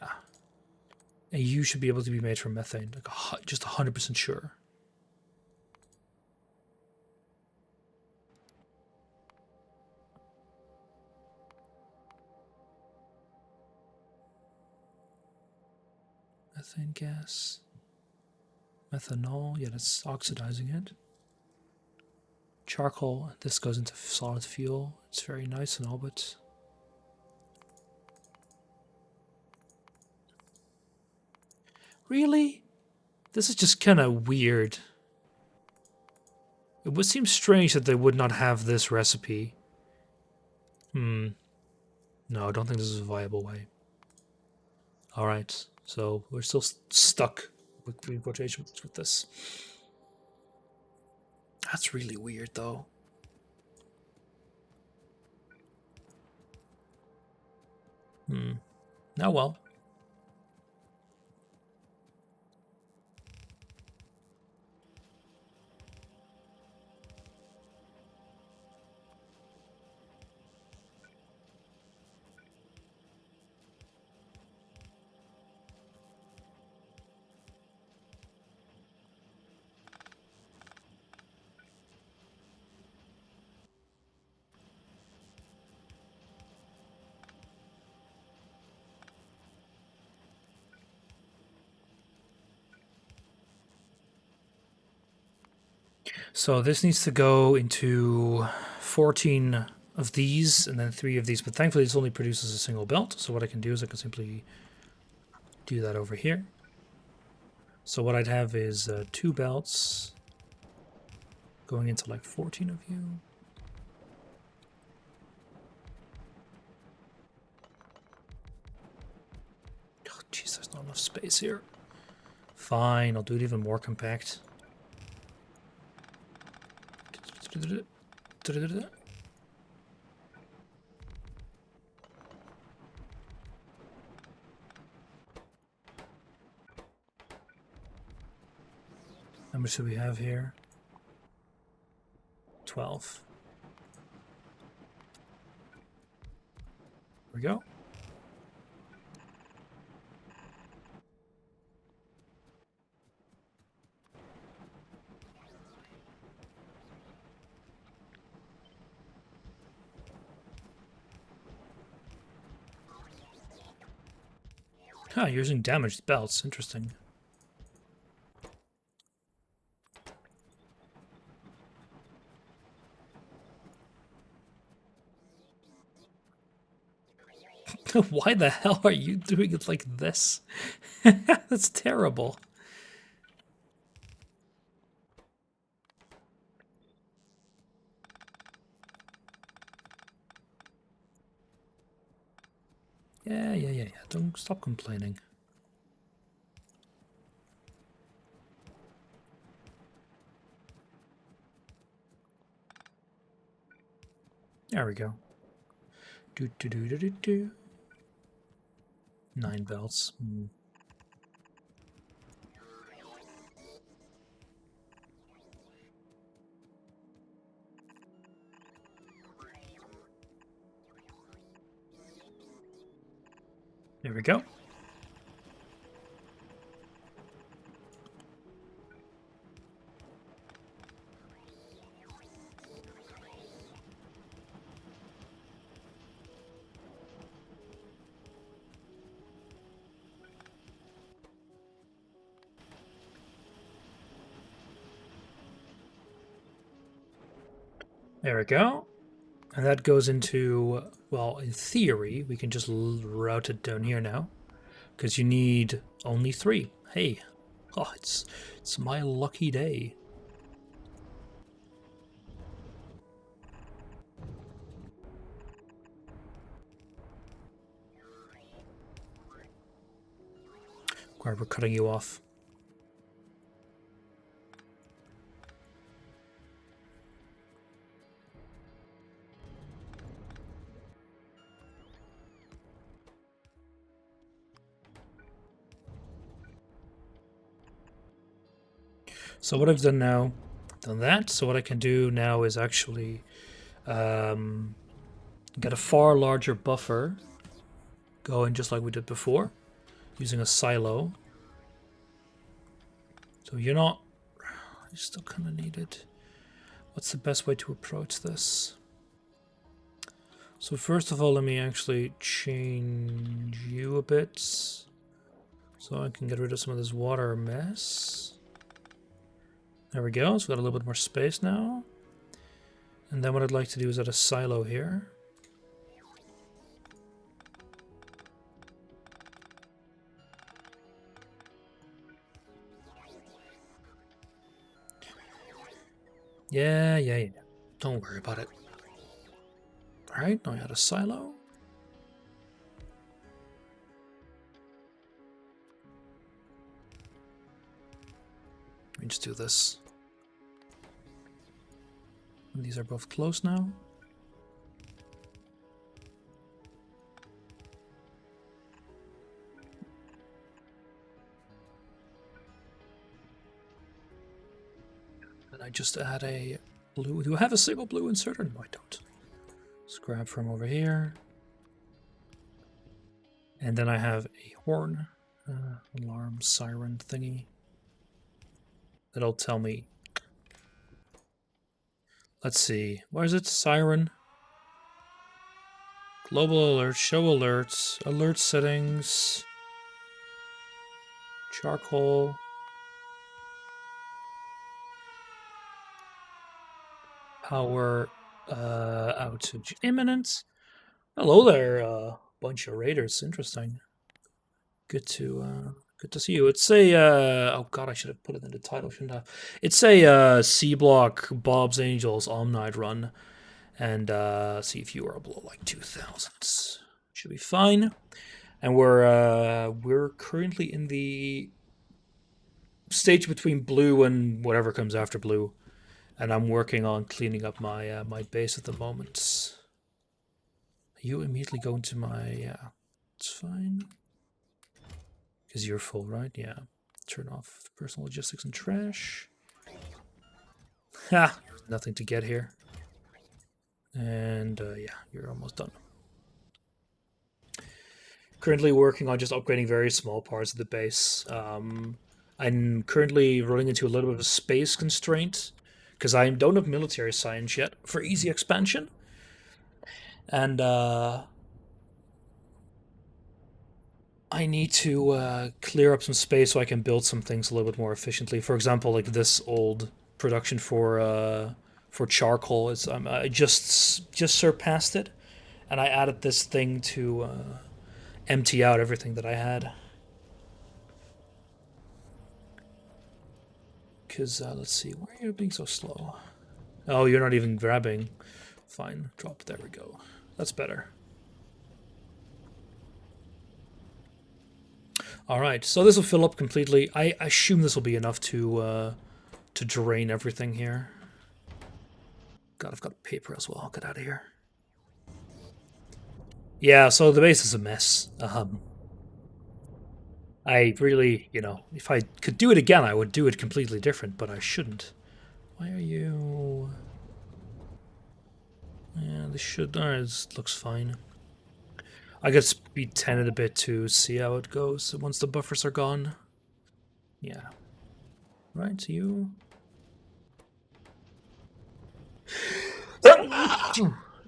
And you should be able to be made from methane, like just 100% sure. Methane gas. Methanol, yeah, that's oxidizing it. Charcoal, this goes into solid fuel. It's very nice and all, but... Really? This is just kind of weird. It would seem strange that they would not have this recipe. No, I don't think this is a viable way. Alright, so we're still stuck with quotations with this. That's really weird, though. Oh well. So this needs to go into 14 of these and then 3 of these, but thankfully this only produces a single belt, so what I can do is I can simply do that over here. So what I'd have is 2 belts going into like 14 of you. Oh, jeez, there's not enough space here. Fine, I'll do it even more compact. How much do we have here? 12. There we go. Huh, using damaged belts. Interesting. Why the hell are you doing it like this? That's terrible. Yeah. Don't stop complaining. There we go. Do. 9 belts. There we go. There we go. And that goes into, well, in theory, we can just route it down here now. Because you need only 3. Hey. Oh, it's my lucky day. Glad we're cutting you off. So what I've done now, done that. So what I can do now is actually get a far larger buffer going just like we did before, using a silo. So you're still kind of need it. What's the best way to approach this? So first of all, let me actually change you a bit, so I can get rid of some of this water mess. There we go, so we've got a little bit more space now. And then what I'd like to do is add a silo here. Yeah. Don't worry about it. Alright, now I add a silo. Let me just do this. And these are both close now. And I just add a blue. Do I have a single blue inserter? No, I don't. Let's grab from over here. And then I have a horn, alarm, siren thingy. That'll tell me. Let's see. Where is it? Siren. Global alert, show alerts, alert settings, charcoal. Power outage imminent. Hello there, bunch of raiders. Interesting. Good to Good to see you. It's a, oh god, I should have put it in the title, shouldn't I? It's a Seablock Bob's Angels Omnite run. And see if you are below like 2,000. Should be fine. And we're currently in the stage between blue and whatever comes after blue. And I'm working on cleaning up my my base at the moment. You immediately go into my, yeah, it's fine. Because you're full, right? Yeah. Turn off personal logistics and trash. Ha! Nothing to get here. And yeah, you're almost done. Currently working on just upgrading very small parts of the base. I'm currently running into a little bit of a space constraint because I don't have military science yet for easy expansion. And I need to clear up some space so I can build some things a little bit more efficiently. For example, like this old production for charcoal is I just surpassed it, and I added this thing to empty out everything that I had. Because let's see, why are you being so slow? Oh, you're not even grabbing. Fine, drop. There we go. That's better. All right, so this will fill up completely. I assume this will be enough to drain everything here. God, I've got paper as well. I'll get out of here. Yeah, so the base is a mess. I really, you know, if I could do it again, I would do it completely different, but I shouldn't. Why are you? Yeah, this should. This looks fine. I could speed 10 it a bit to see how it goes once the buffers are gone. Yeah. Right, you.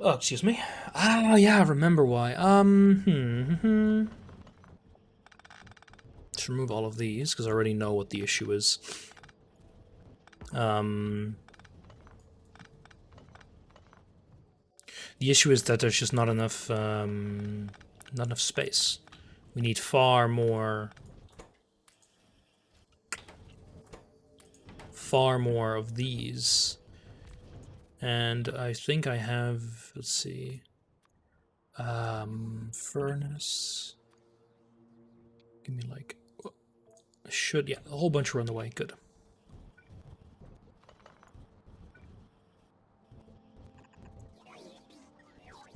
Oh, excuse me. Ah, yeah, I remember why. Let's remove all of these because I already know what the issue is. The issue is that there's just not enough space. We need far more of these. And I think I have, let's see, furnace. Give me like, should, yeah, a whole bunch are on the way. Good.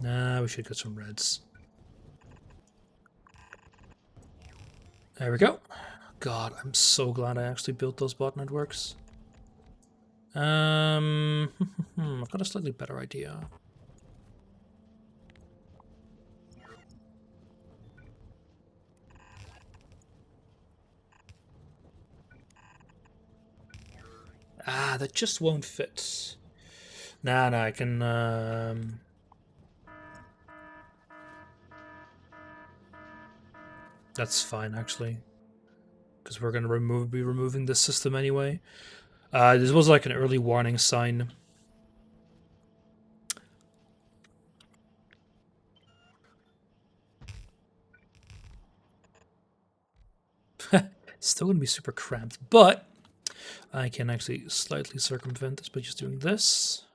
Nah, we should get some reds. There we go. God, I'm so glad I actually built those bot networks. I've got a slightly better idea. Ah, that just won't fit. Nah, I can. That's fine actually, because we're gonna be removing this system anyway. This was like an early warning sign. Still gonna be super cramped, but I can actually slightly circumvent this by just doing this.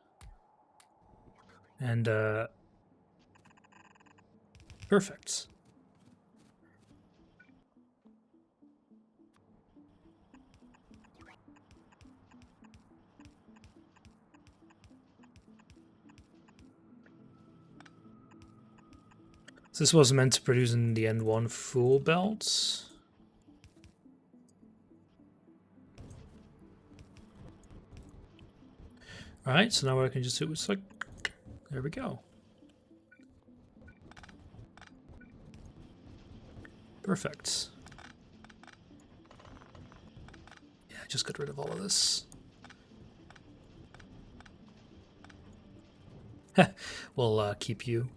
And perfect. So this was meant to produce in the end one full belt. Alright, so now what I can just do is like, there we go. Perfect. Yeah, just get rid of all of this. We'll keep you.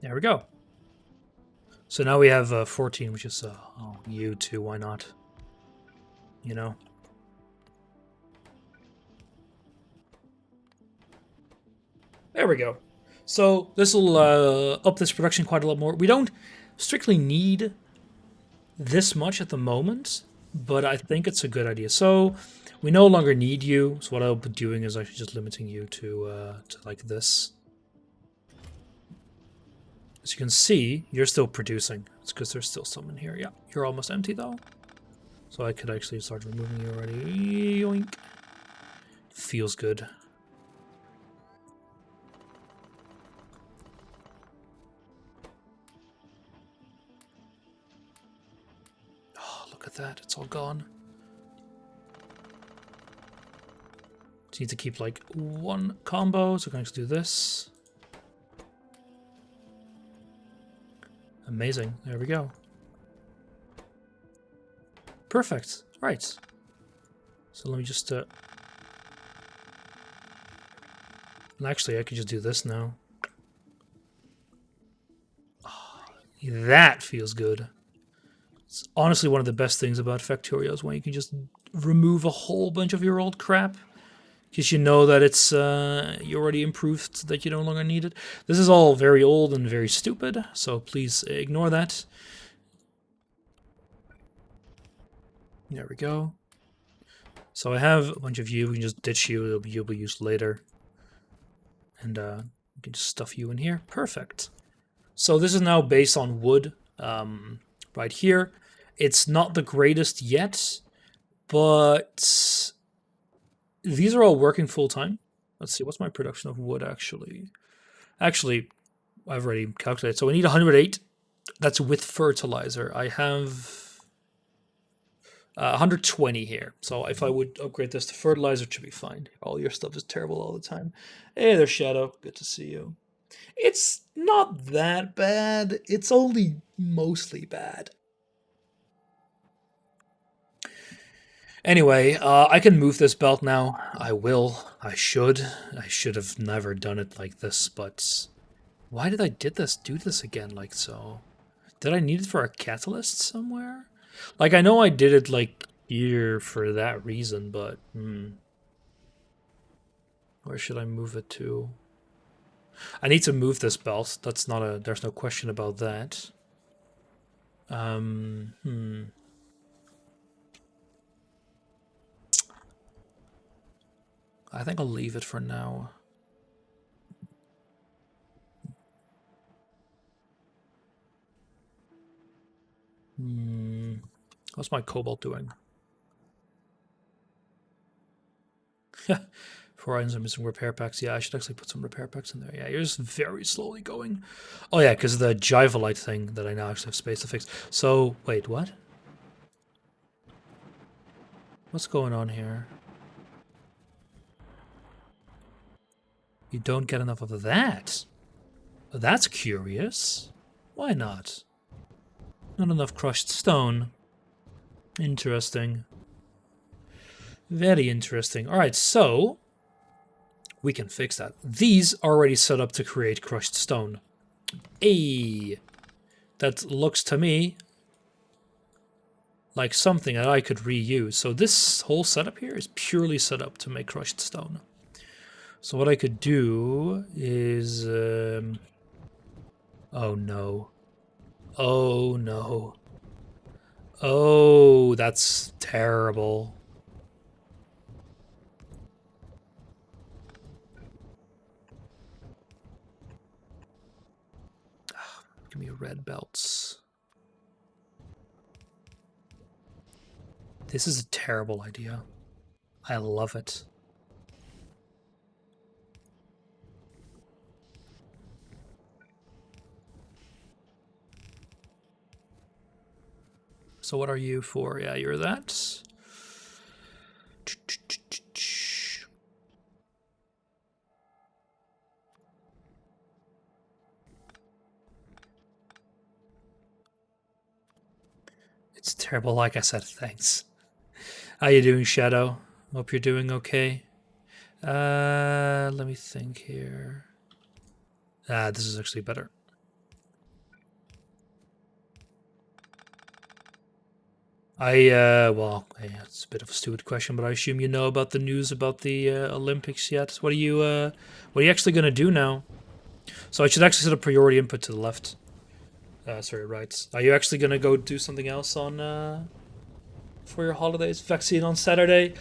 There we go. So now we have 14, which is, oh, you too, why not? You know? There we go. So this will up this production quite a lot more. We don't strictly need this much at the moment, but I think it's a good idea. So we no longer need you. So what I'll be doing is actually just limiting you to like this. As you can see, you're still producing. It's because there's still some in here. Yeah, you're almost empty though. So I could actually start removing you already. Yoink. Feels good. Oh, look at that. It's all gone. Just need to keep like one combo. So I can just do this. Amazing. There we go. Perfect. Right. So let me just... and actually, I could just do this now. Oh, that feels good. It's honestly one of the best things about Factorio is when you can just remove a whole bunch of your old crap. Because you know that it's you already improved, that you no longer need it. This is all very old and very stupid, so please ignore that. There we go. So I have a bunch of you. We can just ditch you. You'll be used later. And we can just stuff you in here. Perfect. So this is now based on wood right here. It's not the greatest yet, but these are all working full time. Let's see, what's my production of wood actually? Actually, I've already calculated. So we need 108. That's with fertilizer. I have 120 here. So if I would upgrade this to fertilizer, it should be fine. All your stuff is terrible all the time. Hey there, Shadow. Good to see you. It's not that bad. It's only mostly bad. Anyway, I can move this belt now. I will. I should. I should have never done it like this, but why did I do this again like so? Did I need it for a catalyst somewhere? Like, I know I did it, like, here for that reason, but, where should I move it to? I need to move this belt. That's not a... There's no question about that. I think I'll leave it for now. What's my cobalt doing? 4 items are missing repair packs. Yeah, I should actually put some repair packs in there. Yeah, you're just very slowly going. Oh yeah, because of the Jivalite thing that I now actually have space to fix. So, wait, what? What's going on here? You don't get enough of that? That's curious. Why not? Not enough crushed stone. Interesting. Very interesting. Alright, so we can fix that. These are already set up to create crushed stone. Hey, that looks to me like something that I could reuse. So this whole setup here is purely set up to make crushed stone. So what I could do is... oh no. Oh no. Oh, that's terrible. Give me red belts. This is a terrible idea. I love it. So what are you for? Yeah, you're that. It's terrible, like I said, thanks. How you doing, Shadow? Hope you're doing okay. Let me think here. This is actually better. Well, it's a bit of a stupid question, but I assume you know about the news about the Olympics yet. What are you actually gonna do now? So I should actually set a priority input to the left. Sorry, right. Are you actually gonna go do something else on for your holidays? Vaccine on Saturday.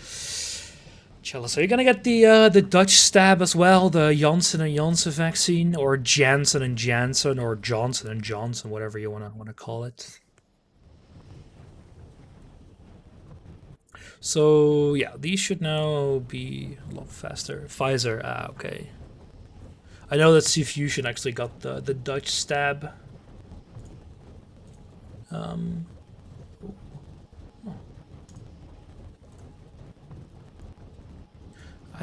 Jealous. Are you gonna get the Dutch stab as well, the Janssen and Janssen vaccine, or Janssen and Janssen, or Johnson and Johnson, whatever you wanna call it? So yeah, these should now be a lot faster. Pfizer, okay. I know that C-Fusion actually got the Dutch stab. I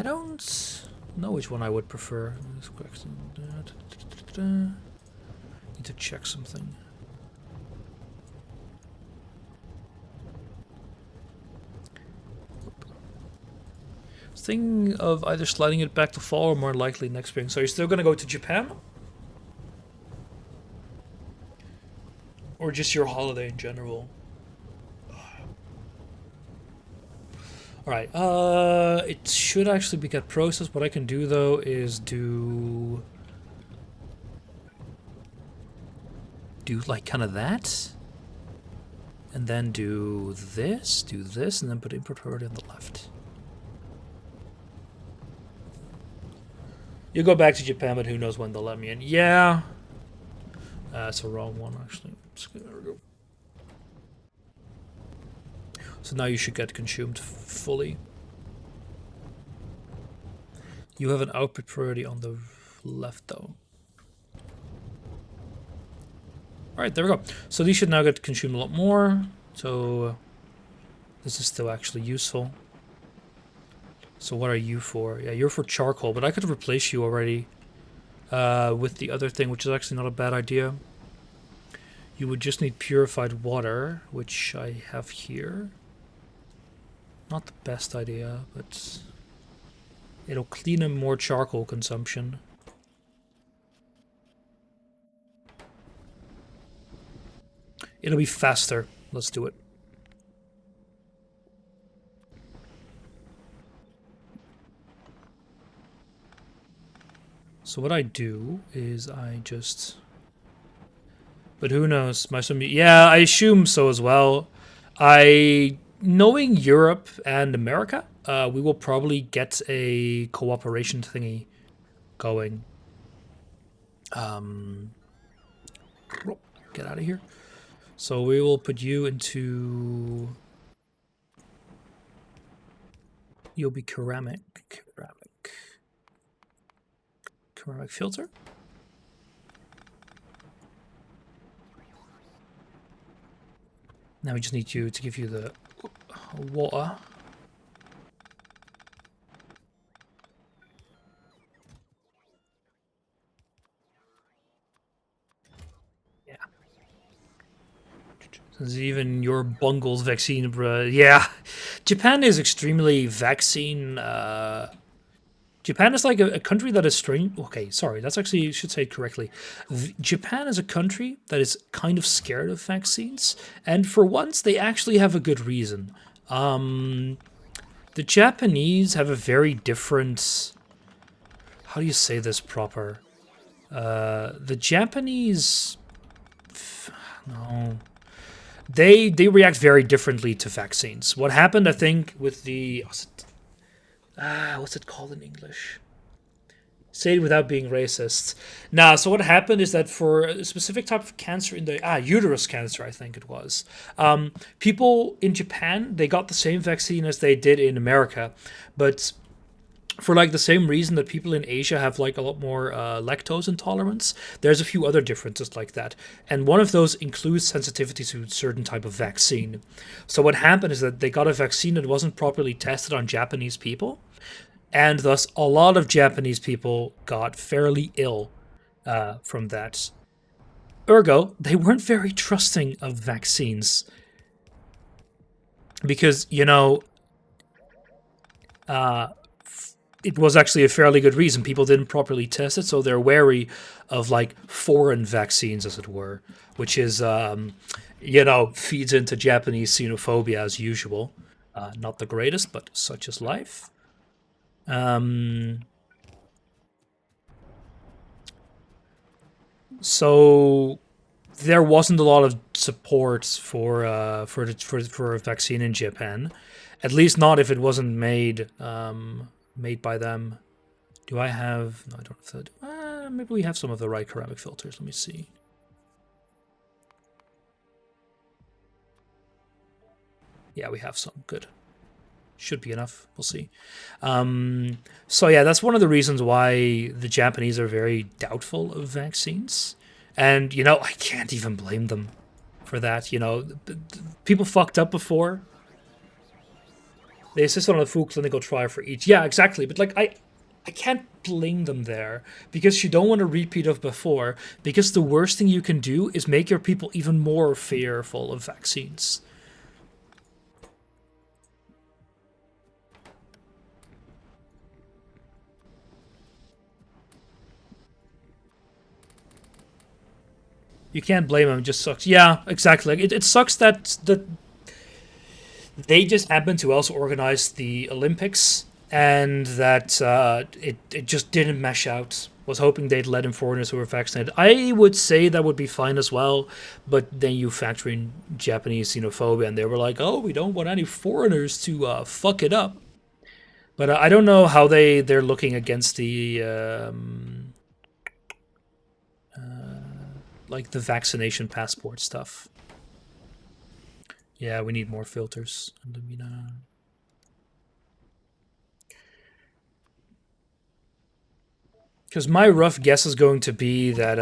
don't know which one I would prefer. Need to check something. Thinking of either sliding it back to fall or more likely next spring. So you're still gonna go to Japan? Or just your holiday in general? Alright, it should actually be get processed. What I can do though is do like kind of that. And then do this, and then put input priority on the left. You go back to Japan, but who knows when they'll let me in. Yeah. It's a wrong one, actually. There we go. So now you should get consumed fully. You have an output priority on the left, though. Alright, there we go. So these should now get consumed a lot more. So this is still actually useful. So what are you for? Yeah, you're for charcoal, but I could replace you already with the other thing, which is actually not a bad idea. You would just need purified water, which I have here. Not the best idea, but it'll clean up more charcoal consumption. It'll be faster. Let's do it. So what I do is I just... But who knows? Yeah, I assume so as well. Knowing Europe and America, we will probably get a cooperation thingy going. Get out of here. So we will put you into... You'll be ceramic filter. Now we just need you to give you the water. Yeah. There's even your bungles vaccine, bruh. Yeah. Japan is extremely vaccine Japan is like a country that is strange. Okay, sorry, that's actually, you should say it correctly. Japan is a country that is kind of scared of vaccines, and for once, they actually have a good reason. The Japanese have a very different. How do you say this proper? The Japanese. No. They react very differently to vaccines. What happened, I think, with the. What's it called in English? Say it without being racist. Now, so what happened is that for a specific type of cancer in the uterus cancer, I think it was, people in Japan, they got the same vaccine as they did in America, but for like the same reason that people in Asia have like a lot more lactose intolerance, there's a few other differences like that. And one of those includes sensitivity to a certain type of vaccine. So what happened is that they got a vaccine that wasn't properly tested on Japanese people. And thus a lot of Japanese people got fairly ill from that. Ergo, they weren't very trusting of vaccines. Because, you know, it was actually a fairly good reason. People didn't properly test it, so they're wary of like foreign vaccines, as it were, which is feeds into Japanese xenophobia as usual. Not the greatest, but such is life. Um, so there wasn't a lot of support for a vaccine in Japan, at least not if it wasn't made by them. Do I have? No, I don't have that. Maybe we have some of the right ceramic filters. Let me see. Yeah, we have some. Good. Should be enough. We'll see. So yeah, that's one of the reasons why the Japanese are very doubtful of vaccines. And I can't even blame them for that. People fucked up before. They insisted on a full clinical trial for each. Yeah, exactly. But like I can't blame them there because you don't want a repeat of before. Because the worst thing you can do is make your people even more fearful of vaccines. You can't blame them. It just sucks. Yeah, exactly. Like, it sucks that they just happened to also organize the Olympics and that it just didn't mesh out. Was hoping they'd let in foreigners who were vaccinated. I would say that would be fine as well, but then you factor in Japanese xenophobia, and they were like, "Oh, we don't want any foreigners to fuck it up." But I don't know how they're looking against the like the vaccination passport stuff. Yeah, we need more filters. Because my rough guess is going to be that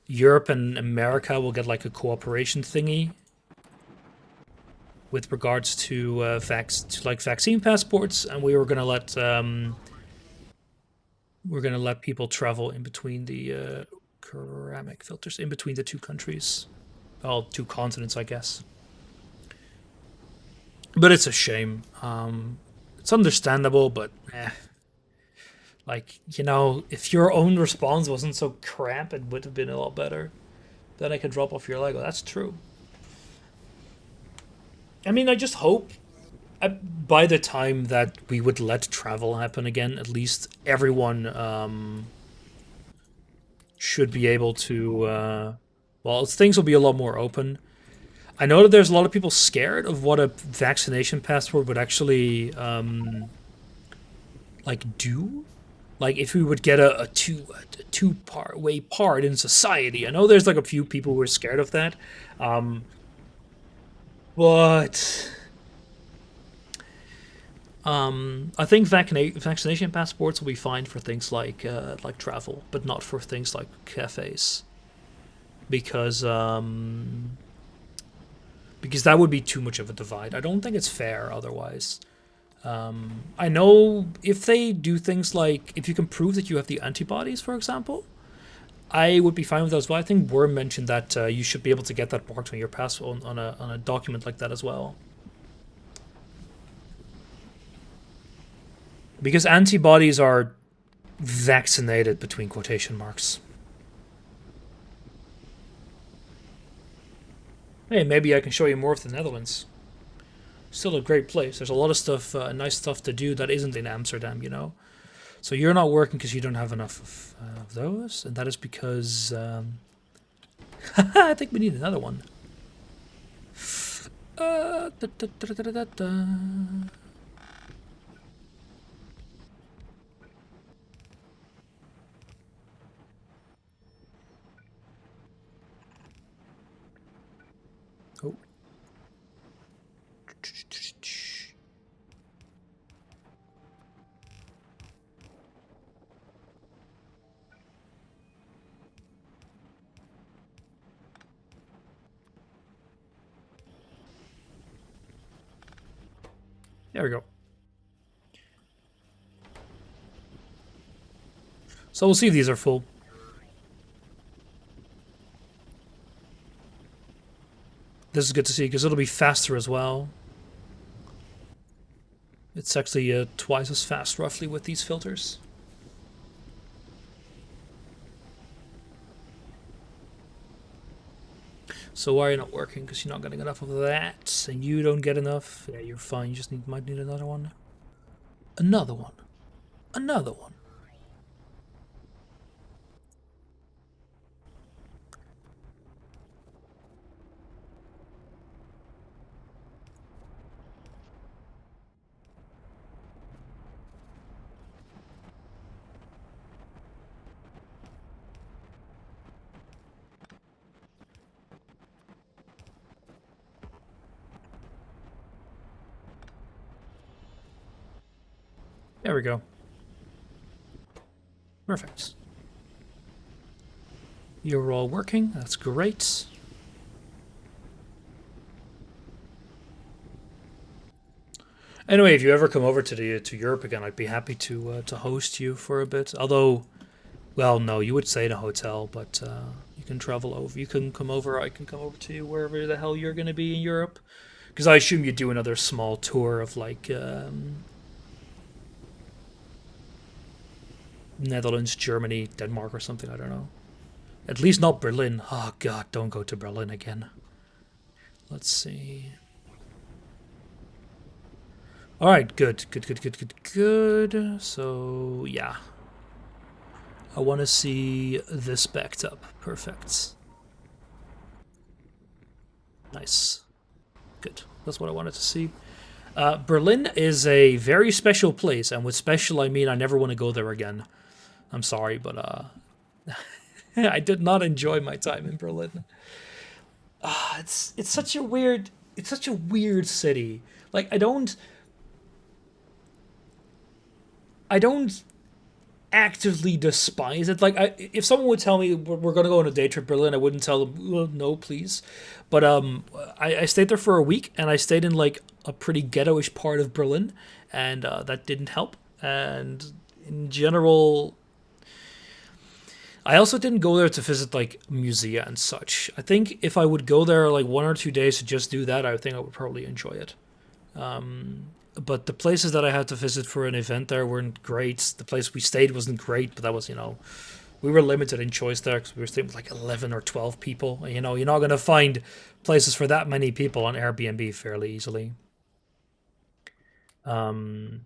Europe and America will get like a cooperation thingy with regards to vaccine passports, and we're gonna let people travel in between the ceramic filters in between the two countries, well, two continents, I guess. But it's a shame. It's understandable, but like, if your own response wasn't so crap, it would have been a lot better. Then I could drop off your Lego. That's true. I mean, I just hope by the time that we would let travel happen again, at least everyone should be able to. Well, things will be a lot more open. I know that there's a lot of people scared of what a vaccination passport would actually like do. Like if we would get a two part way part in society. I know there's like a few people who are scared of that, but I think vaccination passports will be fine for things like travel, but not for things like cafes, because that would be too much of a divide. I don't think it's fair otherwise. I know if they do things like if you can prove that you have the antibodies, for example, I would be fine with that as well. I think Worm mentioned that you should be able to get that marked on your passport on a document like that as well. Because antibodies are vaccinated between quotation marks. Hey, maybe I can show you more of the Netherlands. Still a great place. There's a lot of stuff, nice stuff to do that isn't in Amsterdam. So you're not working because you don't have enough of those, and that is because I think we need another one. Da, da, da, oh. There we go. So we'll see if these are full. This is good to see because it'll be faster as well. It's actually twice as fast roughly with these filters. So why are you not working? Because you're not getting enough of that, and you don't get enough. Yeah, you're fine. You just might need another one. Another one. Another one. There we go. Perfect. You're all working. That's great. Anyway, if you ever come over to Europe again, I'd be happy to host you for a bit. Although, well, no, you would stay in a hotel, but you can travel over. You can come over. I can come over to you wherever the hell you're going to be in Europe. Because I assume you do another small tour of like Netherlands, Germany, Denmark, or something. I don't know. At least not Berlin. Oh God, don't go to Berlin again. Let's see. All right, good, good, good, good, good, good. So yeah, I want to see this backed up. Perfect. Nice. Good. That's what I wanted to see. Berlin is a very special place, and with special I mean I never want to go there again. I'm sorry, but I did not enjoy my time in Berlin. It's such a weird city. Like I don't actively despise it. Like if someone would tell me we're gonna go on a day trip to Berlin, I wouldn't tell them well, no, please. But I stayed there for a week, and I stayed in like a pretty ghettoish part of Berlin, and that didn't help. And in general, I also didn't go there to visit like musea and such. I think if I would go there like 1 or 2 days to just do that, I think I would probably enjoy it. But the places that I had to visit for an event there weren't great. The place we stayed wasn't great, but that was, we were limited in choice there because we were staying with like 11 or 12 people. And, you're not going to find places for that many people on Airbnb fairly easily. Um,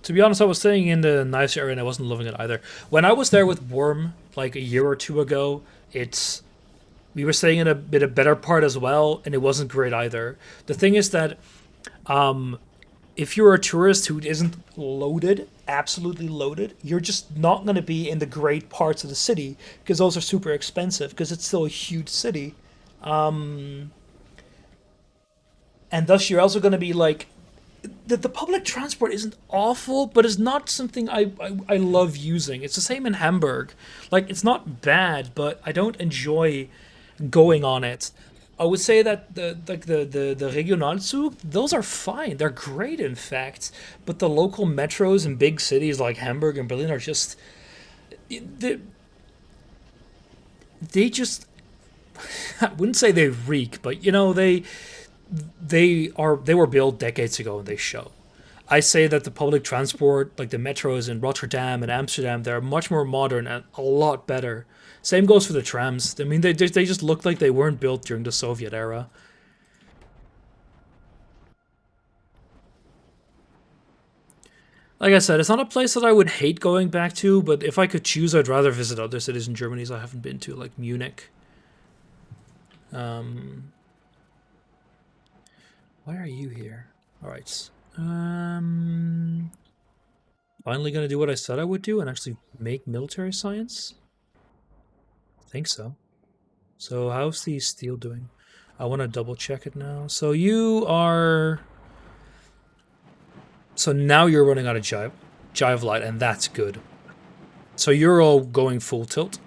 to be honest, I was staying in the nice area and I wasn't loving it either. When I was there with Worm like a year or two ago, we were staying in a bit a better part as well, and it wasn't great either. The thing is that if you're a tourist who isn't loaded, absolutely loaded, you're just not going to be in the great parts of the city because those are super expensive because it's still a huge city. And thus, you're also going to be like, the public transport isn't awful, but it's not something I love using. It's the same in Hamburg. Like, it's not bad, but I don't enjoy going on it. I would say that the Regionalzug, those are fine. They're great, in fact. But the local metros in big cities like Hamburg and Berlin are just they just I wouldn't say they reek, but they were built decades ago and they show. I say that the public transport, like the metros in Rotterdam and Amsterdam, they're much more modern and a lot better. Same goes for the trams. I mean, they just look like they weren't built during the Soviet era. Like I said, it's not a place that I would hate going back to, but if I could choose, I'd rather visit other cities in Germany I haven't been to, like Munich. Um, why are you here? All right. Finally gonna do what I said I would do and actually make military science. I think so. So how's the steel doing? I want to double check it now. So you are. So now you're running out of jive light, and that's good. So you're all going full tilt.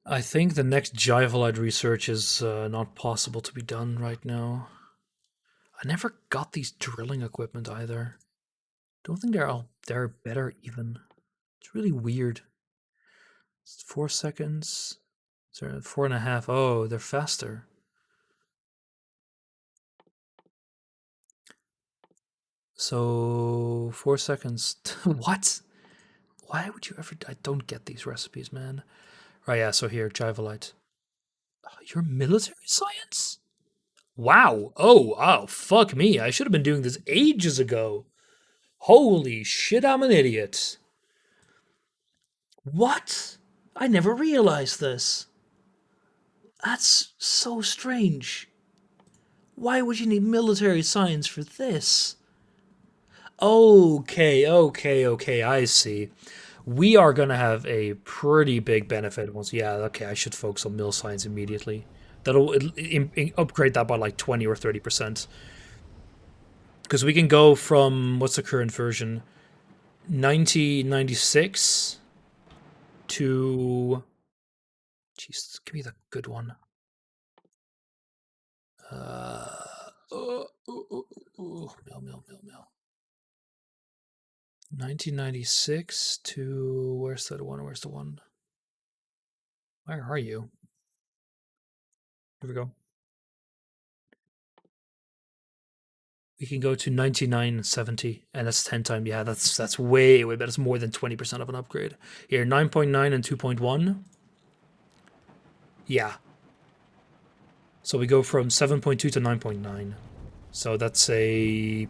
I think the next Jive research is not possible to be done right now. I never got these drilling equipment either. Don't think they're better even. It's really weird. It's 4 seconds. Sorry, 4.5. Oh, they're faster. So 4 seconds. What? Why would you ever... I don't get these recipes, man. Right, yeah, so here, Jivolite. Your military science? Wow. Oh, fuck me. I should have been doing this ages ago. Holy shit, I'm an idiot. What? I never realized this. That's so strange. Why would you need military science for this? Okay, I see. We are going to have a pretty big benefit once. Yeah, okay, I should focus on mill science immediately. That'll upgrade that by like 20 or 30%. Because we can go from, what's the current version? 96 to... Jeez, give me the good one. Mill. 1996 to... Where's the one? Where's the one? Where are you? Here we go. We can go to 9970, and that's 10 times. Yeah, that's way better. That's more than 20% of an upgrade. Here, 9.9 and 2.1. Yeah. So we go from 7.2 to 9.9. So that's a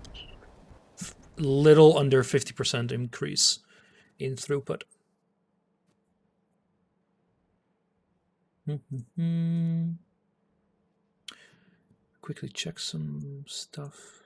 little under 50% increase in throughput. Quickly check some stuff.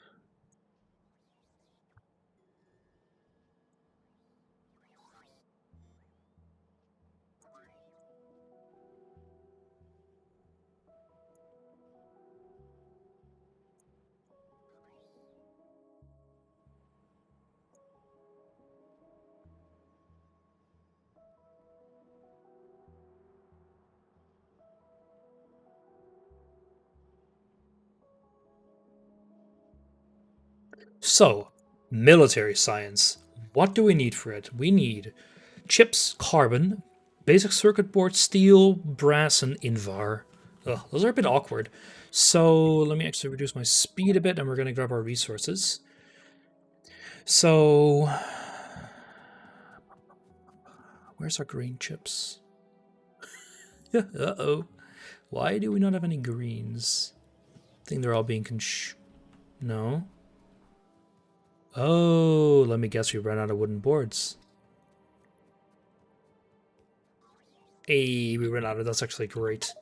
So, military science. What do we need for it? We need chips, carbon, basic circuit board, steel, brass, and invar. Ugh, those are a bit awkward. So let me actually reduce my speed a bit, and we're going to grab our resources. So, where's our green chips? Uh-oh. Why do we not have any greens? I think they're all being No. Oh, let me guess, we ran out of wooden boards. Hey, we ran out of... That's actually great.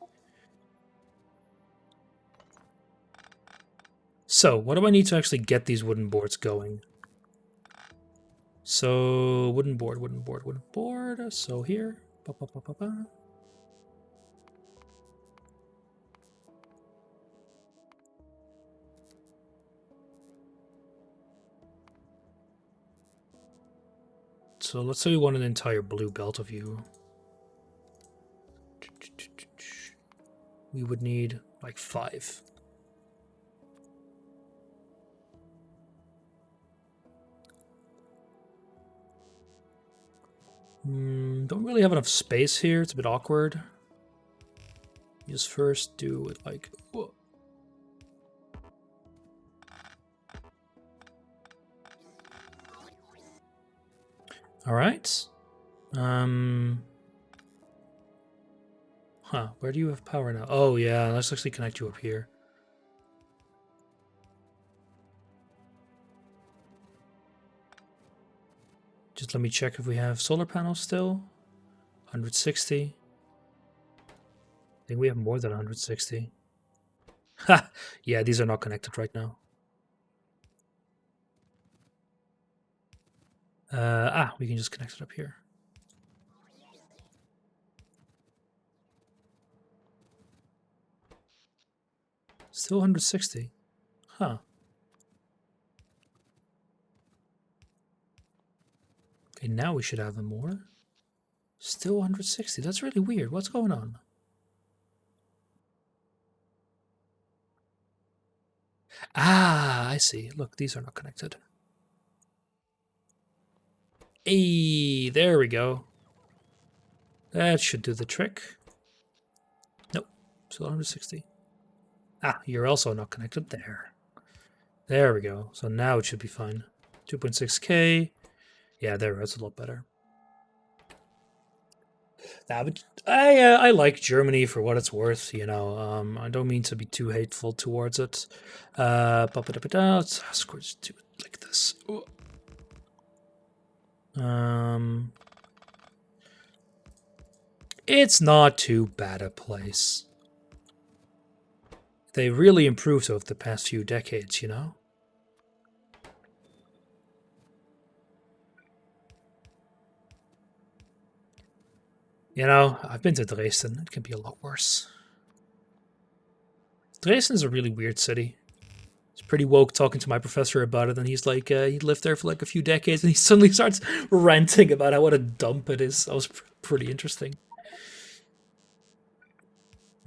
So, what do I need to actually get these wooden boards going? So, wooden board. So here. So let's say we want an entire blue belt of you. We would need like 5. Don't really have enough space here. It's a bit awkward. Just first do it like... Whoa. All right. Where do you have power now? Oh, yeah, let's actually connect you up here. Just let me check if we have solar panels still. 160. I think we have more than 160. Ha! Yeah, these are not connected right now. We can just connect it up here. Still 160. Huh. Okay, now we should have them more. Still 160. That's really weird. What's going on? Ah, I see. Look, these are not connected. Hey, there we go. That should do the trick. Nope, still 160. Ah, you're also not connected there. There we go. So now it should be fine. 2.6K. Yeah, there, that's a lot better. Nah, but I like Germany for what it's worth. I don't mean to be too hateful towards it. Let's do it like this. Um, it's not too bad a place. They really improved over the past few decades. I've been to Dresden. It can be a lot worse. Dresden is a really weird city. It's pretty woke talking to my professor about it, and he's like, he lived there for like a few decades, and he suddenly starts ranting about what a dump it is. That was pretty interesting.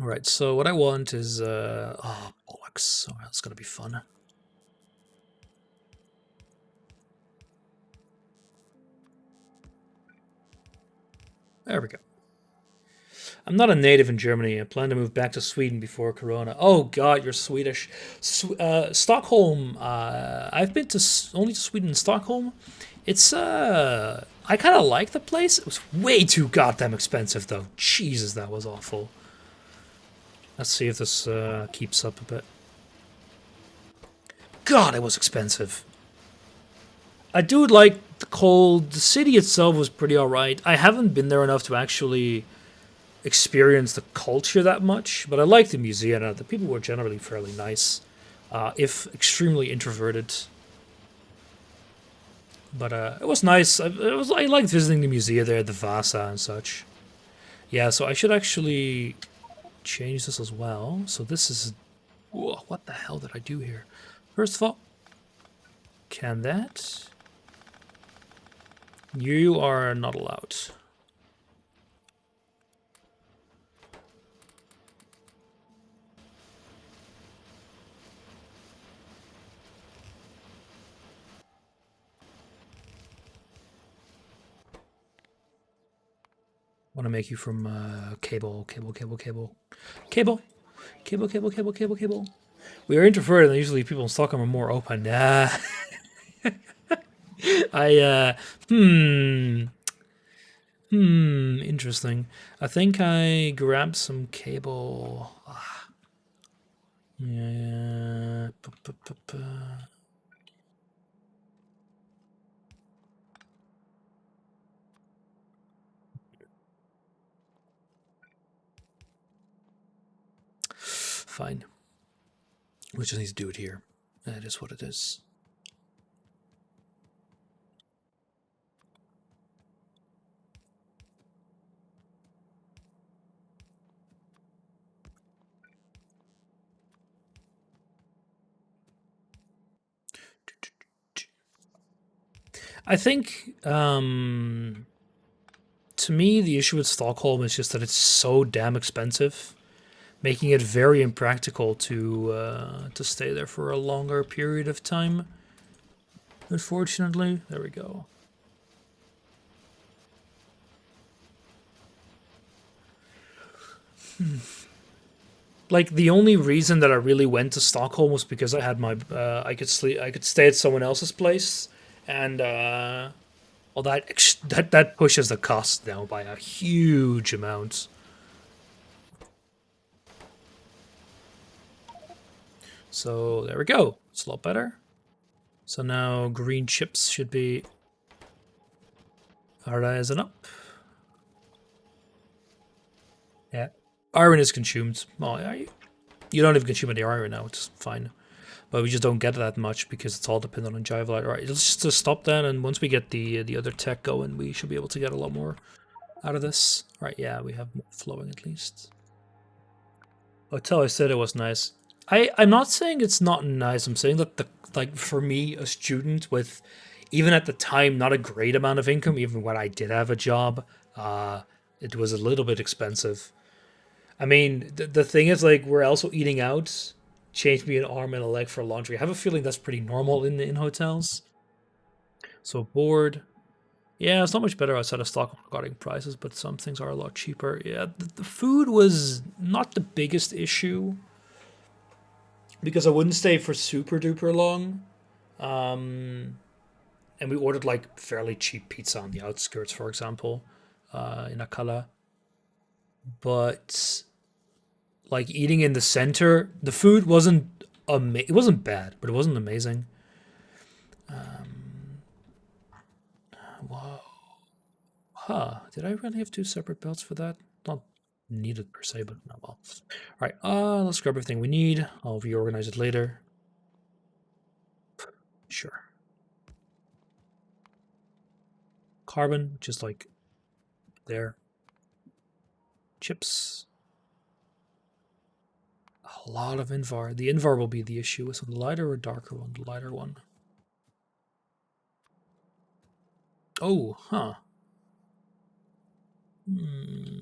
All right, so what I want is, oh, bollocks. Oh, that's gonna be fun. There we go. I'm not a native in Germany. I plan to move back to Sweden before Corona. Oh God, you're Swedish. Stockholm. I've been to only to Sweden and Stockholm. It's I kind of like the place. It was way too goddamn expensive though. Jesus, that was awful. Let's see if this keeps up a bit. God, it was expensive. I do like the cold. The city itself was pretty alright. I haven't been there enough to actually experience the culture that much, but I liked the museum. The people were generally fairly nice, if extremely introverted. But it was nice. I liked visiting the museum there, the Vasa and such. Yeah, so I should actually change this as well. So this is, whoa, what the hell did I do here? First of all, can that? You are not allowed. Want to make you from cable. We are introverted, and usually people in Stockholm are more open. Nah. Interesting. I think I grabbed some cable. Yeah. Fine. We just need to do it here. That is what it is. I think, to me, the issue with Stockholm is just that it's so damn expensive, making it very impractical to stay there for a longer period of time. Unfortunately, there we go. Like the only reason that I really went to Stockholm was because I had my I could stay at someone else's place, and well that pushes the cost down by a huge amount. So there we go. It's a lot better. So now green chips should be rising up. Yeah. Iron is consumed. Oh, yeah, you don't even consume any iron now, which is fine. But we just don't get that much because it's all dependent on Java. Alright, let's just stop that, and once we get the other tech going, we should be able to get a lot more out of this. Alright, yeah, we have more flowing at least. Hotel, I said it was nice. I'm not saying it's not nice. I'm saying that like for me, a student with even at the time not a great amount of income, even when I did have a job, it was a little bit expensive. I mean, the thing is, like, we're also eating out. Change me an arm and a leg for laundry. I have a feeling that's pretty normal in hotels. So board. Yeah, it's not much better outside of Stockholm regarding prices, but some things are a lot cheaper. Yeah, the food was not the biggest issue because I wouldn't stay for super duper long. And we ordered like fairly cheap pizza on the outskirts, for example, in Akalla. but like eating in the center, the food wasn't it wasn't bad, but it wasn't amazing. Wow. Huh. Did I really have two separate belts for that? Not needed per se, but no, well. All right, let's grab everything we need. I'll reorganize it later. Sure. Carbon, just like there. Chips. A lot of Invar. The Invar will be the issue. Is it the lighter or darker one? The lighter one. Oh, huh. Hmm.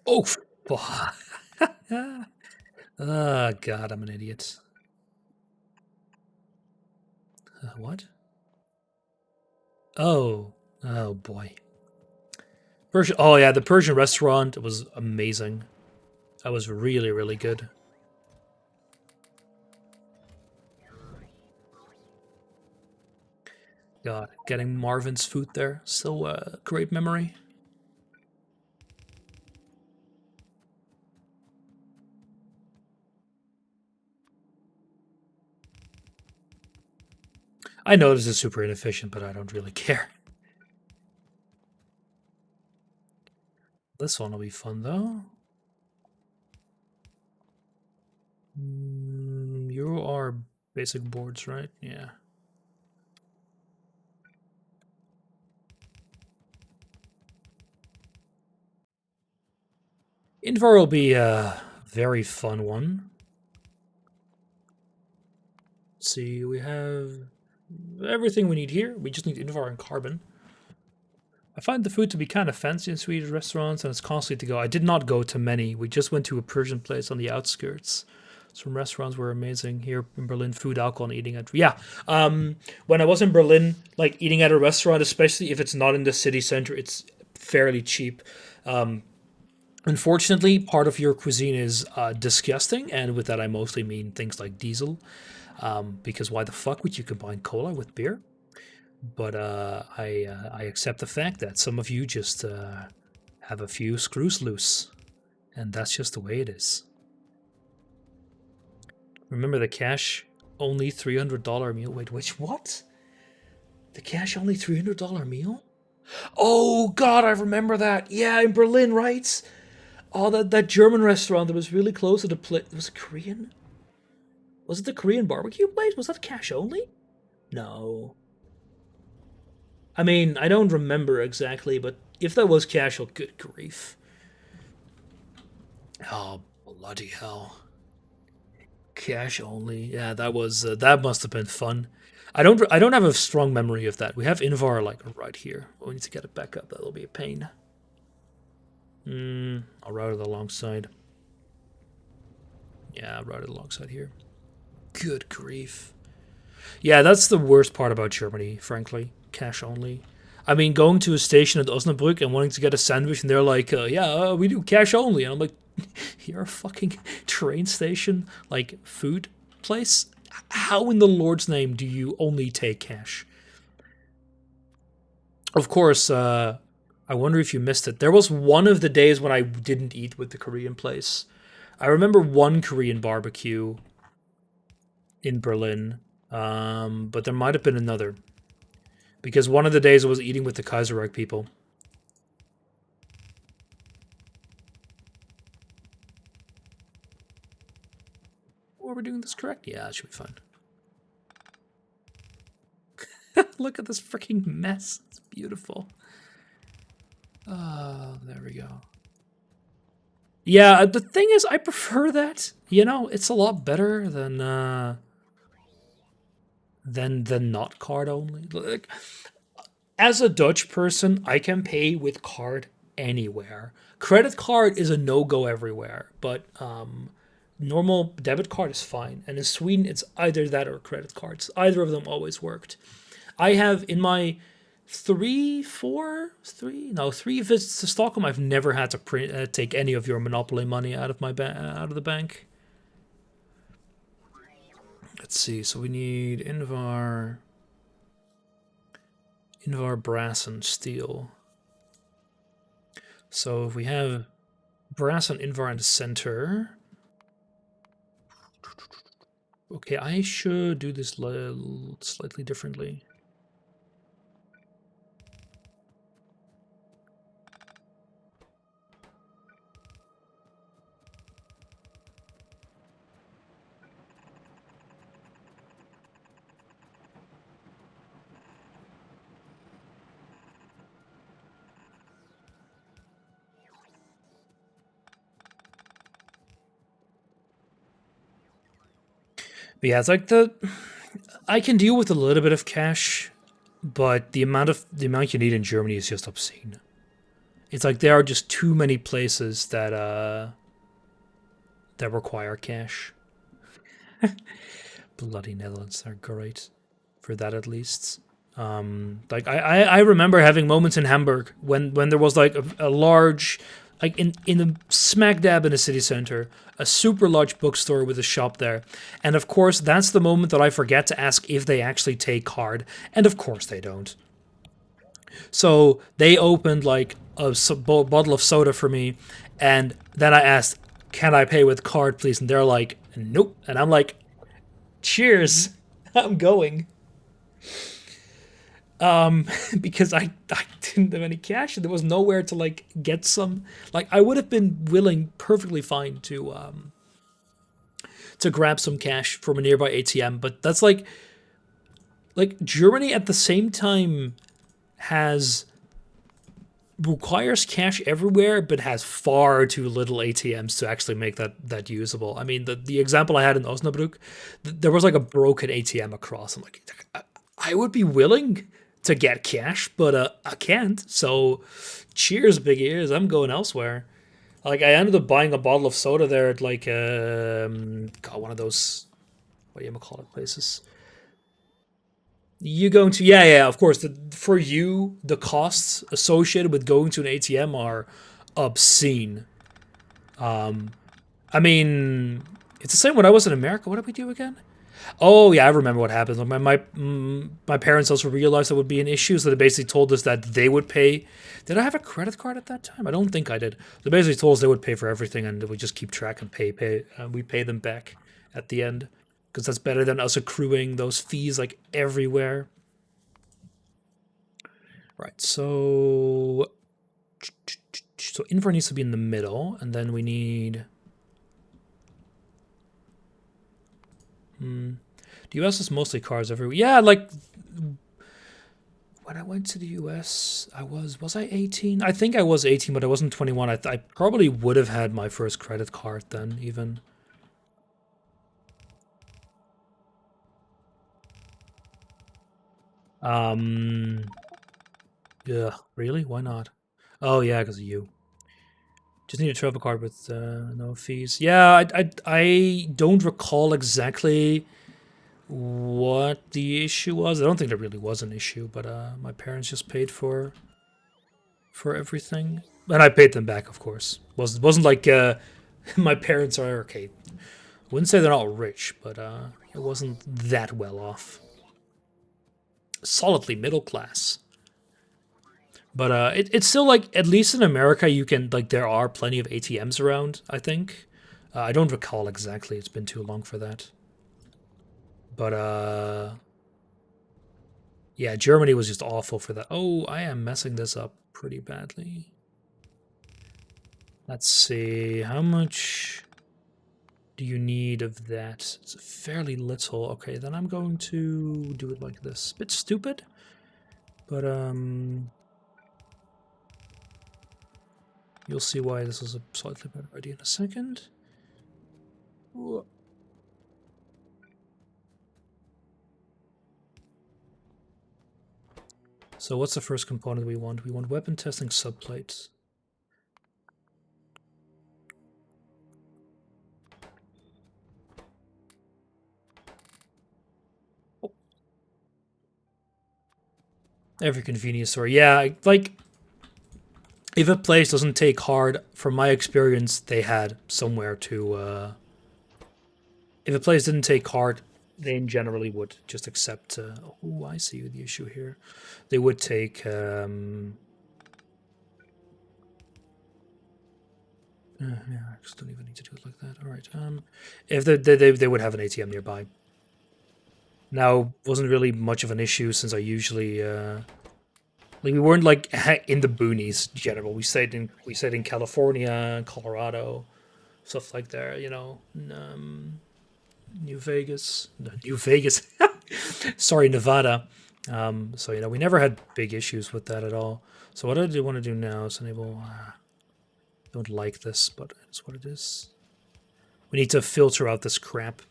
Oh, fuck. Ah, God, I'm an idiot. What? Oh, oh boy. Persian. Oh yeah, the Persian restaurant was amazing. That was really, really good. God, getting Marvin's food there, still a great memory. I know this is super inefficient, but I don't really care. This one will be fun though. You are basic boards, right? Yeah. Invar will be a very fun one. Let's see, we have everything we need here. We just need Invar and carbon. I find the food to be kind of fancy in Swedish restaurants, and it's costly to go. I did not go to many. We just went to a Persian place on the outskirts. Some restaurants were amazing here in Berlin. Food, alcohol, and eating at when I was in Berlin, like eating at a restaurant, especially if it's not in the city center, it's fairly cheap. Unfortunately, part of your cuisine is disgusting, and with that, I mostly mean things like diesel. Because why the fuck would you combine cola with beer? But I accept the fact that some of you just have a few screws loose, and that's just the way it is. Remember the cash only $300 meal? Wait, which what? The cash only $300 meal? Oh God, I remember that. Yeah, in Berlin, right? Oh, that German restaurant that was really close to the place. Was it Korean? Was it the Korean barbecue place? Was that cash only? No. I mean, I don't remember exactly, but if that was cash, oh, good grief. Oh, bloody hell. Cash only. Yeah, that was that must have been fun. I don't have a strong memory of that. We have Invar like right here. We need to get it back up. That'll be a pain. I'll route it alongside. Yeah, I'll route it alongside here. Good grief. Yeah, that's the worst part about Germany, frankly. Cash only. I mean, going to a station at Osnabrück and wanting to get a sandwich, and they're like, we do cash only. And I'm like, you're a fucking train station, like food place? How in the Lord's name do you only take cash? Of course, I wonder if you missed it. There was one of the days when I didn't eat with the Korean place. I remember one Korean barbecue in Berlin, but there might have been another. Because one of the days I was eating with the Kaiserreich people. Oh, we're doing this correct? Yeah, it should be fine. Look at this freaking mess. It's beautiful. There we go. Yeah, the thing is, I prefer that. You know, it's a lot better than not card only. Like, as a Dutch person, I can pay with card anywhere. Credit card is a no-go everywhere, but normal debit card is fine. And in Sweden, it's either that or credit cards. Either of them always worked. I have in my three visits to Stockholm, I've never had to take any of your Monopoly money out of my out of the bank. Let's see. So we need Invar, brass, and steel. So if we have brass and Invar in the center. Okay, I should do this slightly differently. But yeah, it's like I can deal with a little bit of cash, but the amount you need in Germany is just obscene. It's like there are just too many places that require cash. Bloody Netherlands are great for that, at least. Like I remember having moments in Hamburg when there was like a large, like in the smack dab in the city center, a super large bookstore with a shop there, and of course that's the moment that I forget to ask if they actually take card, and of course they don't. So they opened like a bottle of soda for me, and then I asked, "Can I pay with card, please?" And they're like, "Nope," and I'm like, "Cheers, I'm going." Because I didn't have any cash and there was nowhere to like get some. Like I would have been willing, perfectly fine to grab some cash from a nearby ATM, but that's like Germany at the same time requires cash everywhere, but has far too little ATMs to actually make that usable. I mean, the example I had in Osnabrück, there was like a broken ATM across. I'm like, I would be willing to get cash, but I can't. So, cheers, big ears. I'm going elsewhere. Like, I ended up buying a bottle of soda there at like God, one of those, what do you call it, places. You going to, yeah, of course. For you, the costs associated with going to an ATM are obscene. I mean, it's the same when I was in America. What did we do again? Oh yeah, I remember what happened. Like my parents also realized that would be an issue, so they basically told us that they would pay. Did I have a credit card at that time? I don't think I did. They basically told us they would pay for everything, and we just keep track and pay. We pay them back at the end because that's better than us accruing those fees like everywhere. Right. So info needs to be in the middle, and then we need. The US is mostly cars everywhere. Yeah, like when I went to the US, was I 18? I think I was 18, but I wasn't 21. I probably would have had my first credit card then, even. Yeah, really? Why not? Oh yeah, because of you. Just need a travel card with no fees. Yeah, I don't recall exactly what the issue was. I don't think there really was an issue, but my parents just paid for everything, and I paid them back, of course. Wasn't like my parents are okay. Wouldn't say they're not rich, but it wasn't that well off. Solidly middle class. But it's still like, at least in America, you can like there are plenty of ATMs around. I think I don't recall exactly. It's been too long for that. But yeah, Germany was just awful for that. Oh, I am messing this up pretty badly. Let's see, how much do you need of that? It's fairly little. Okay, then I'm going to do it like this. Bit stupid, but you'll see why this is a slightly better idea in a second. So what's the first component we want? We want weapon testing subplates. Every convenience store. Yeah, like, if a place doesn't take hard, from my experience, they had somewhere to... if a place didn't take hard they generally would just accept. Oh, I see the issue here. They would take. Yeah, I just don't even need to do it like that. All right. If they would have an ATM nearby. Now, wasn't really much of an issue since I usually like we weren't like in the boonies in general. We stayed in California, Colorado, stuff like there. New Vegas, no, New Vegas. Sorry, Nevada. So we never had big issues with that at all. So what I do want to do now is enable. Don't like this, but it's what it is. We need to filter out this crap.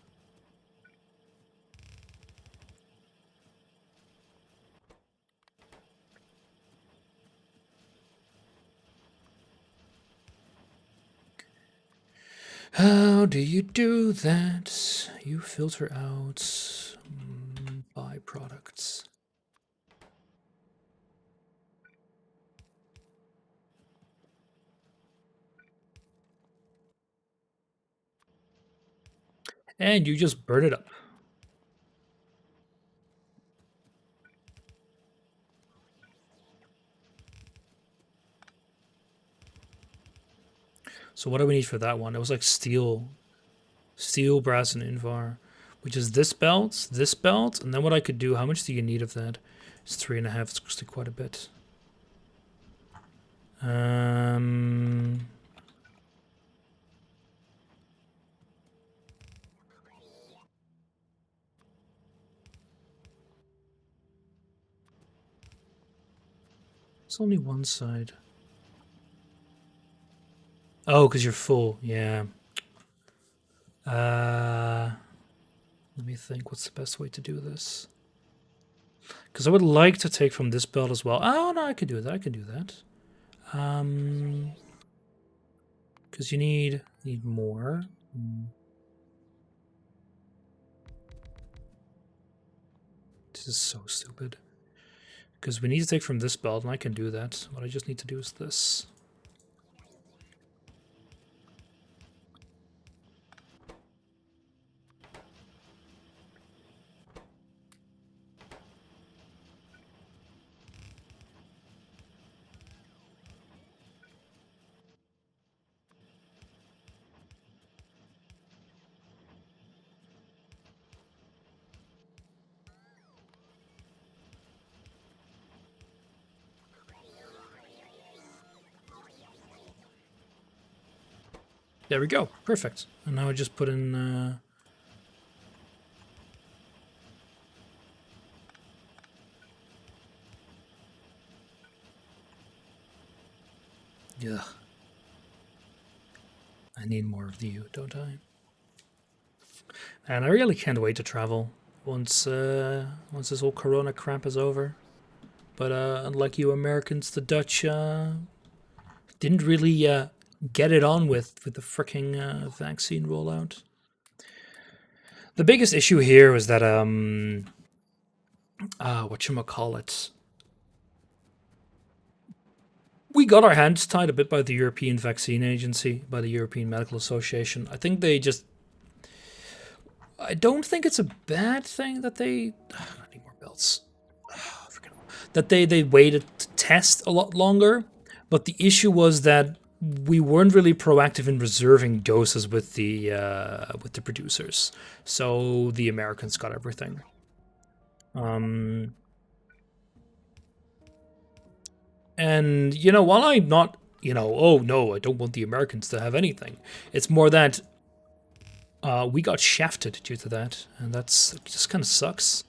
How do you do that? You filter out byproducts. And you just burn it up. So what do we need for that one? It was like steel, brass, and invar, which is this belt, and then what I could do. How much do you need of that? It's 3.5. It's actually quite a bit. It's only one side. Oh, because you're full. Yeah. Let me think. What's the best way to do this? Because I would like to take from this belt as well. Oh no, I could do that. I can do that. Because you need more. This is so stupid. Because we need to take from this belt, and I can do that. What I just need to do is this. There we go. Perfect. And now I just put in... Yeah. I need more of you, don't I? And I really can't wait to travel once this whole Corona crap is over. But unlike you Americans, the Dutch didn't really get it on with the freaking vaccine rollout. The biggest issue here was that whatchamacallit, we got our hands tied a bit by the European Vaccine Agency, by the European Medical Association. I think they just... I don't think it's a bad thing that they... I need more belts. That they waited to test a lot longer. But the issue was that we weren't really proactive in reserving doses with the producers. So the Americans got everything. And, while I'm not, oh no, I don't want the Americans to have anything, it's more that we got shafted due to that, and that's just kind of sucks.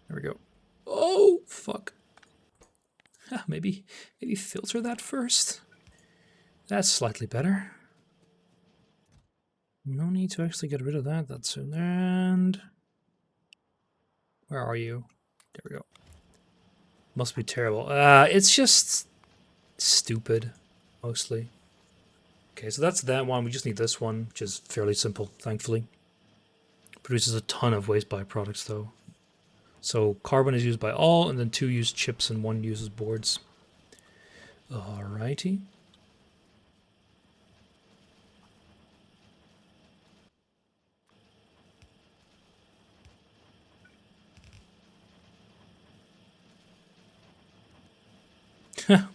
There we go. Oh, fuck. Maybe filter that first. That's slightly better. No need to actually get rid of that. That's soon. And where are you? There we go. Must be terrible. It's just stupid, mostly. Okay, so that's that one. We just need this one, which is fairly simple, thankfully. Produces a ton of waste byproducts, though. So carbon is used by all, and then 2 use chips and 1 uses boards. Alrighty.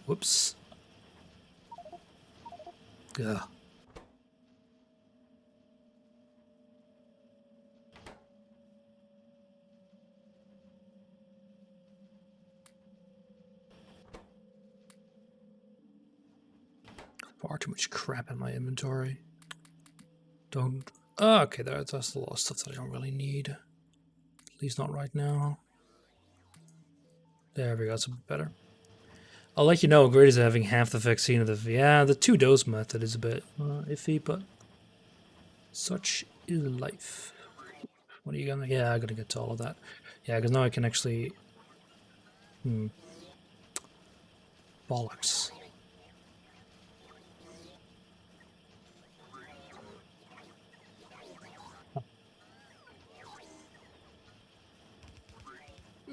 Whoops. Ugh. Far too much crap in my inventory. Don't... Oh, okay, that's a lot of stuff that I don't really need. At least not right now. There we go, that's a bit better. I'll let you know, great is having half the vaccine of the... Yeah, the 2-dose method is a bit iffy, but... Such is life. What are you gonna... Yeah, I'm gonna get to all of that. Yeah, because now I can actually... Bollocks.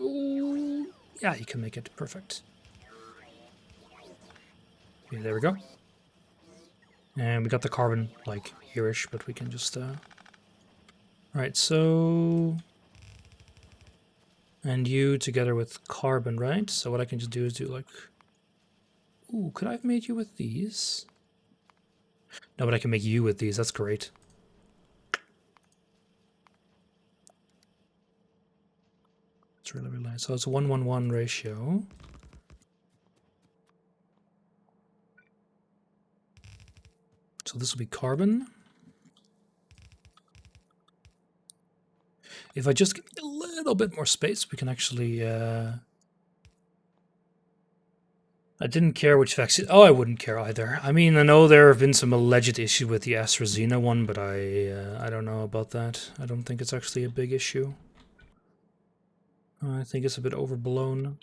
Ooh. Yeah, you can make it perfect. Okay, there we go. And we got the carbon, like, here-ish, but we can just... Alright, so... And you together with carbon, right? So what I can just do is do, like... Ooh, could I have made you with these? No, but I can make you with these. That's great. It's really, really nice. So it's a 1-1-1 ratio. So this will be carbon. If I just give a little bit more space, we can actually... I didn't care which vaccine... Oh, I wouldn't care either. I mean, I know there have been some alleged issue with the AstraZeneca one, but I don't know about that. I don't think it's actually a big issue. I think it's a bit overblown.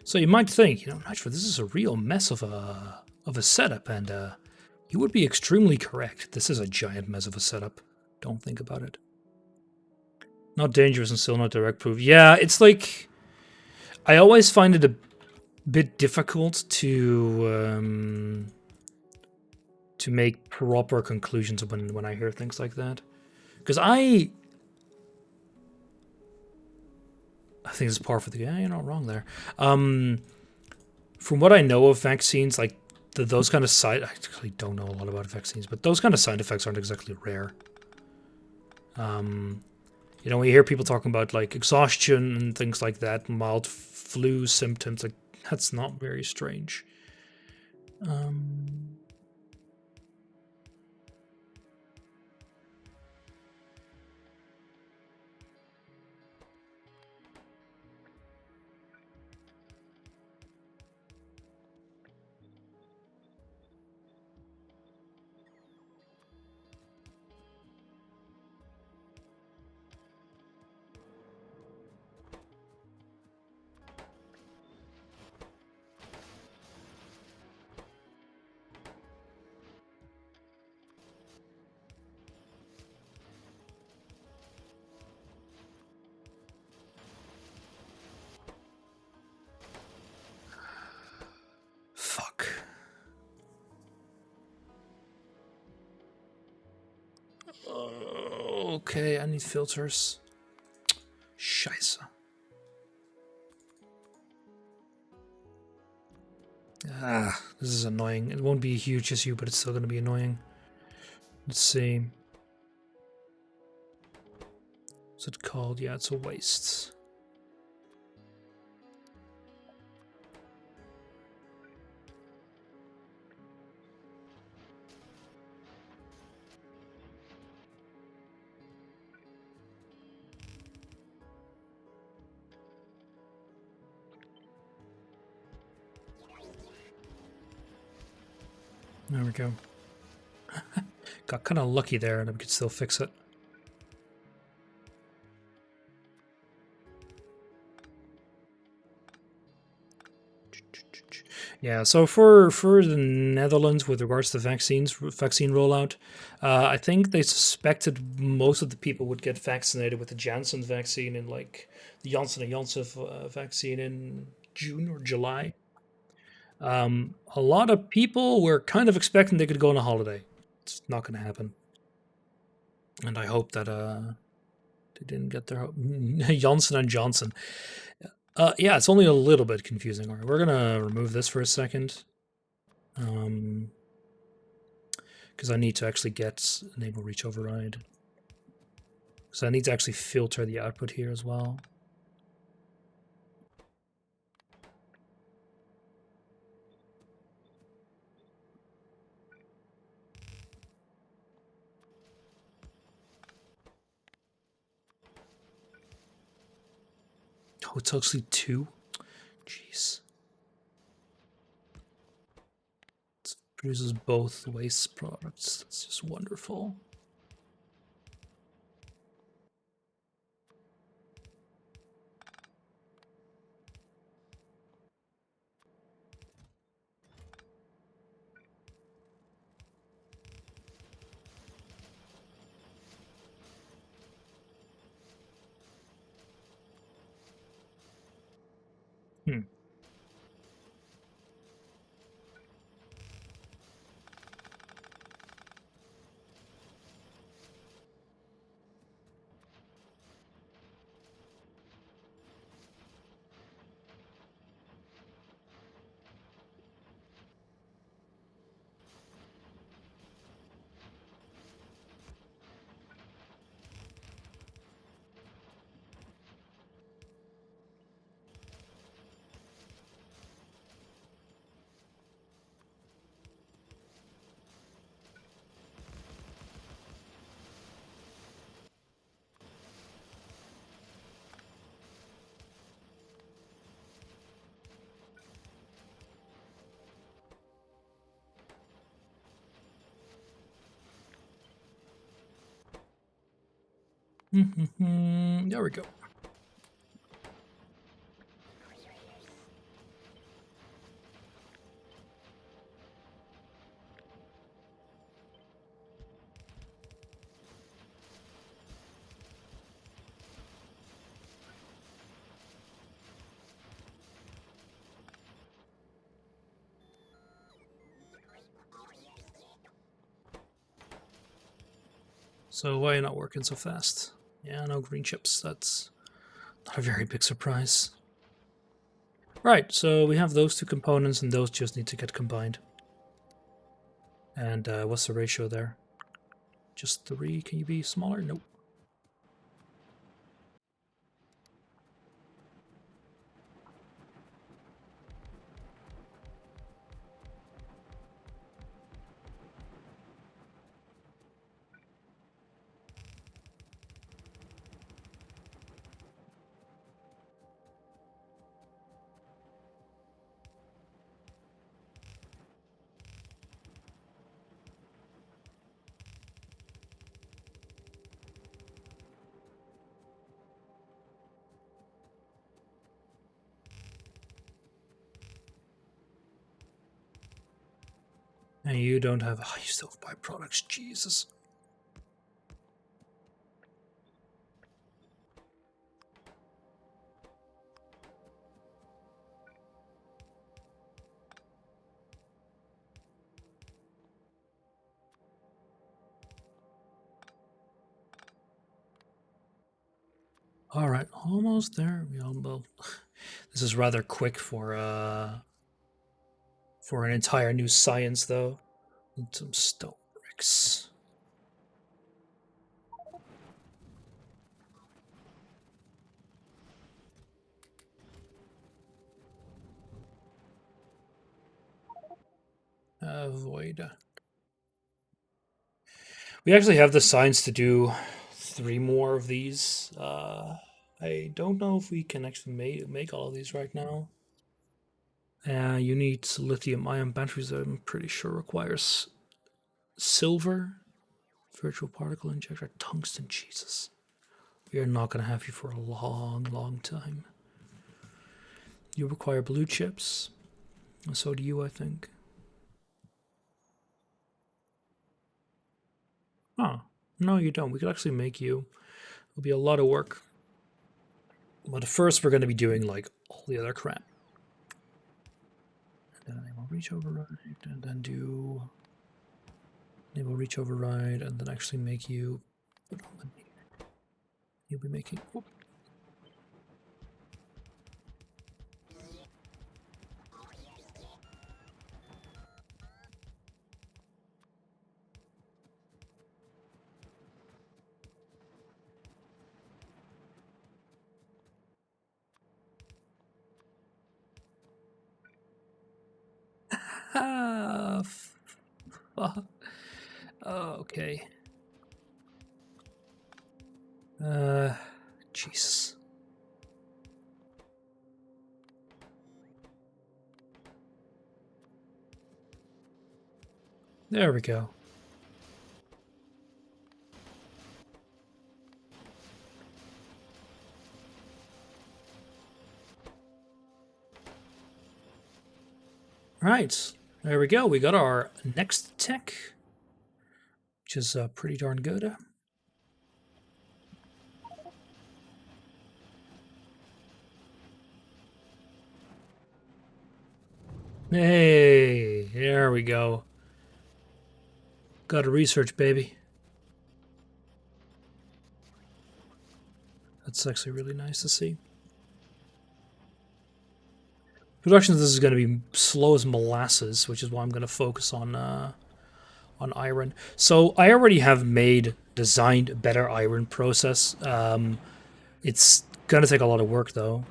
So you might think, Nitro, this is a real mess of a setup, and you would be extremely correct. This is a giant mess of a setup. Don't think about it. Not dangerous and still not direct proof. Yeah, it's like... I always find it a bit difficult to make proper conclusions when I hear things like that. Because I think it's par for the... Yeah, you're not wrong there. From what I know of vaccines, like those kind of side... I actually don't know a lot about vaccines, but those kind of side effects aren't exactly rare. We hear people talking about like exhaustion and things like that, mild flu symptoms. Like that's not very strange. Fuck. Okay, I need filters. Scheiße. This is annoying. It won't be a huge issue, but it's still going to be annoying. Let's see. What's it called? Yeah, it's a waste. There we go. Got kind of lucky there, and we could still fix it. Yeah, so for the Netherlands, with regards to vaccine rollout, I think they suspected most of the people would get vaccinated with the Janssen vaccine in like the Janssen and Janssen vaccine in June or July. A lot of people were kind of expecting they could go on a holiday. It's not going to happen, and I hope that they didn't get their Janssen and Johnson. Yeah, it's only a little bit confusing. All right, we're gonna remove this for a second. Because I need to actually get enable reach override. So I need to actually filter the output here as well. Oh, it's actually 2. Jeez. It produces both waste products. That's just wonderful. Hmm. There we go. So why are you not working so fast? Yeah, no green chips. That's not a very big surprise. Right, so we have those 2 components, and those just need to get combined. And what's the ratio there? Just 3? Can you be smaller? Nope. And you don't have. Oh, you still have byproducts. Jesus. All right, almost there. Well, this is rather quick for an entire new science, though. And some stone bricks. Avoid. We actually have the science to do 3 more of these. I don't know if we can actually make all of these right now. You need lithium-ion batteries that I'm pretty sure requires silver. Virtual particle injector, tungsten, Jesus. We are not going to have you for a long, long time. You require blue chips. So do you, I think. Huh. No, you don't. We could actually make you. It'll be a lot of work. But first, we're going to be doing, like, all the other crap. And then enable reach override, and then do enable reach override, and then actually make you. You'll be making. Whoop. Ah, fuck. Oh, okay. Jesus. There we go. Right. There we go. We got our next tech, which is pretty darn good. Hey, there we go. Got a research, baby. That's actually really nice to see. Production of this is going to be slow as molasses, which is why I'm going to focus on iron. So I already have designed a better iron process. It's going to take a lot of work, though.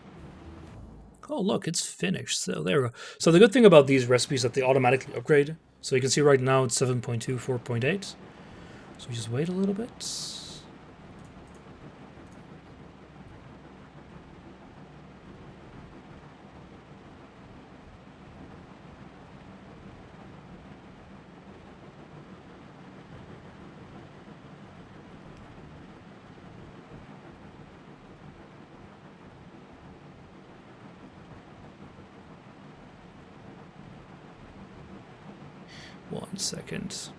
Oh, look, it's finished. So there we go. So the good thing about these recipes is that they automatically upgrade. So you can see right now it's 7.2, 4.8. So we just wait a little bit. One second.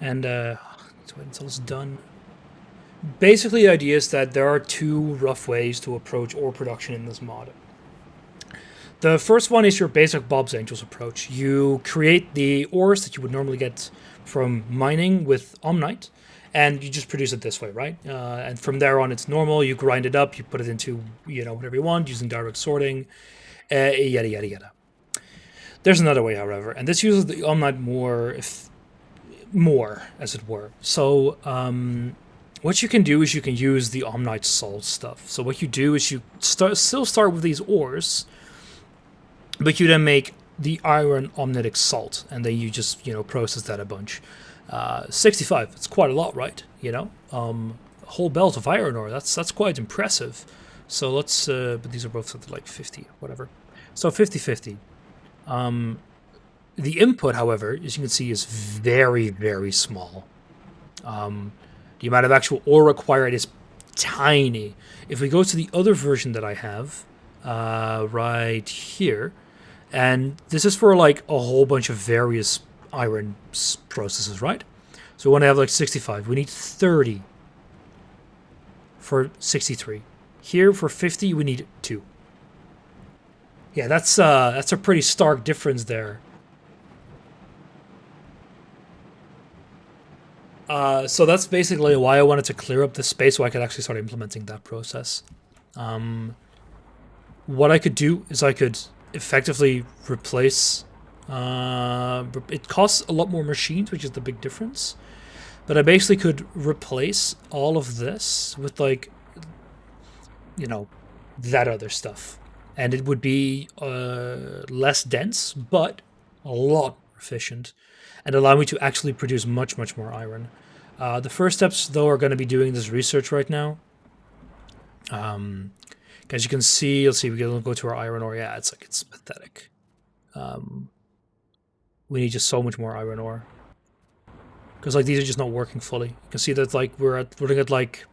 And let's wait until it's done. Basically, the idea is that there are two rough ways to approach ore production in this mod. The first one is your basic Bob's Angels approach. You create the ores that you would normally get from mining with Omnite, and you just produce it this way, right? And from there on, it's normal. You grind it up, you put it into, whatever you want, using direct sorting, yada, yada, yada. There's another way, however, and this uses the Omnite more, as it were. So, what you can do is you can use the Omnite salt stuff. So what you do is you still start with these ores, but you then make the iron omnitic salt, and then you just, process that a bunch. 65, it's quite a lot, right? A whole belt of iron ore, that's quite impressive. So let's, but these are both something like 50, whatever. So 50-50. The input, however, as you can see, is very, very small. The amount of actual ore required is tiny. If we go to the other version that I have, right here, and this is for like a whole bunch of various iron processes, right? So we want to have like 65. We need 30 for 63. Here for 50, we need 2. Yeah, that's a pretty stark difference there. So that's basically why I wanted to clear up this space so I could actually start implementing that process. What I could do is I could effectively replace... it costs a lot more machines, which is the big difference. But I basically could replace all of this with, like, that other stuff. and it would be less dense, but a lot more efficient, and allow me to actually produce much, much more iron. The first steps, though, are going to be doing this research right now. As you can see, let's see, we can go to our iron ore. Yeah, it's pathetic. We need just so much more iron ore. Because like these are just not working fully. You can see that like we're running at like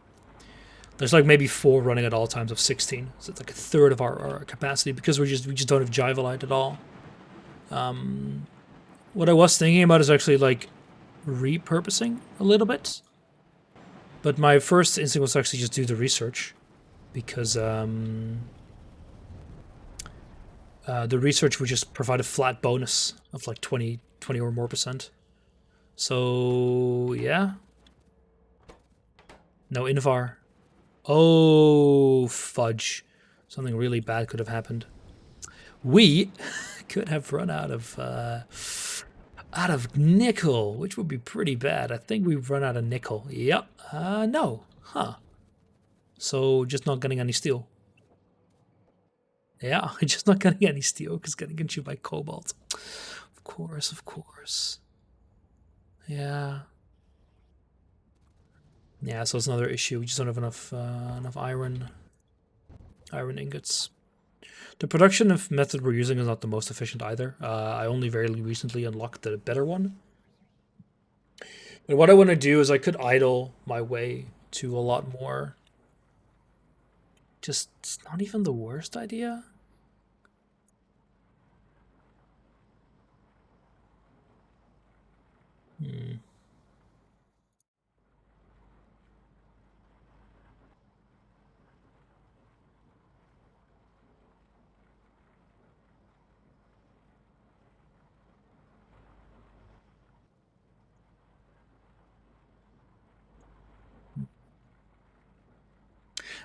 there's like maybe 4 running at all times of 16. So it's like a third of our capacity because we just don't have Jivalite at all. What I was thinking about is actually like repurposing a little bit. But my first instinct was to actually just do the research. Because the research would just provide a flat bonus of like 20 or more %. So, yeah. No Invar. Oh, fudge. Something really bad could have happened. We could have run out of nickel, which would be pretty bad. I think we've run out of nickel. Yep. No. Huh. So, just not getting any steel. Yeah, just not getting any steel because getting consumed by cobalt. Of course, of course. Yeah. Yeah, so it's another issue. We just don't have enough iron ingots. The production of method we're using is not the most efficient either. I only very recently unlocked the better one. But what I want to do is I could idle my way to a lot more. Just, it's not even the worst idea.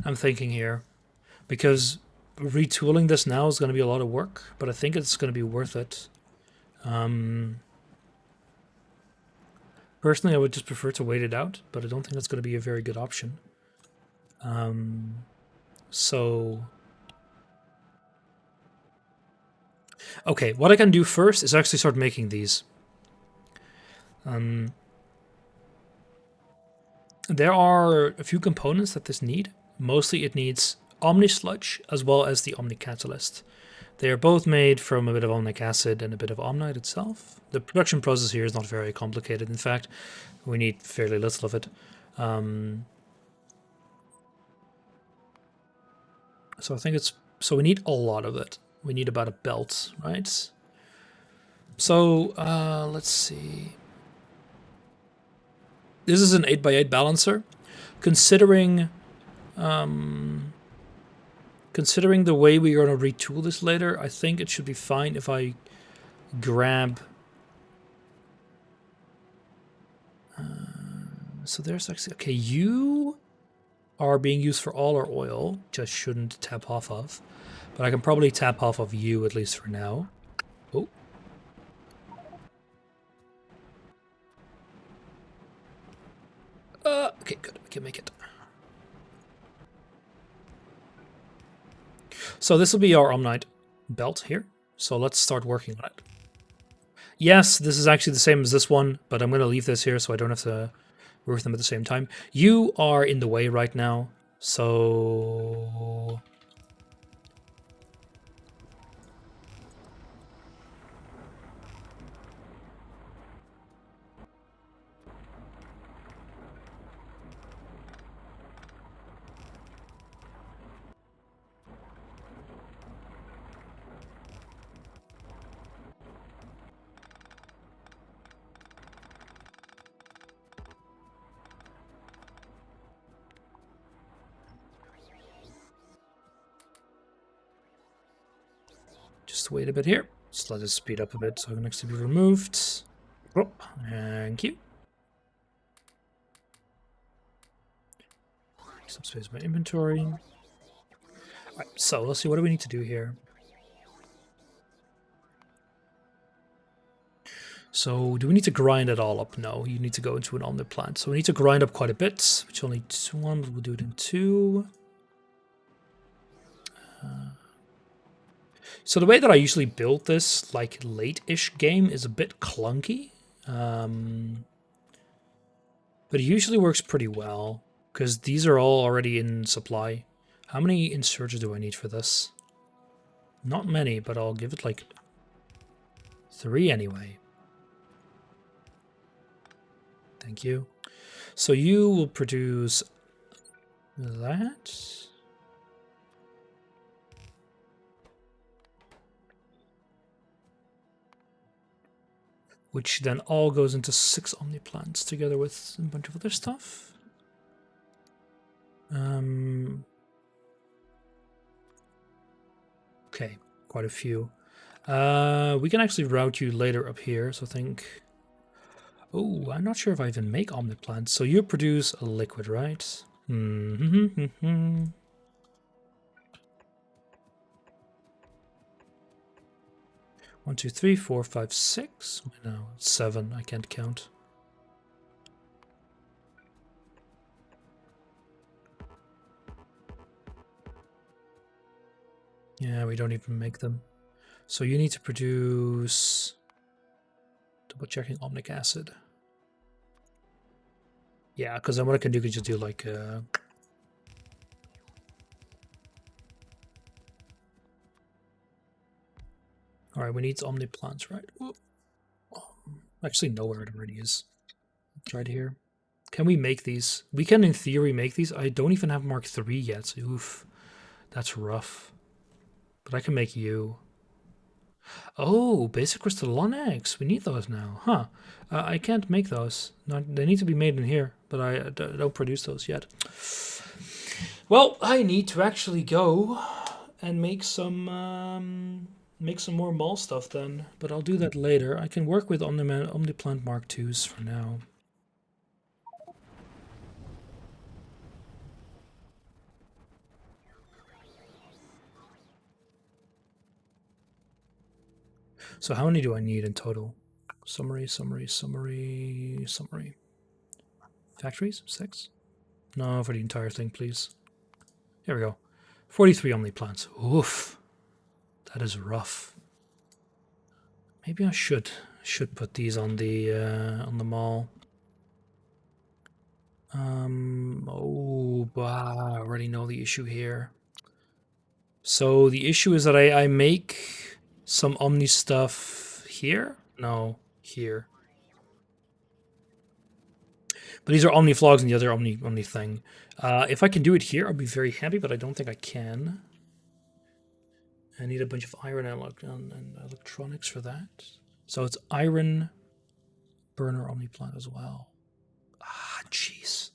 I'm thinking here, because retooling this now is going to be a lot of work, but I think it's going to be worth it. Personally, I would just prefer to wait it out, but I don't think that's going to be a very good option. So, okay, what I can do first is actually start making these. There are a few components that this need. Mostly it needs Omni Sludge as well as the Omni Catalyst. They are both made from a bit of omnic acid and a bit of omnite itself. The production process here is not very complicated. In fact, we need fairly little of it. So I think so we need a lot of it. We need about a belt, right? So let's see. This is an 8x8 balancer. Considering the way we're going to retool this later, I think it should be fine if I grab... so there's actually... Okay, you are being used for all our oil. Just shouldn't tap off of. But I can probably tap off of you, at least for now. Oh. Okay, good. We can make it. So this will be our omnite belt here. So let's start working on it. Yes, this is actually the same as this one, but I'm going to leave this here so I don't have to work with them at the same time. You are in the way right now, so... just wait a bit here. Just let it speed up a bit so it can actually be removed. Oh, thank you. Some space in my inventory. Alright, so let's see, what do we need to do here? So do we need to grind it all up? No, you need to go into an omnit plant. So we need to grind up quite a bit, which only one, but we'll do it in 2. So the way that I usually build this, like, late-ish game is a bit clunky. But it usually works pretty well, because these are all already in supply. How many inserters do I need for this? Not many, but I'll give it like 3 anyway. Thank you. So you will produce that. Which then all goes into 6 omniplants together with a bunch of other stuff. Okay, quite a few. We can actually route you later up here, so I think... Oh, I'm not sure if I even make omniplants. So you produce a liquid, right? Mm-hmm. 1, 2, 3, 4, 5, 6. No, 7. I can't count. Yeah, we don't even make them. So you need to produce... Double checking omnic acid. Yeah, because then what I can do is just do like... Alright, we need omniplants, right? Actually, nowhere it already is. It's right here. Can we make these? We can, in theory, make these. I don't even have Mark 3 yet. Oof. That's rough. But I can make you. Oh, basic crystallonics. We need those now. Huh. I can't make those. No, they need to be made in here, but I don't produce those yet. Well, I need to actually go and make some more mall stuff then. But I'll do that later. I can work with Omniplant Mark 2s for now. So how many do I need in total? Summary. Factories? 6? No, for the entire thing, please. Here we go. 43 omniplants. Oof. That is rough. Maybe I should put these on the mall. Oh, bah, I already know the issue here. So the issue is that I make some omni stuff here? No, here. But these are omni vlogs and the other omni thing. If I can do it here, I'll be very happy, but I don't think I can. I need a bunch of iron and electronics for that. So it's iron burner omniplant as well. Ah, jeez.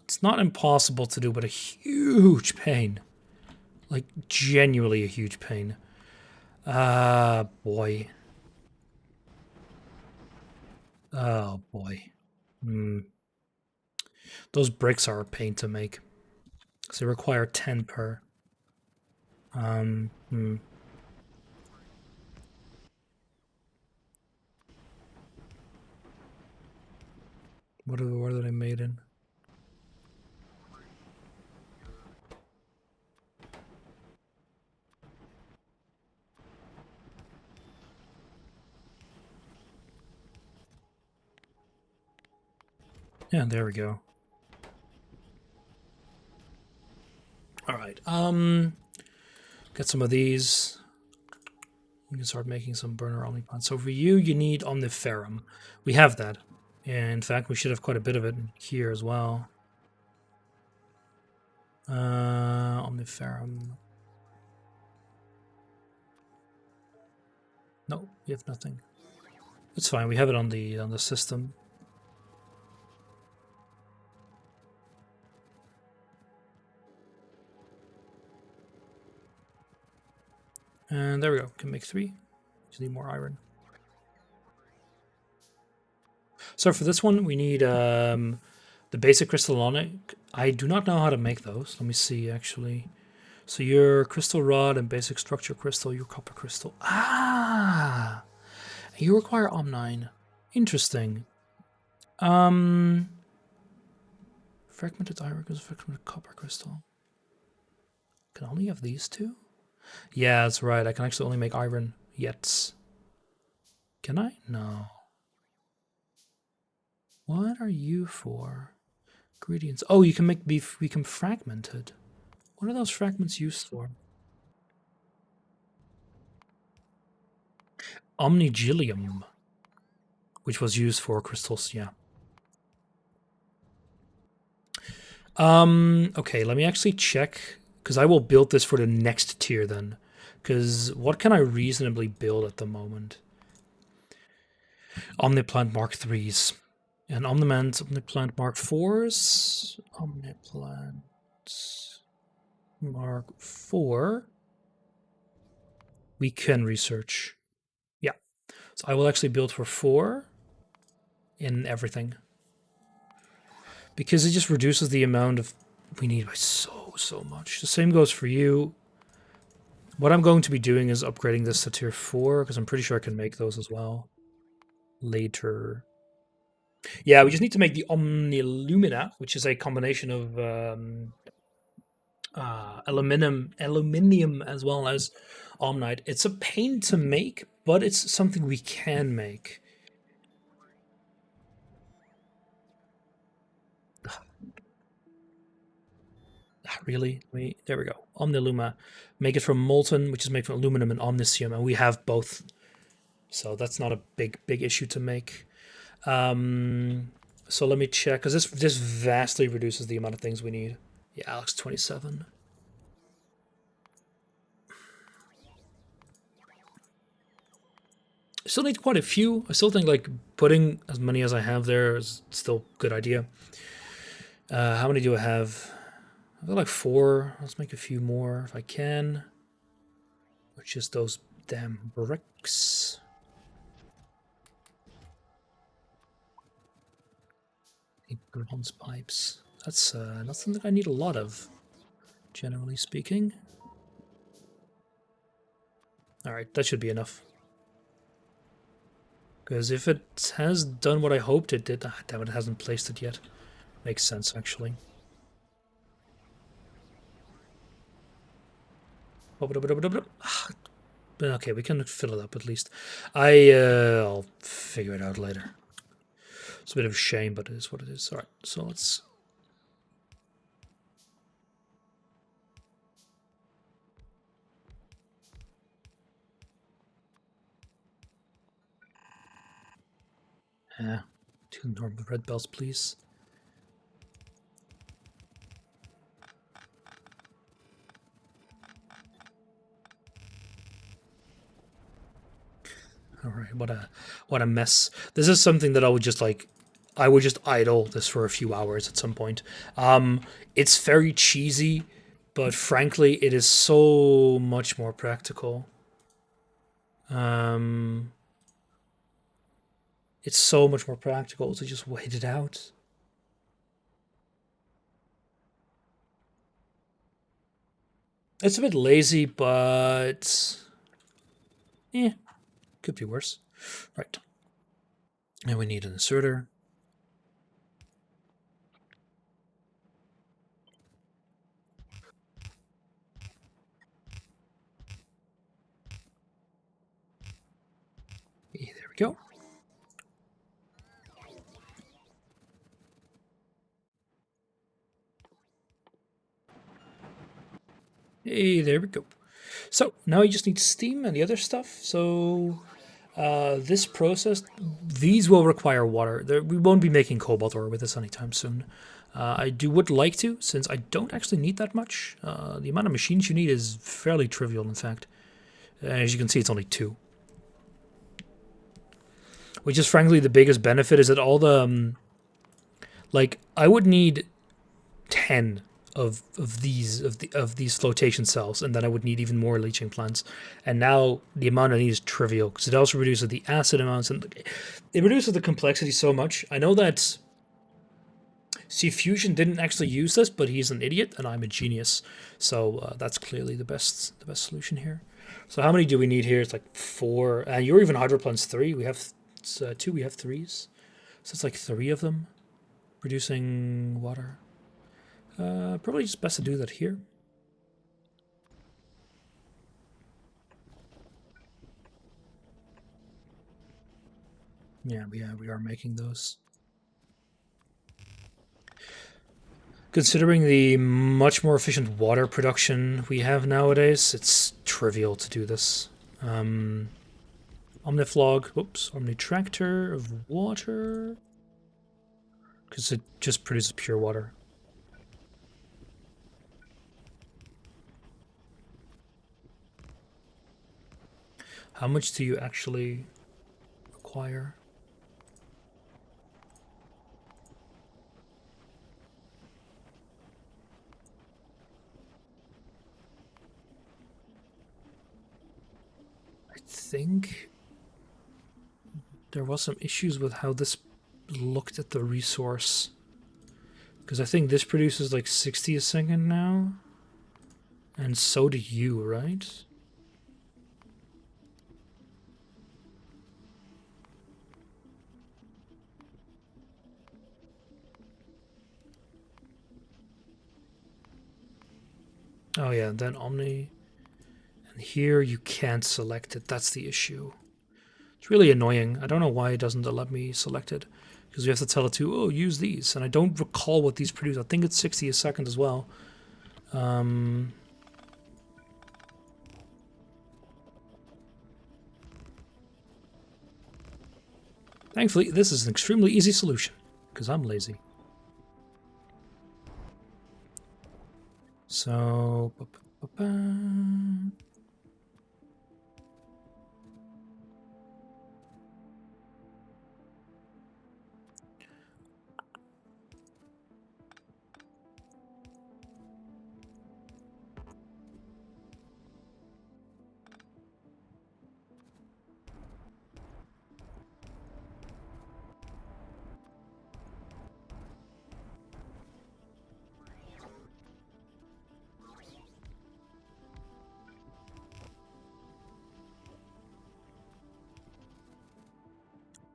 It's not impossible to do, but a huge pain. Like, genuinely a huge pain. Boy. Oh, boy. Those bricks are a pain to make. So they require 10 per. What are they made in? Yeah, there we go. All right. Get some of these. You can start making some burner omniplant. So for you need omniferrum. We have that. And in fact, we should have quite a bit of it here as well. Omniferrum. No, we have nothing. It's fine. We have it on the system. And there we go. Can make 3. Just need more iron. So for this one, we need the basic crystallonic. I do not know how to make those. Let me see, actually. So your crystal rod and basic structure crystal, your copper crystal. Ah! You require Om9. Interesting. Fragmented iron goes fragmented copper crystal. Can I only have these two? Yeah, that's right. I can actually only make iron yet. Can I? No. What are you for? Ingredients. Oh, you can make beef. We can fragment it. What are those fragments used for? Omnigillium, which was used for crystals. Yeah. Okay, let me actually check because I will build this for the next tier then. Because what can I reasonably build at the moment? Omniplant Mark 3s. And Omniplant Mark 4s. Omniplant Mark 4. We can research. Yeah. So I will actually build for 4 in everything. Because it just reduces the amount of we need by so much. The same goes for you. What I'm going to be doing is upgrading this to tier 4 because I'm pretty sure I can make those as well later. Yeah, we just need to make the Omnilumina, which is a combination of aluminium as well as Omnite. It's a pain to make, but it's something we can make. Really? There we go. Omniluma. Make it from molten, which is made from aluminum and omnisium, and we have both. So that's not a big issue to make. So let me check, because this vastly reduces the amount of things we need. Yeah, Alex 27. I still need quite a few. I still think like putting as many as I have there is still a good idea. How many do I have? I've got like 4. Let's make a few more if I can. Which is those damn bricks. Bronze pipes. That's not something I need a lot of, generally speaking. Alright, that should be enough. Because if it has done what I hoped it did... damn it hasn't placed it yet. Makes sense, actually. Okay, we can fill it up at least. I'll figure it out later. It's a bit of a shame, but it is what it is. Alright, so let's... Yeah, 2 normal red bells, please. Alright, what a mess. This is something that I would just idle this for a few hours at some point. It's very cheesy, but frankly, it is so much more practical. It's so much more practical to just wait it out. It's a bit lazy, but could be worse. Right. And we need an inserter. There we go. Hey, there we go. So now you just need steam and the other stuff. So this process, these will require water. We won't be making cobalt ore with this anytime soon. I would like to, since I don't actually need that much. The amount of machines you need is fairly trivial, in fact. As you can see, it's only 2. Which is frankly the biggest benefit, is that all the... I would need 10 of these flotation cells, and then I would need even more leaching plants. And now the amount I need is trivial, because it also reduces the acid amounts, and it reduces the complexity so much. I know that C Fusion didn't actually use this, but he's an idiot, and I'm a genius. So that's clearly the best solution here. So how many do we need here? It's like 4. And you're even hydroplants 3. We have 2. We have 3s. So it's like 3 of them producing water. Probably just best to do that here. Yeah, we are making those. Considering the much more efficient water production we have nowadays, it's trivial to do this. Omniflog, oops, Omnitractor of water, because it just produces pure water. How much do you actually require? I think there was some issues with how this looked at the resource. Because I think this produces like 60 a second now. And so do you, right? Oh yeah, then Omni. And here you can't select it. That's the issue. It's really annoying. I don't know why it doesn't let me select it. Because we have to tell it to, oh, use these. And I don't recall what these produce. I think it's 60 a second as well. Thankfully, this is an extremely easy solution. Because I'm lazy. So...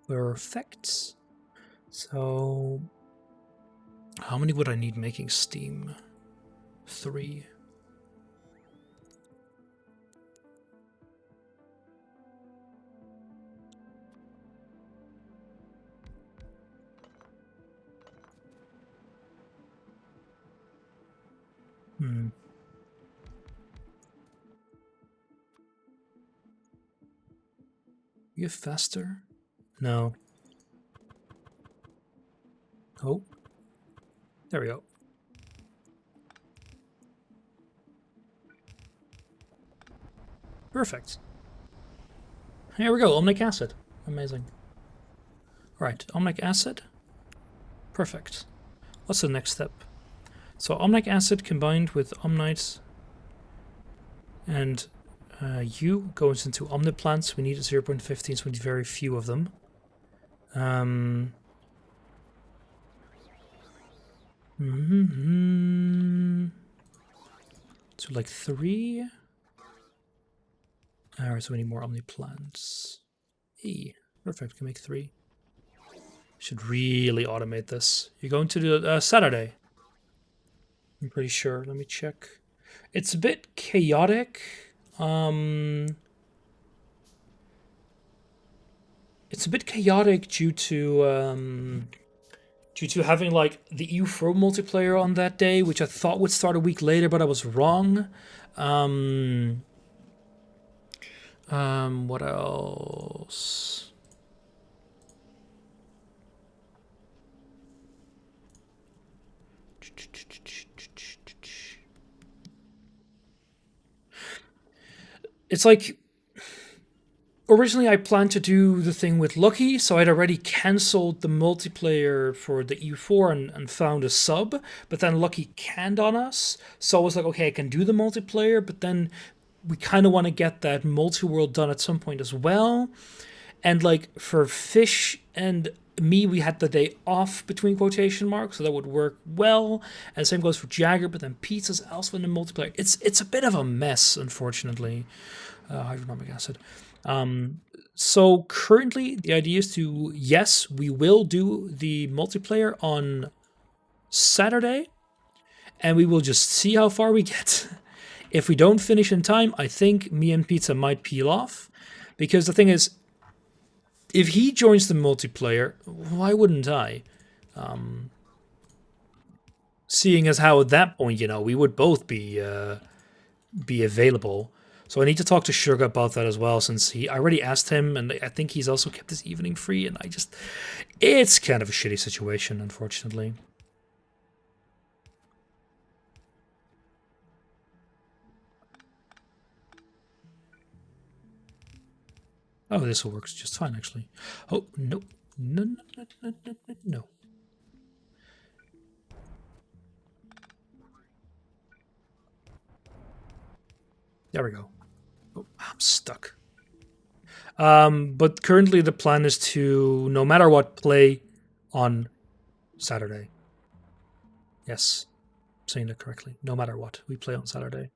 Perfect. So, how many would I need making steam? 3. You faster? No. Oh. There we go. Perfect. Here we go, omnic acid. Amazing. Alright, omnic acid. Perfect. What's the next step? So omnic acid combined with omnite and U goes into omniplants. We need 0.15, so we need very few of them. So like 3. Alright, so we need more omniplants. E. Perfect, can make 3. Should really automate this. You're going to do Saturday. I'm pretty sure. Let me check. It's a bit chaotic. It's a bit chaotic due to having like the EU4 multiplayer on that day, which I thought would start a week later, but I was wrong. What else? It's like originally I planned to do the thing with Lucky, so I'd already cancelled the multiplayer for the EU4 and found a sub, but then Lucky canned on us, so I was like, okay, I can do the multiplayer, but then we kind of want to get that multi-world done at some point as well. And like for Fish and me, we had the day off between quotation marks, so that would work well. And same goes for Jagger, but then Pizza's also in the multiplayer. It's a bit of a mess, unfortunately. Hydrocarbonic acid. So currently, the idea is to, yes, we will do the multiplayer on Saturday, and we will just see how far we get. If we don't finish in time, I think me and Pizza might peel off. Because the thing is, if he joins the multiplayer, why wouldn't I? Seeing as how at that point, we would both be available. So I need to talk to Sugar about that as well, since I already asked him, and I think he's also kept his evening free, and it's kind of a shitty situation, unfortunately. Oh, this will work just fine, actually. Oh, no. No, no, no, no, no, no, no. There we go. Oh, I'm stuck. But currently the plan is to, no matter what, play on Saturday. Yes, I'm saying that correctly. No matter what, we play on Saturday.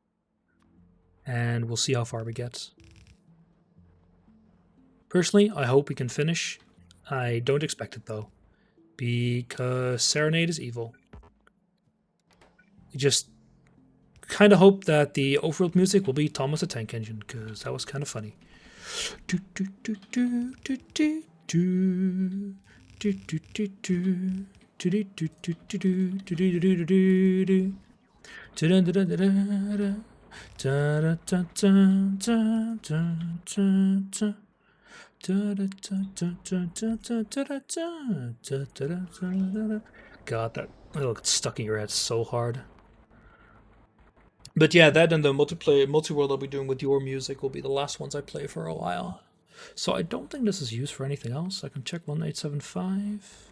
And we'll see how far we get. Personally, I hope we can finish. I don't expect it, though. Because Serenade is evil. We just kind of hope that the overworld music will be Thomas the Tank Engine, because that was kind of funny. Do, do, do, do, do, do, do. Do, do, do, do. Do, do, do, do, do, do, do, do, do, do, do. Da, da, da, da, da, da. Da, da, da, da, da, da, da. God, that it'll get stuck in your head so hard. But yeah, that and the multi-world I'll be doing with your music will be the last ones I play for a while. So I don't think this is used for anything else. I can check 1875.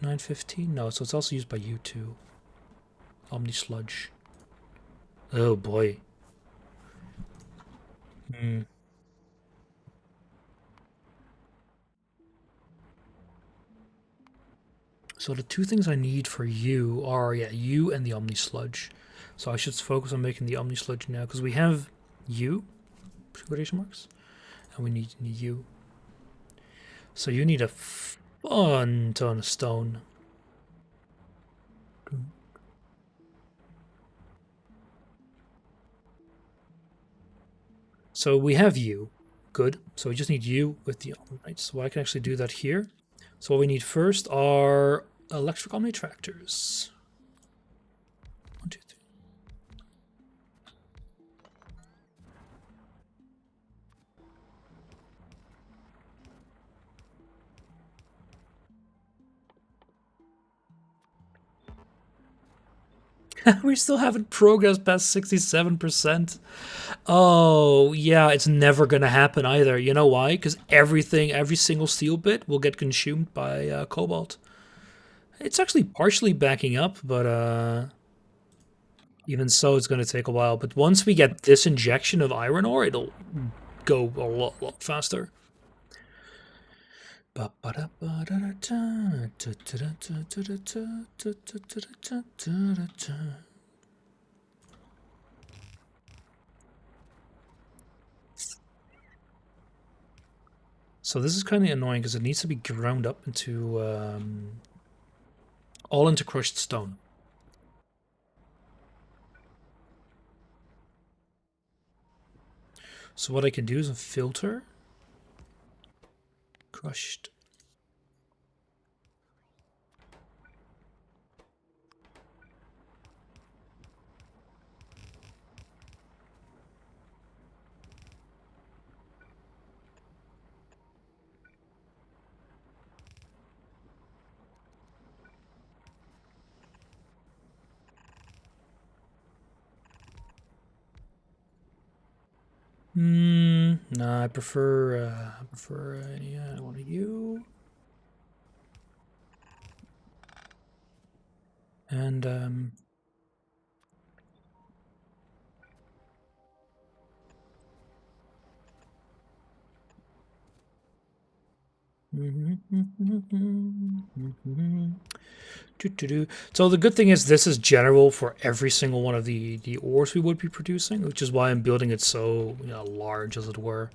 915? No, so it's also used by you too. Omni Sludge. Oh boy. So the two things I need for you are, yeah, you and the Omni Sludge. So I should focus on making the Omni Sludge now, because we have you, quotation marks, and we need you. So you need a fun ton of stone. So we have you. Good. So we just need you with the Omni. So I can actually do that here. So what we need first are electric Omni tractors. 1, 2, 3. We still haven't progressed past 67%. Oh, yeah, it's never going to happen either. You know why? Because every single steel bit will get consumed by cobalt. It's actually partially backing up, but even so, it's going to take a while. But once we get this injection of iron ore, it'll go a lot faster. So this is kind of annoying because it needs to be ground up into all into crushed stone. So what I can do is a filter crushed. No, I prefer yeah, I want a U. And so the good thing is this is general for every single one of the ores we would be producing, which is why I'm building it so large, as it were.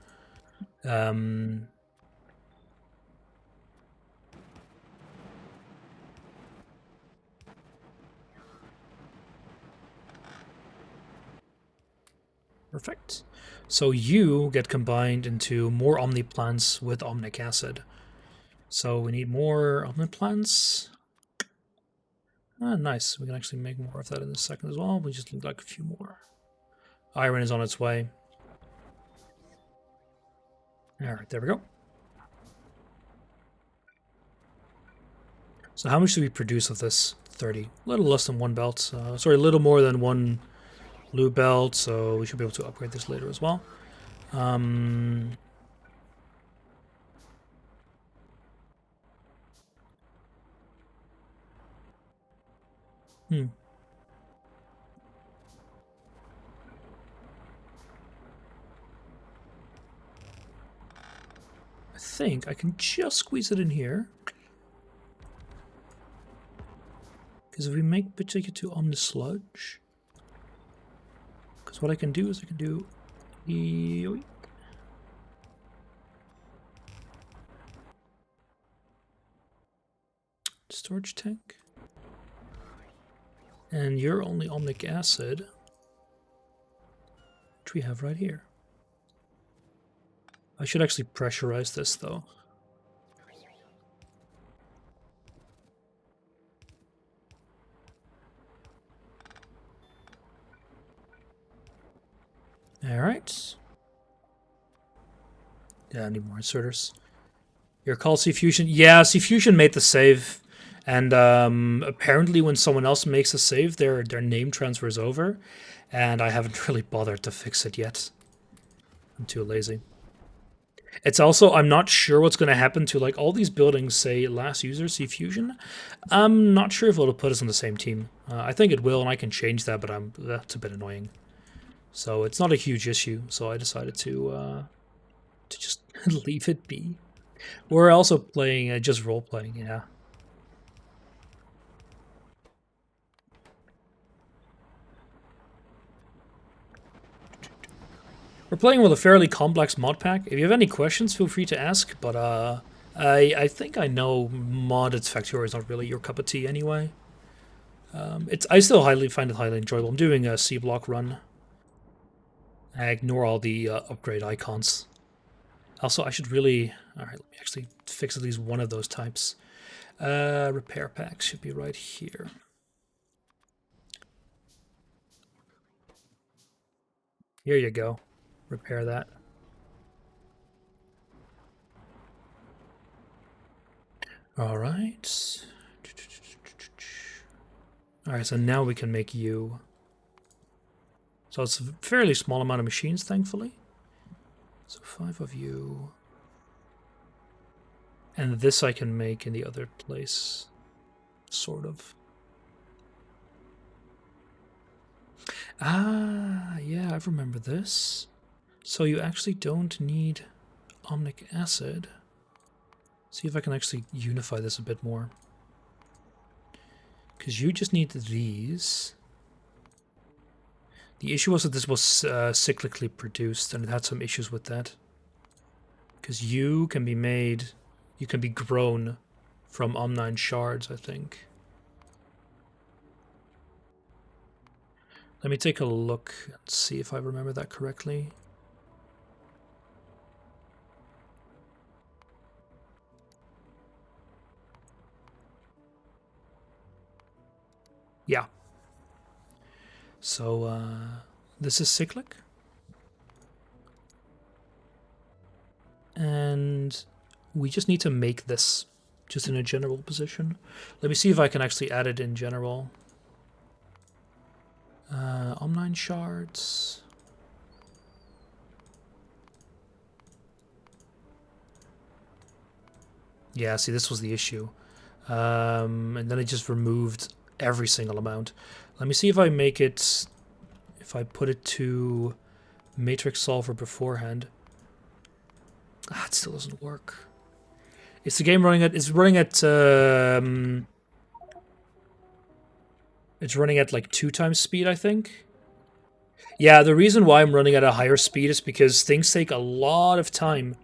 Perfect. So you get combined into more omniplants with omnic acid. So we need more omniplants. Ah, nice. We can actually make more of that in a second as well. We just need like a few more. Iron is on its way. Alright, there we go. So how much do we produce of this? 30. A little less than one belt. Sorry, a little more than one blue belt, so we should be able to upgrade this later as well. I think I can just squeeze it in here. Because if we take it to on the sludge, because what I can do is I can do storage tank, and you're only omnic acid, which we have right here. I should actually pressurize this though. Alright. Yeah, I need more inserters. Your call C-Fusion. Yeah, C-Fusion made the save. And apparently when someone else makes a save, their name transfers over. And I haven't really bothered to fix it yet. I'm too lazy. It's also, I'm not sure what's going to happen to, like, all these buildings say last user C-Fusion. I'm not sure if it'll put us on the same team. I think it will, and I can change that, but that's a bit annoying. So it's not a huge issue, so I decided to just leave it be. We're also playing, just role-playing, yeah. We're playing with a fairly complex mod pack. If you have any questions, feel free to ask, but I think I know modded Factorio is not really your cup of tea anyway. I still find it highly enjoyable. I'm doing a Seablock run. I ignore all the upgrade icons. Also, I should really... Alright, let me actually fix at least one of those types. Repair packs should be right here. Here you go. Repair that. Alright. Alright, so now we can make you. So it's a fairly small amount of machines, thankfully. So 5 of you. And this I can make in the other place. Sort of. Ah, yeah, I remember this. So you actually don't need omnic acid. See if I can actually unify this a bit more. Because you just need these. The issue was that this was cyclically produced, and it had some issues with that. Because you can be made... You can be grown from Omnine shards, I think. Let me take a look and see if I remember that correctly. Yeah. So, this is cyclic. And we just need to make this just in a general position. Let me see if I can actually add it in general. Omnine shards. Yeah, see, this was the issue. And then it just removed every single amount. Let me see if I make it... If I put it to matrix solver beforehand. Ah, it still doesn't work. Is the game running at... It's running at... It's running at like 2 times speed, I think. Yeah, the reason why I'm running at a higher speed is because things take a lot of time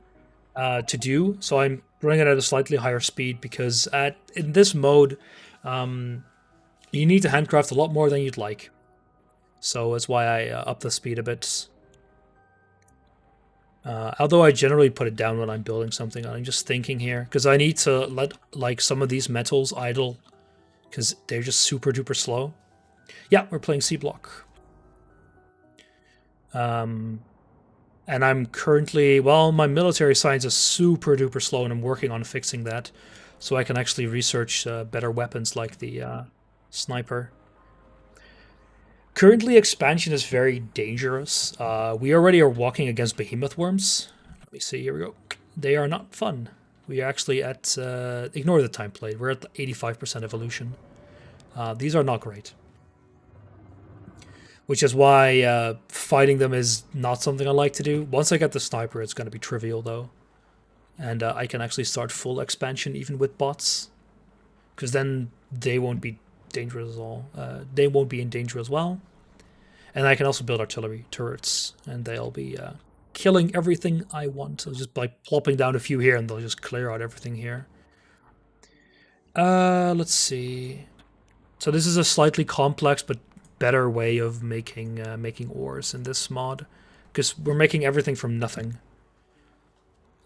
to do. So I'm running it at a slightly higher speed because in this mode, you need to handcraft a lot more than you'd like. So that's why I up the speed a bit. Although I generally put it down when I'm building something, I'm just thinking here because I need to let like some of these metals idle because they're just super duper slow. Yeah, we're playing Seablock. And I'm currently, well, my military science is super duper slow, and I'm working on fixing that, so I can actually research better weapons like the sniper. Currently, expansion is very dangerous. We already are walking against behemoth worms. Let me see. Here we go. They are not fun. We are actually at ignore the time played. We're at 85% evolution. These are not great, which is why fighting them is not something I like to do. Once I get the sniper, it's going to be trivial though, and I can actually start full expansion even with bots, because then they won't be dangerous at all. They won't be in danger as well, and I can also build artillery turrets, and they'll be killing everything I want. So just by plopping down a few here, and they'll just clear out everything here. Let's see. So this is a slightly complex but better way of making ores in this mod, because we're making everything from nothing.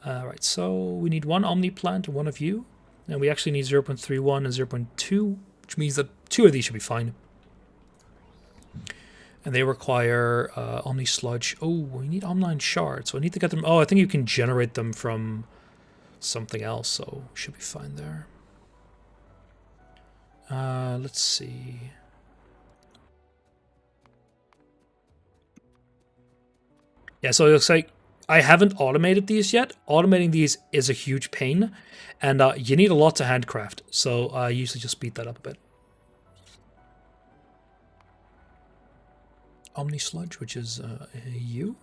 Right, so we need one Omni plant and one of you, and we actually need 0.31 and 0.2, which means that 2 of these should be fine. And they require Omni sludge. Oh, we need Omni shards, so I need to get them. Oh, I think you can generate them from something else, so should be fine there. Let's see. Yeah, so it looks like I haven't automated these yet. Automating these is a huge pain, and you need a lot to handcraft, so I usually just speed that up a bit. Omni sludge, which is you.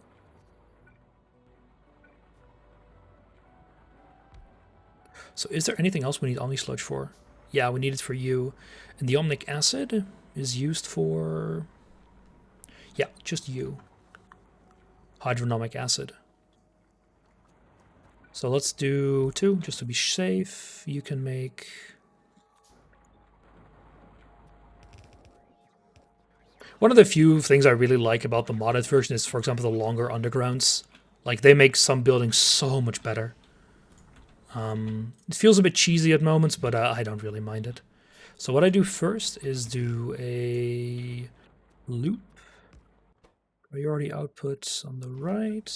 So is there anything else we need Omni sludge for? Yeah, we need it for you. And the omnic acid is used for... yeah, just you. Hydronomic acid. So let's do 2, just to be safe. You can make... one of the few things I really like about the modded version is, for example, the longer undergrounds. Like, they make some buildings so much better. It feels a bit cheesy at moments, but I don't really mind it. So what I do first is do a loop. Priority output on the right.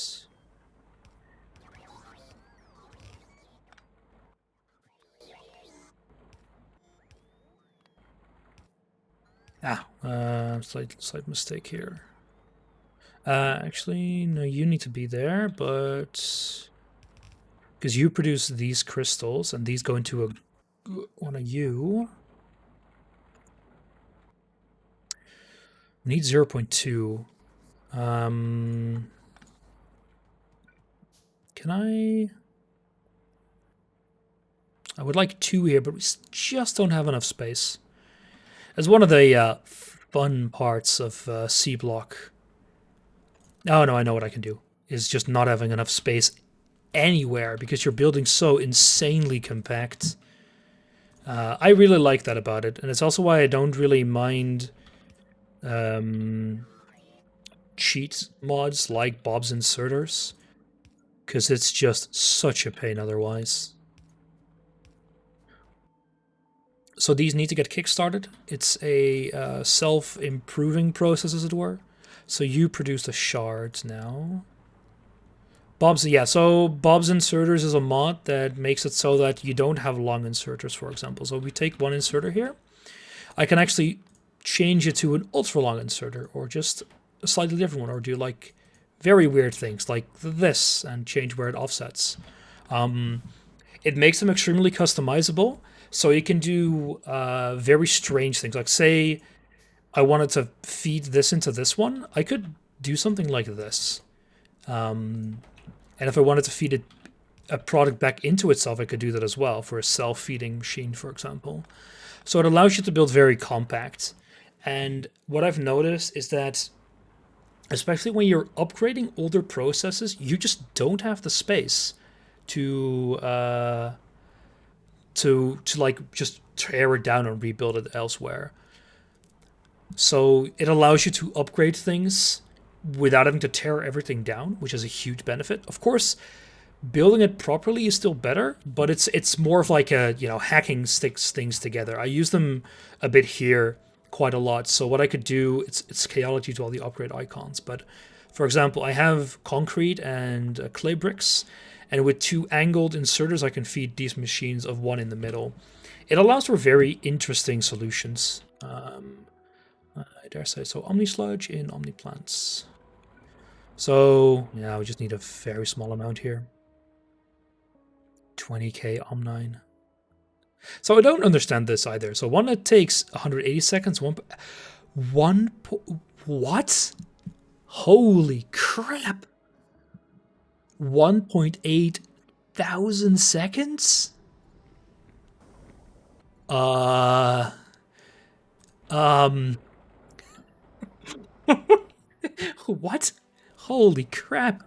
Slight mistake here. Actually, no, you need to be there, but... because you produce these crystals, and these go into one of you. Need 0.2. Can I would like 2 here, but we just don't have enough space. As one of the fun parts of Seablock. Oh no, I know what I can do. Is just not having enough space anywhere because you're building so insanely compact. I really like that about it, and it's also why I don't really mind cheat mods like Bob's Inserters, because it's just such a pain otherwise. So these need to get kickstarted. It's a self-improving process, as it were. So you produced a shard now. So Bob's Inserters is a mod that makes it so that you don't have long inserters, for example. So we take one inserter here. I can actually change it to an ultra long inserter, or just a slightly different one, or do like very weird things like this and change where it offsets. It makes them extremely customizable, so you can do very strange things. Like, say I wanted to feed this into this one, I could do something like this. And if I wanted to feed a product back into itself, I could do that as well for a self-feeding machine, for example. So it allows you to build very compact. And what I've noticed is that, especially when you're upgrading older processes, you just don't have the space to like just tear it down and rebuild it elsewhere. So it allows you to upgrade things without having to tear everything down, which is a huge benefit. Of course, building it properly is still better, but it's more of like a, hacking sticks things together. I use them a bit here quite a lot. So what I could do, it's chaotic due to all the upgrade icons, but for example, I have concrete and clay bricks, and with 2 angled inserters, I can feed these machines of 1 in the middle. It allows for very interesting solutions. I dare say so. Omni sludge in Omni plants. So yeah, we just need a very small amount here. 20k Omnine. So I don't understand this either. So one that takes 180 seconds, what? Holy crap! 1.8 thousand seconds? What? Holy crap.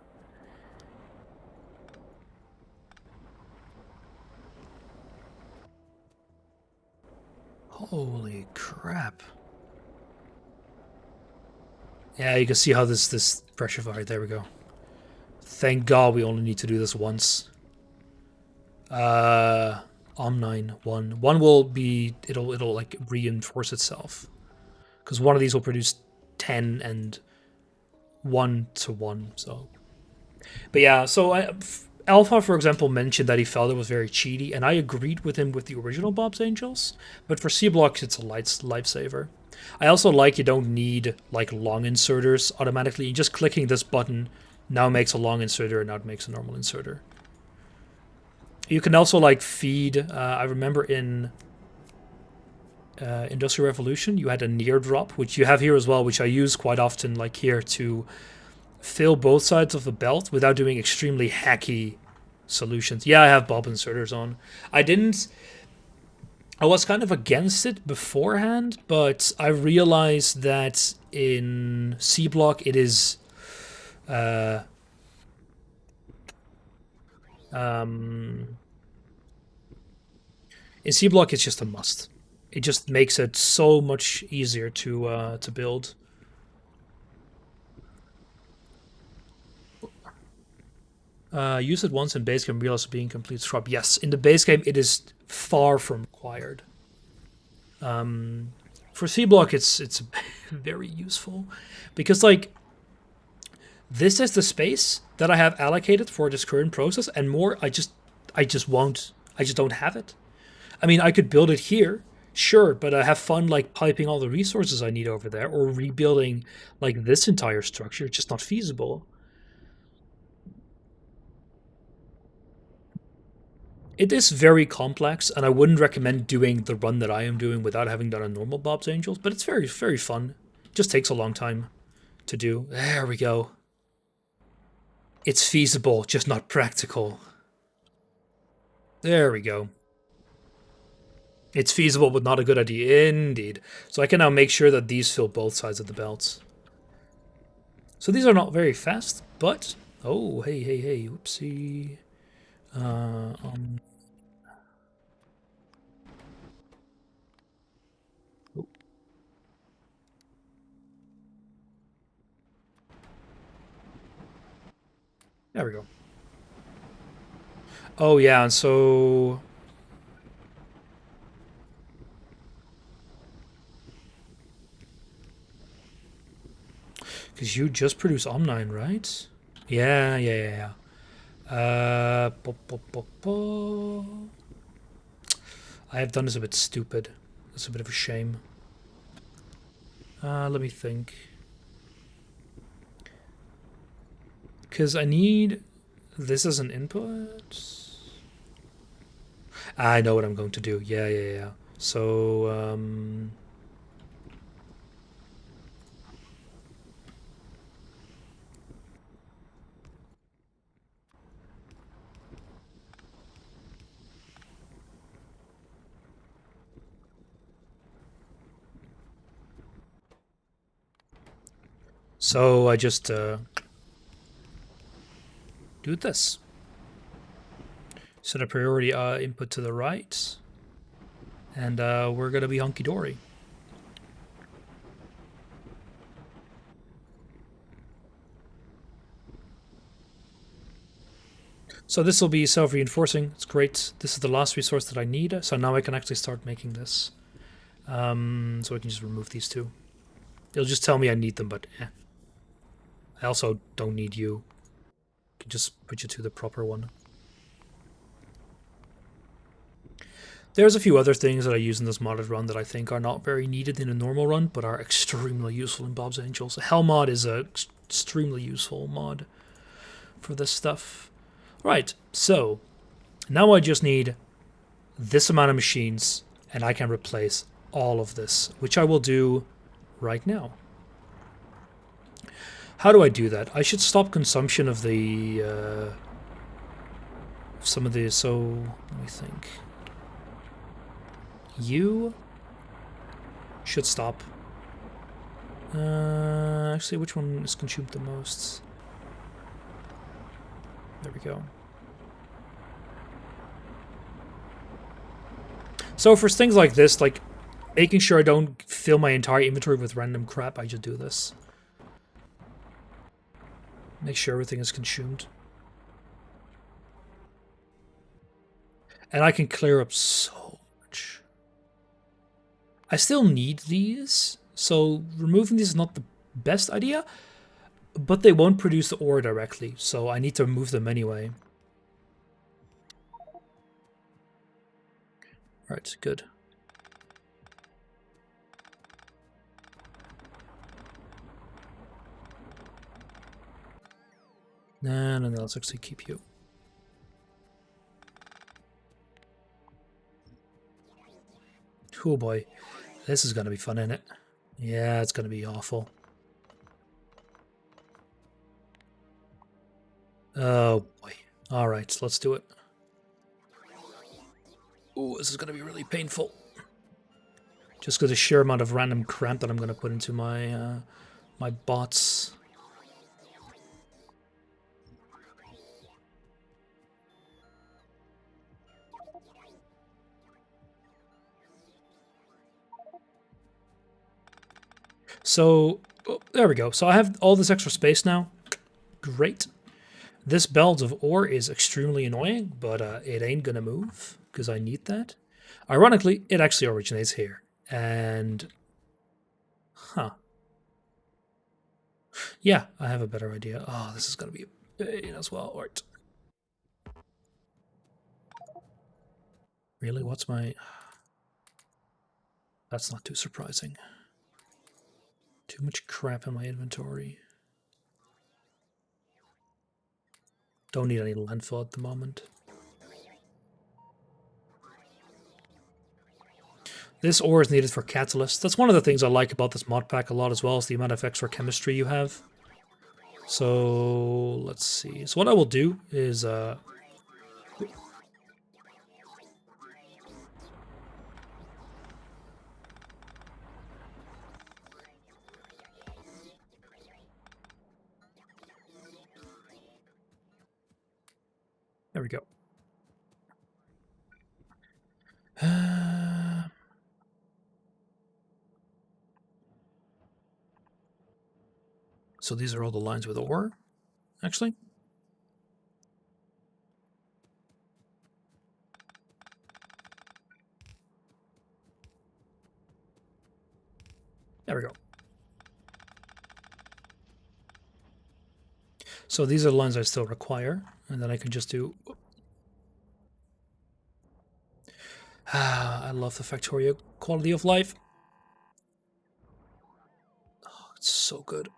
Holy crap. Yeah, you can see how this pressure fire, there we go. Thank God we only need to do this once. Omnine 1. 1 will be, it'll like reinforce itself. Because one of these will produce 10 and 1 to 1, so. But yeah, so Alpha, for example, mentioned that he felt it was very cheaty, and I agreed with him with the original Bob's Angels, but for Seablock, it's a lifesaver. I also like you don't need like long inserters automatically. Just clicking this button now makes a long inserter, and now it makes a normal inserter. You can also like feed, I remember in Industrial Revolution, you had a near drop, which you have here as well, which I use quite often, like here, to fill both sides of the belt without doing extremely hacky solutions. Yeah, I have Bob inserters on. I was kind of against it beforehand, but I realized that in Seablock it is in Seablock it's just a must. It just makes it so much easier to build. Use it once in base game, realize being complete scrub. Yes, in the base game it is far from required. For Seablock it's very useful because like this is the space that I have allocated for this current process, and more I just don't have it. I mean, I could build it here, sure, but I have fun like piping all the resources I need over there, or rebuilding like this entire structure. It's just not feasible. It is very complex, and I wouldn't recommend doing the run that I am doing without having done a normal Bob's Angels, but it's very, very fun. It just takes a long time to do. There we go. It's feasible, just not practical. There we go. It's feasible, but not a good idea. Indeed. So I can now make sure that these fill both sides of the belts. So these are not very fast, but... Oh, hey, hey, hey, whoopsie. There we go. Oh, yeah, and so... Because you just produce Omnine, right? Yeah. I have done this a bit stupid. That's a bit of a shame. Let me think. Because I need this as an input. I know what I'm going to do. Yeah. So, I just do this. Set a priority input to the right. And we're going to be hunky-dory. So this will be self-reinforcing. It's great. This is the last resource that I need. So now I can actually start making this. So I can just remove these two. It'll just tell me I need them, but I also don't need you. I can just put you to the proper one. There's a few other things that I use in this modded run that I think are not very needed in a normal run, but are extremely useful in Bob's Angels. Hell mod is a extremely useful mod for this stuff. Right, so now I just need this amount of machines, and I can replace all of this, which I will do right now. How do I do that? I should stop consumption of the some of the. So let me think. You should stop. Actually, which one is consumed the most? There we go. So for things like this, like making sure I don't fill my entire inventory with random crap, I just do this. Make sure everything is consumed. And I can clear up so much. I still need these, so removing these is not the best idea, but they won't produce the ore directly, so I need to remove them anyway. Right, good. No, let's actually keep you. Oh boy, this is gonna be fun, isn't it? Yeah, it's gonna be awful. Oh boy. Alright, let's do it. Ooh, this is gonna be really painful. Just because the sheer amount of random crap that I'm gonna put into my my bots. So, oh, there we go. So I have all this extra space now. Great. This belt of ore is extremely annoying, but it ain't gonna move because I need that. Ironically, it actually originates here. And... Huh. Yeah, I have a better idea. Oh, this is gonna be a pain as well. Right. Really? What's my... That's not too surprising. Too much crap in my inventory. Don't need any landfill at the moment. This ore is needed for catalyst. That's one of the things I like about this mod pack a lot as well, is the amount of extra chemistry you have. So let's see. So what I will do is there we go. So these are all the lines with ore, actually. There we go. So these are the lines I still require, and then I can just do... I love the Factorio quality of life. Oh, it's so good.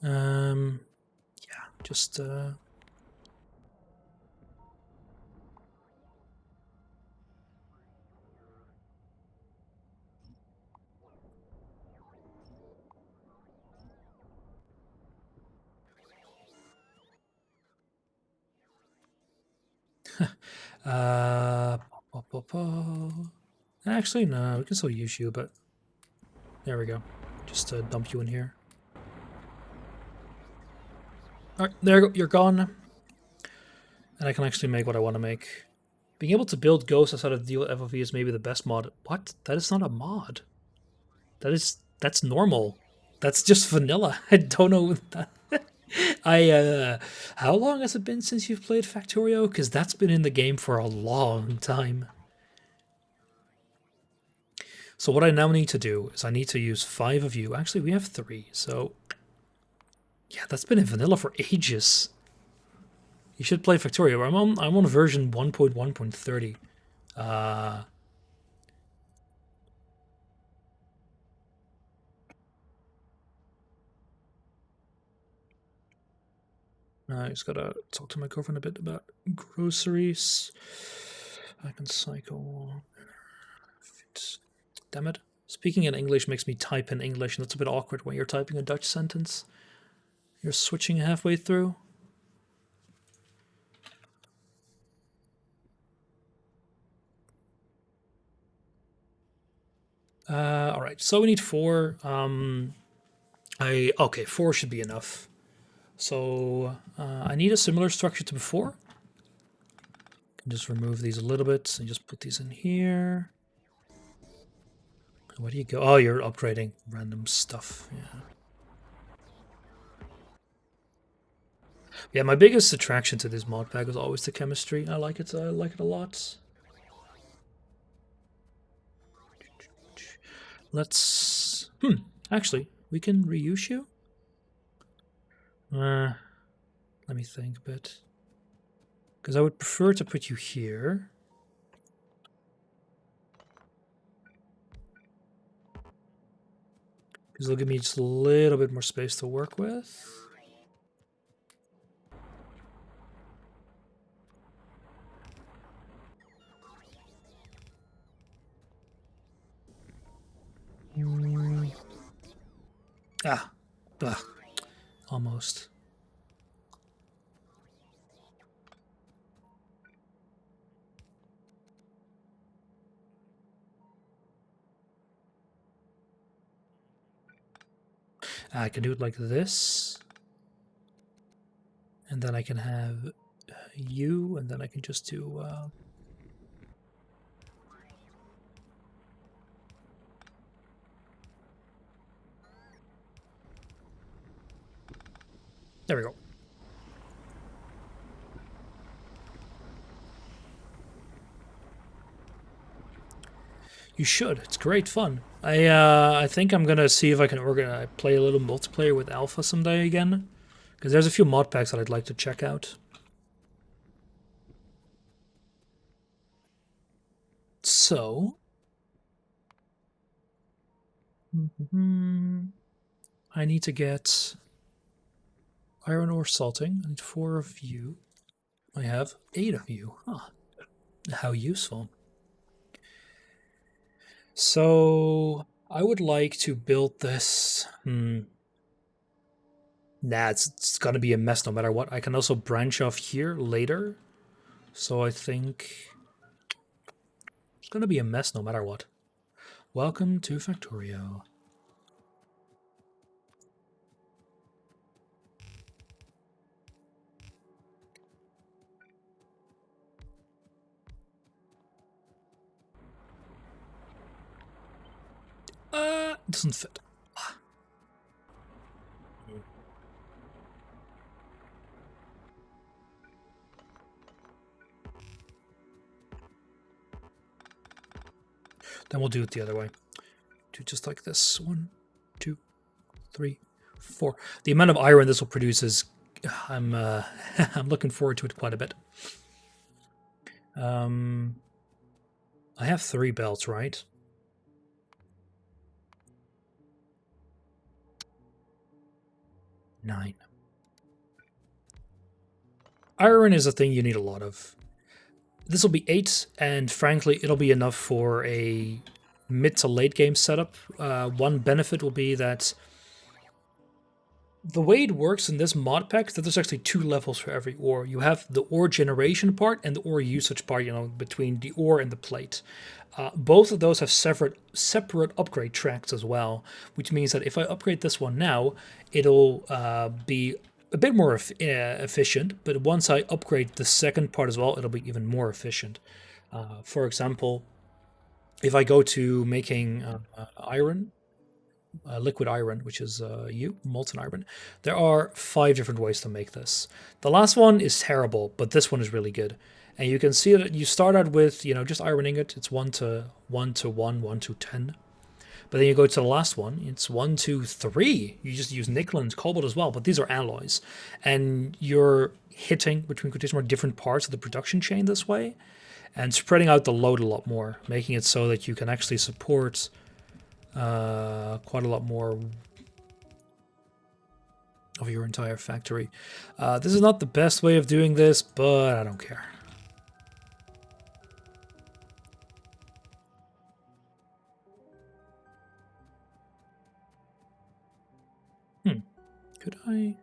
Yeah, just actually, no, we can still use you, but there we go. Just dump you in here. All right, there you go. You're gone. And I can actually make what I want to make. Being able to build ghosts outside of the deal FOV is maybe the best mod. What? That is not a mod. That's normal. That's just vanilla. I don't know. How long has it been since you've played Factorio? Because that's been in the game for a long time. So what I now need to do is I need to use 5 of you. Actually, we have 3. So yeah, that's been in vanilla for ages. You should play Factorio. I'm on version 1.1.30. I just gotta talk to my girlfriend a bit about groceries. I can cycle. Damn it. Speaking in English makes me type in English, and that's a bit awkward when you're typing a Dutch sentence. You're switching halfway through. All right, so we need 4. Okay, 4 should be enough. So I need a similar structure to before. Can just remove these a little bit and just put these in here. Where do you go? Oh, you're upgrading random stuff. Yeah. Yeah, my biggest attraction to this mod pack is always the chemistry. I like it. I like it a lot. Let's. Actually, we can reuse you. Let me think a bit. Because I would prefer to put you here. Because it'll give me just a little bit more space to work with. Ah, ugh, almost. I can do it like this. And then I can have you, and then I can just do... There we go. You should. It's great fun. I think I'm gonna see if I can play a little multiplayer with Alpha someday again, because there's a few mod packs that I'd like to check out. So, I need to get iron ore salting. I need 4 of you. I have 8 of you. Huh. How useful. So I would like to build this. Nah, it's gonna be a mess no matter what. I can also branch off here later. So I think it's gonna be a mess no matter what. Welcome to Factorio. It doesn't fit. Then we'll do it the other way. Do just like this. 1, 2, 3, 4. The amount of iron this will produce is, I'm I'm looking forward to it quite a bit. I have 3 belts, right? Nine. Iron is a thing you need a lot of. This will be 8, and frankly, it'll be enough for a mid to late game setup. One benefit will be that the way it works in this mod pack is that there's actually 2 levels for every ore. You have the ore generation part and the ore usage part, between the ore and the plate. Both of those have separate upgrade tracks as well, which means that if I upgrade this one now, it'll be a bit more efficient, but once I upgrade the second part as well, it'll be even more efficient. For example, if I go to making iron, liquid iron, which is molten iron. There are 5 different ways to make this. The last one is terrible, but this one is really good. And you can see that you start out with, just iron ingot. It's 1 to 1 to 1, 1 to 10. But then you go to the last one, it's 1, 2, 3. You just use nickel and cobalt as well, but these are alloys. And you're hitting, between quotation marks, different parts of the production chain this way, and spreading out the load a lot more, making it so that you can actually support quite a lot more of your entire factory. This is not the best way of doing this, but I don't care. Could I?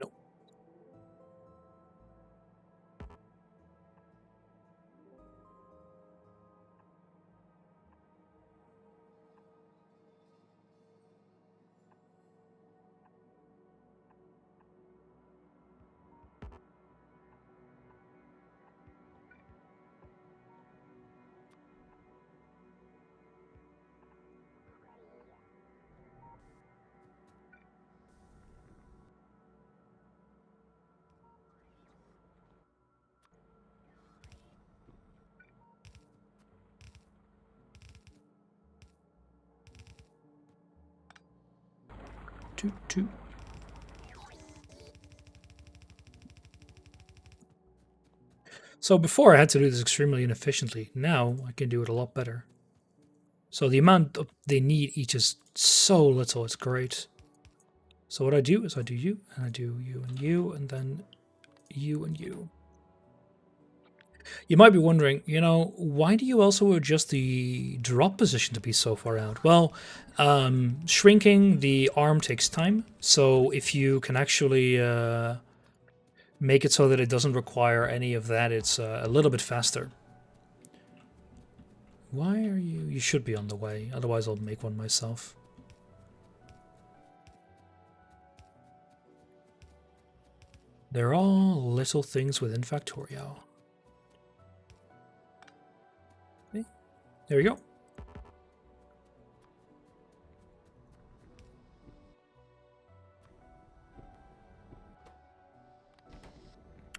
No. Two. So before I had to do this extremely inefficiently. Now I can do it a lot better. So the amount they need each is so little. It's great. So what I do is I do you, and I do you, and then you and you. You might be wondering, why do you also adjust the drop position to be so far out? Well, shrinking the arm takes time. So if you can actually make it so that it doesn't require any of that, it's a little bit faster. Why are you? You should be on the way. Otherwise, I'll make one myself. They're all little things within Factorio. Okay. There we go.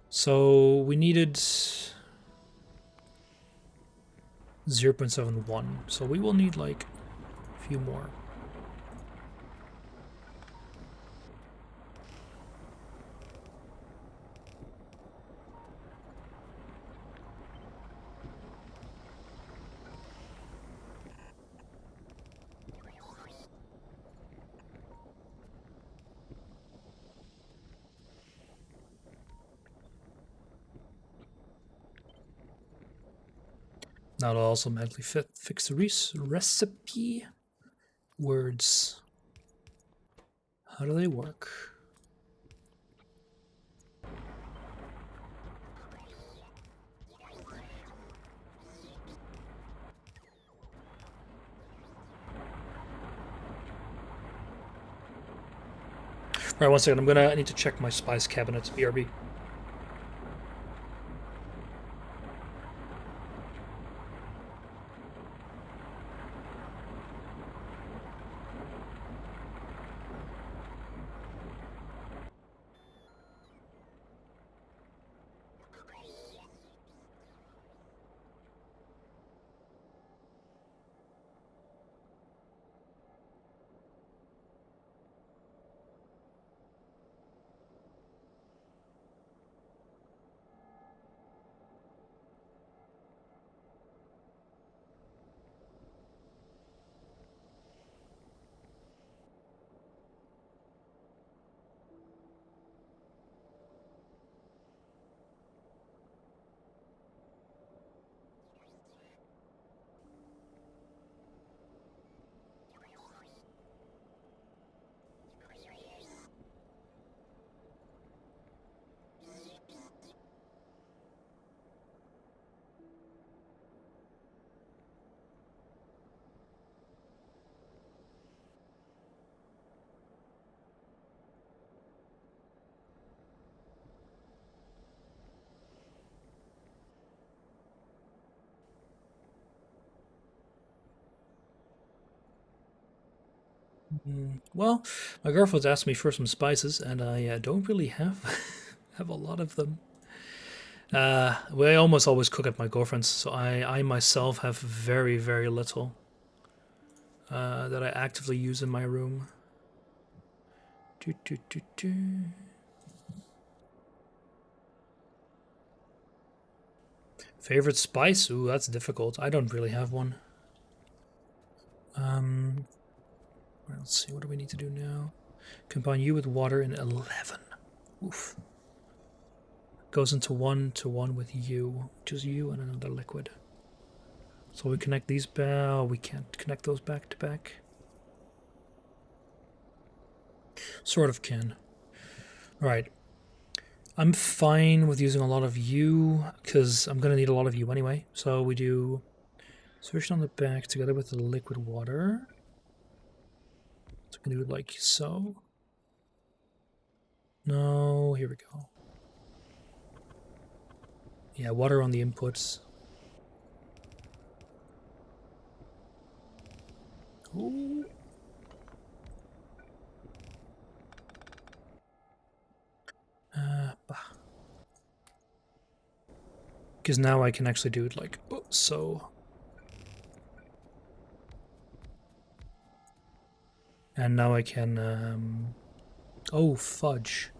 So we needed 0.71. So we will need like a few more. Now it'll also magically fix the recipe. Words. How do they work? Right, 1 second. I need to check my spice cabinet. BRB. Well, my girlfriend's asked me for some spices, and I don't really have have a lot of them. We almost always cook at my girlfriend's, so I myself have very, very little that I actively use in my room. Do, do, do, do. Favorite spice? Ooh, that's difficult. I don't really have one. Let's see, what do we need to do now? Combine you with water in 11. Oof. Goes into 1 to 1 with you, just you and another liquid. So we connect these back. We can't connect those back to back. Sort of can. Alright. I'm fine with using a lot of you, because I'm going to need a lot of you anyway. So we do solution on the back together with the liquid water. So we can do it like so. No, here we go. Yeah, water on the inputs. Ooh. Because now I can actually do it like so. And now I can, oh, fudge.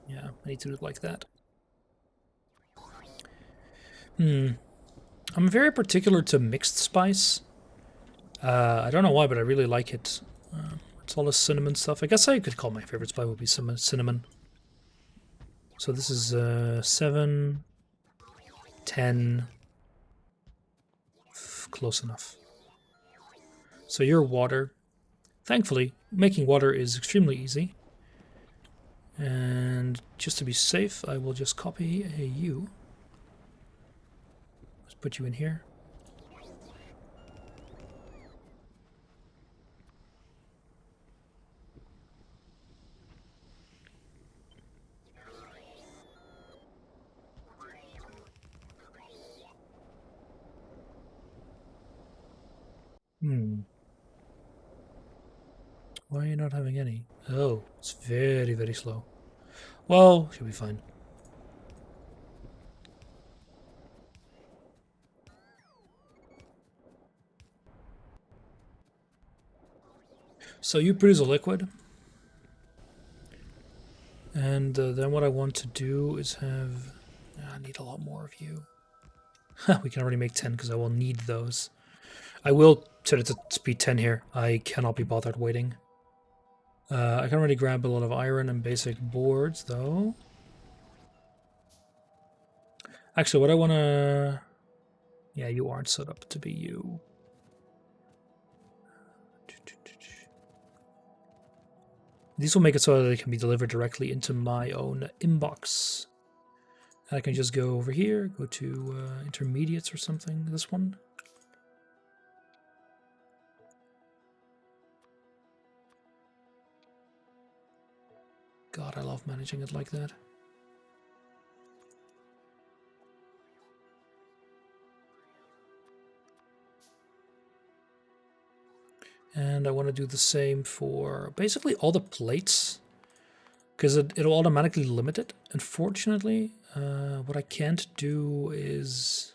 Yeah, I need to do it like that. I'm very particular to mixed spice. I don't know why, but I really like it. It's all the cinnamon stuff. I guess I could call my favorite spice would be cinnamon. So this is 7, 10. Close enough. So your water. Thankfully, making water is extremely easy. And just to be safe, I will just copy a U. Let's put you in here. Why are you not having any? Oh, it's very, very slow. Well, should be fine. So you produce a liquid. And then what I want to do is have... I need a lot more of you. We can already make 10 because I will need those. I will set it to speed 10 here. I cannot be bothered waiting. I can already grab a lot of iron and basic boards, though. Actually, what I want to... Yeah, you aren't set up to be you. These will make it so that they can be delivered directly into my own inbox. I can just go over here, go to intermediates or something. This one. God, I love managing it like that. And I want to do the same for basically all the plates, because it'll automatically limit it. Unfortunately, what I can't do is...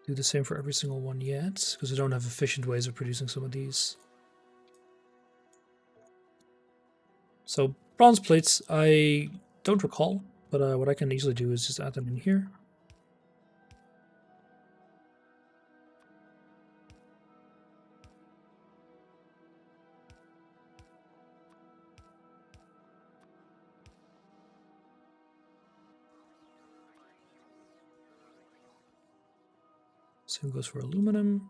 do the same for every single one yet, because I don't have efficient ways of producing some of these. So bronze plates, I don't recall, but what I can easily do is just add them in here. Same goes for aluminum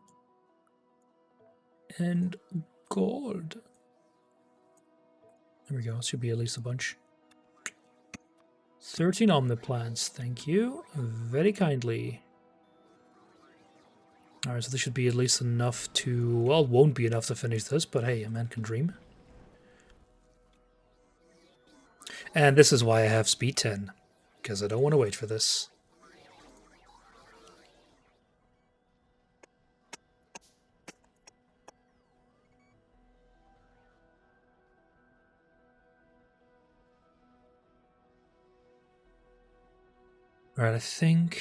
and gold. There we go. Should be at least a bunch. 13 omniplants. Thank you very kindly. Alright, so this should be at least enough to... Well, it won't be enough to finish this, but hey, a man can dream. And this is why I have speed 10, because I don't want to wait for this. Alright, I think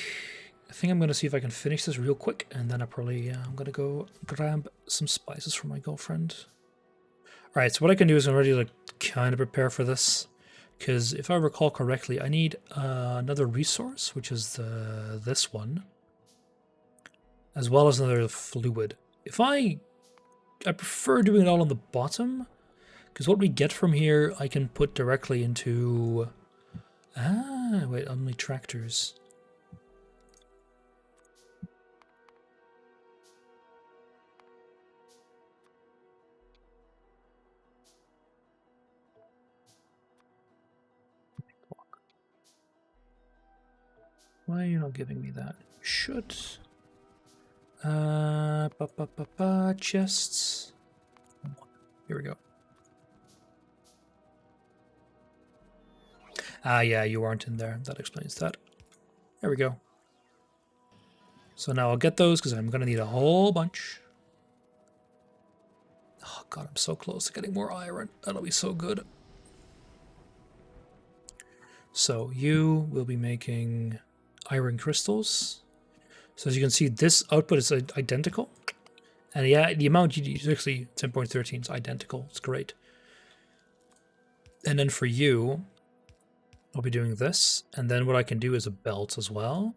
I'm going to see if I can finish this real quick, and then I'm going to go grab some spices for my girlfriend. Alright, so what I can do is I'm ready to kind of prepare for this, because if I recall correctly, I need another resource, which is this one, as well as another fluid. I prefer doing it all on the bottom, because what we get from here I can put directly into... Ah, wait, only tractors. Why are you not giving me that? Should. Chests. Here we go. Ah, yeah, you aren't in there. That explains that. There we go. So now I'll get those because I'm going to need a whole bunch. Oh, God, I'm so close to getting more iron. That'll be so good. So you will be making iron crystals. So as you can see, this output is identical. And yeah, the amount you use, actually 10.13 is identical. It's great. And then for you, I'll be doing this. And then what I can do is a belt as well.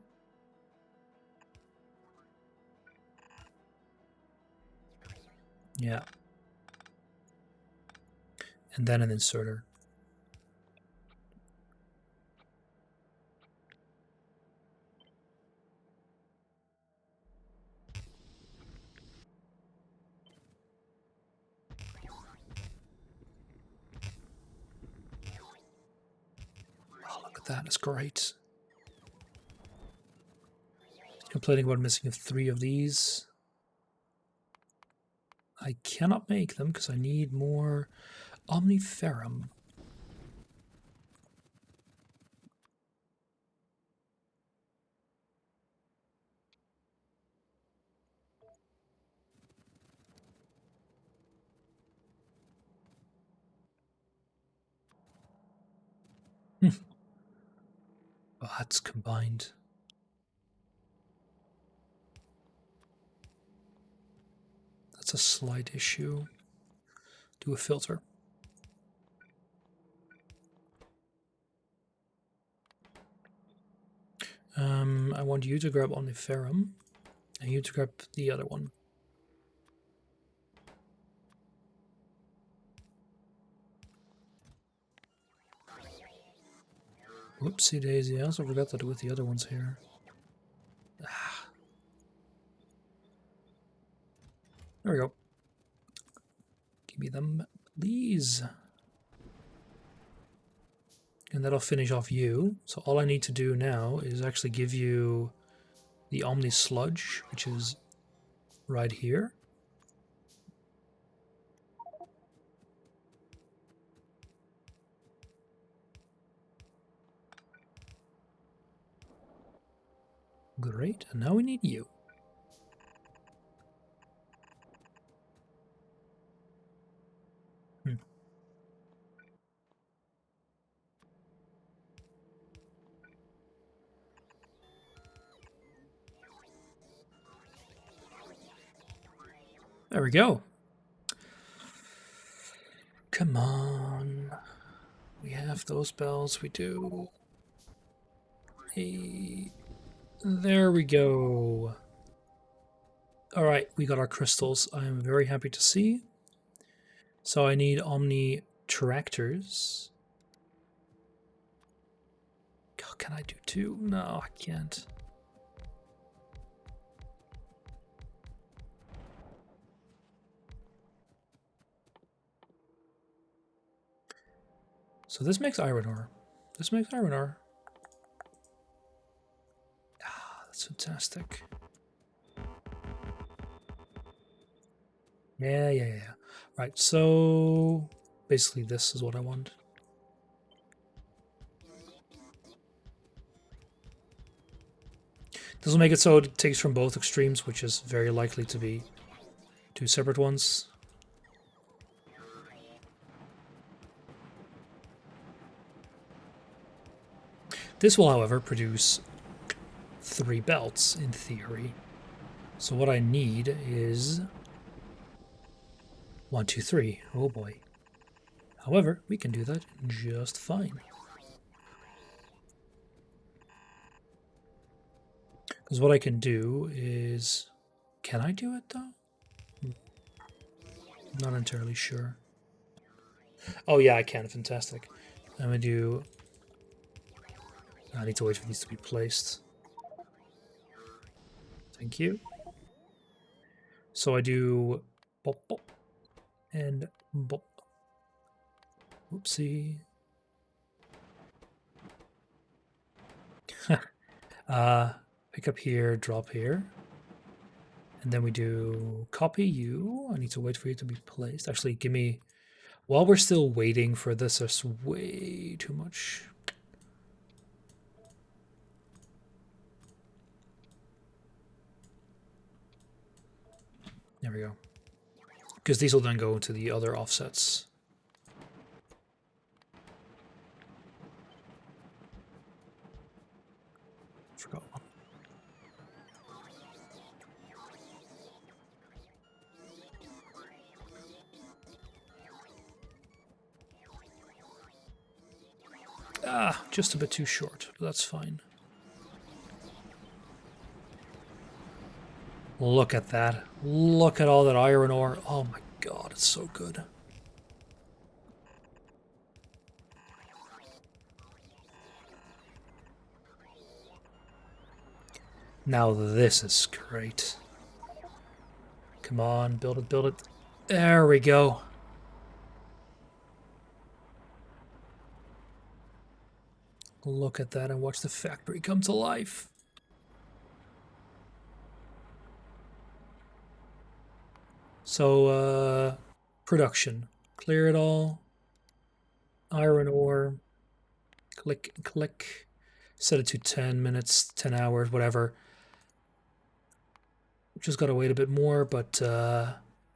Yeah. And then an inserter. Oh, look at that. It's great. Complaining about missing 3 of these. I cannot make them because I need more omniferum. Oh, that's combined. That's a slight issue. Do a filter. I want you to grab omniferum, and you to grab the other one. Whoopsie daisy, I also forgot to do with the other ones here. Ah. There we go. Give me them, please. And that'll finish off you. So all I need to do now is actually give you the Omni Sludge, which is right here. Great, and now we need you. There we go. Come on. We have those bells, we do. Hey. There we go. Alright, we got our crystals. I am very happy to see. So I need Omni Tractors. Oh, can I do 2? No, I can't. So this makes iron ore. This makes iron ore. Ah, that's fantastic. Yeah. Right, so basically this is what I want. This will make it so it takes from both extremes, which is very likely to be two separate ones. This will, however, produce 3 belts in theory. So what I need is 1, 2, 3. Oh boy. However, we can do that just fine. Because what I can do is... Can I do it though? Not entirely sure. Oh yeah, I can. Fantastic. I'm gonna do... I need to wait for these to be placed. Thank you. So I do bop bop and bop. Whoopsie. Pick up here, drop here. And then we do copy you. I need to wait for you to be placed. Actually, give me... While we're still waiting for this, there's way too much. There we go. Because these will then go into the other offsets. Forgot one. Ah, just a bit too short, but that's fine. Look at that. Look at all that iron ore. Oh my god, it's so good. Now this is great. Come on, build it, build it. There we go. Look at that and watch the factory come to life. So, production. Clear it all. Iron ore. Click, click. Set it to 10 minutes, 10 hours, whatever. Just gotta wait a bit more, but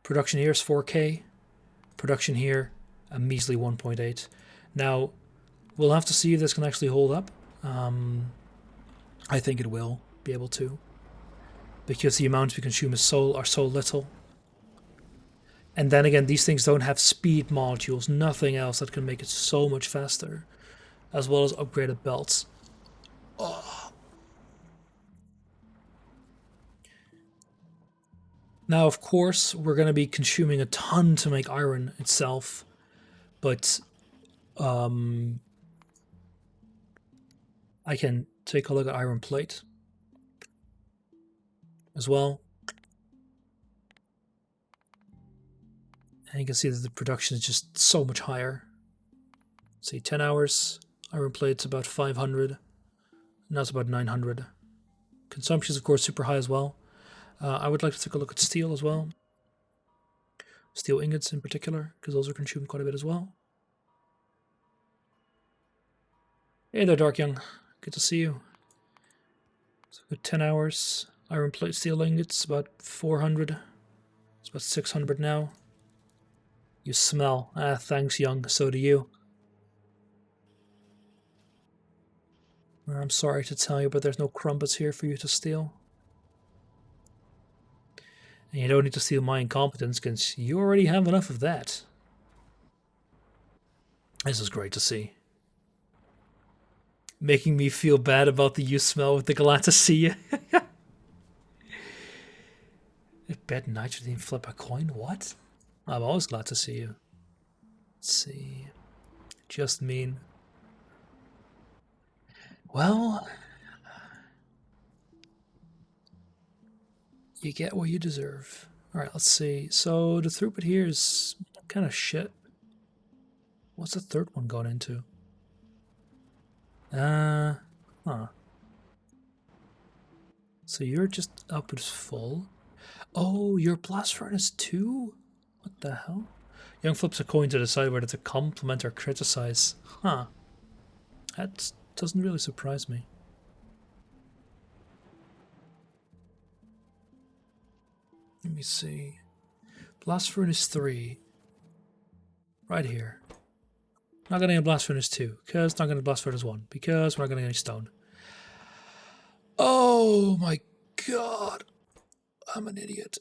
production here is 4K. Production here, a measly 1.8. Now, we'll have to see if this can actually hold up. I think it will be able to, because the amount we consume are so little. And then again, these things don't have speed modules, nothing else that can make it so much faster, as well as upgraded belts. Oh. Now, of course, we're going to be consuming a ton to make iron itself, but I can take a look at iron plate as well. And you can see that the production is just so much higher. See, 10 hours, iron plate's about 500, now it's about 900. Consumption is, of course, super high as well. I would like to take a look at steel as well. Steel ingots in particular, because those are consumed quite a bit as well. Hey there, Dark Young. Good to see you. So good 10 hours. Iron plate, steel ingots, about 400. It's about 600 now. You smell. Ah, thanks, Young. So do you. I'm sorry to tell you, but there's no crumpets here for you to steal. And you don't need to steal my incompetence, because you already have enough of that. This is great to see. Making me feel bad about the you smell with the glad to see you. Bet nitrogen flip a coin? What? I'm always glad to see you. Let's see. Just mean. Well, you get what you deserve. Alright, let's see. So the throughput here is kind of shit. What's the third one going into? Huh. So you're just output is full. Oh, your blast furnace too? What the hell? Young flips a coin to decide whether to compliment or criticize. Huh. That doesn't really surprise me. Let me see. Blast Furnace 3. Right here. Not getting a Blast Furnace 2. Because not getting a Blast Furnace 1. Because we're not getting any stone. Oh my god. I'm an idiot.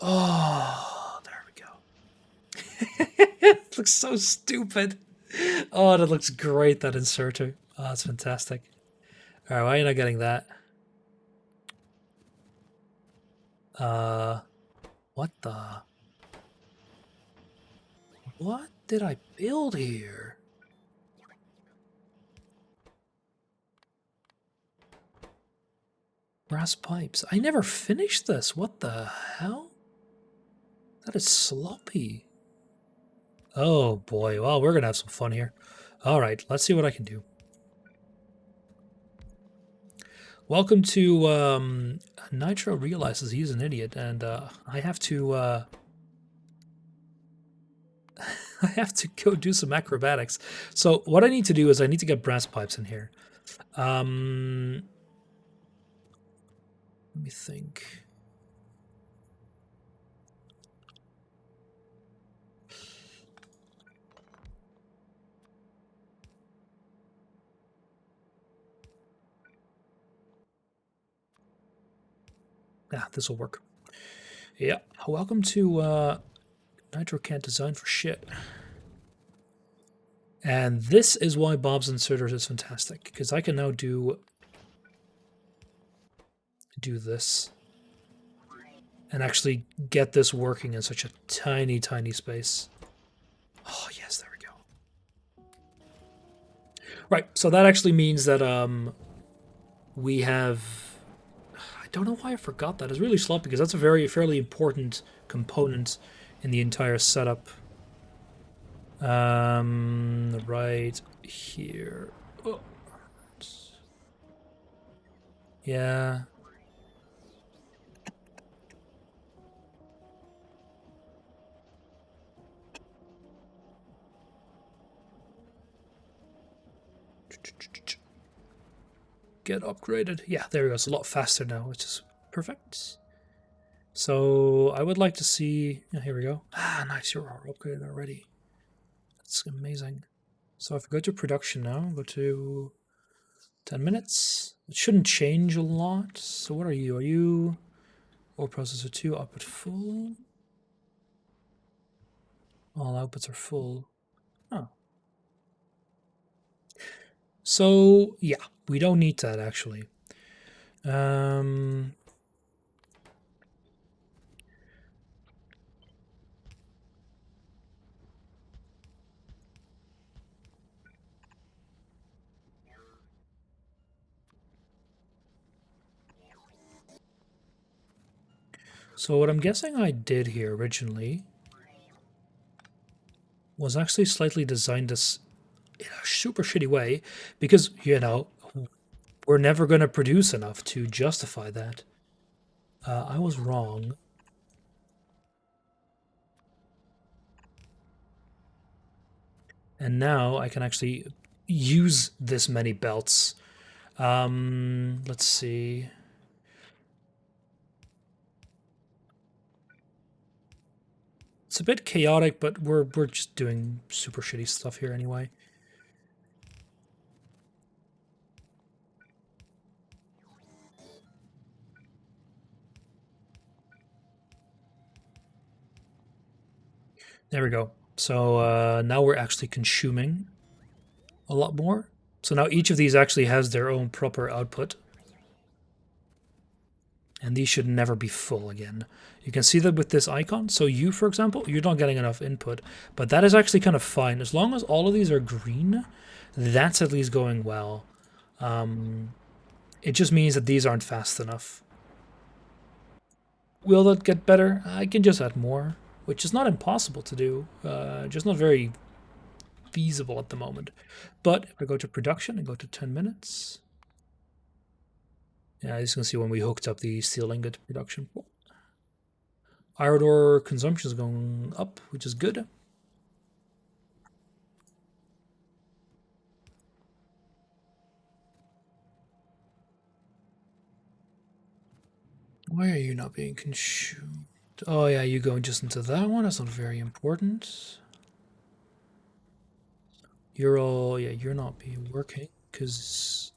Oh, there we go. It looks so stupid. Oh, that looks great, that inserter. Oh, that's fantastic. Alright, why are you not getting that? What the? What did I build here? Brass pipes. I never finished this. What the hell? That is sloppy. Oh boy. Well, we're gonna have some fun here. Alright, let's see what I can do. Welcome to Nitro realizes he's an idiot, and I have to I have to go do some acrobatics. So what I need to do is I need to get brass pipes in here. Let me think. Yeah, this will work. Yeah, welcome to Nitro can't design for shit. And this is why Bob's Inserters is fantastic, because I can now do this and actually get this working in such a tiny, tiny space. Oh, yes, there we go. Right, so that actually means that we have... I don't know why I forgot that. It's really sloppy, because that's a fairly important component in the entire setup. Right here. Oh. Yeah. Get upgraded. Yeah, there we go. It's a lot faster now, which is perfect. So I would like to see... Oh, here we go. Ah, nice. You're upgraded already. That's amazing. So if we go to production now, go to 10 minutes. It shouldn't change a lot. So what are you? Are you... Ore processor 2, output full? All outputs are full. Oh. So, yeah, we don't need that, actually. So what I'm guessing I did here originally was actually slightly designed this in a super shitty way, because, you know, we're never going to produce enough to justify that. I was wrong. And now I can actually use this many belts. Let's see. It's a bit chaotic, but we're just doing super shitty stuff here anyway. There we go. So now we're actually consuming a lot more. So now each of these actually has their own proper output. And these should never be full again. You can see that with this icon. So you, for example, you're not getting enough input, but that is actually kind of fine. As long as all of these are green, that's at least going well. It just means that these aren't fast enough. Will that get better? I can just add more, which is not impossible to do, just not very feasible at the moment. But if I go to production and go to 10 minutes, yeah, as you can see when we hooked up the steel ingot production. Iron ore consumption is going up, which is good. Why are you not being consumed? Oh yeah, you going just into that one? That's not very important. You're all, yeah, you're not being working because,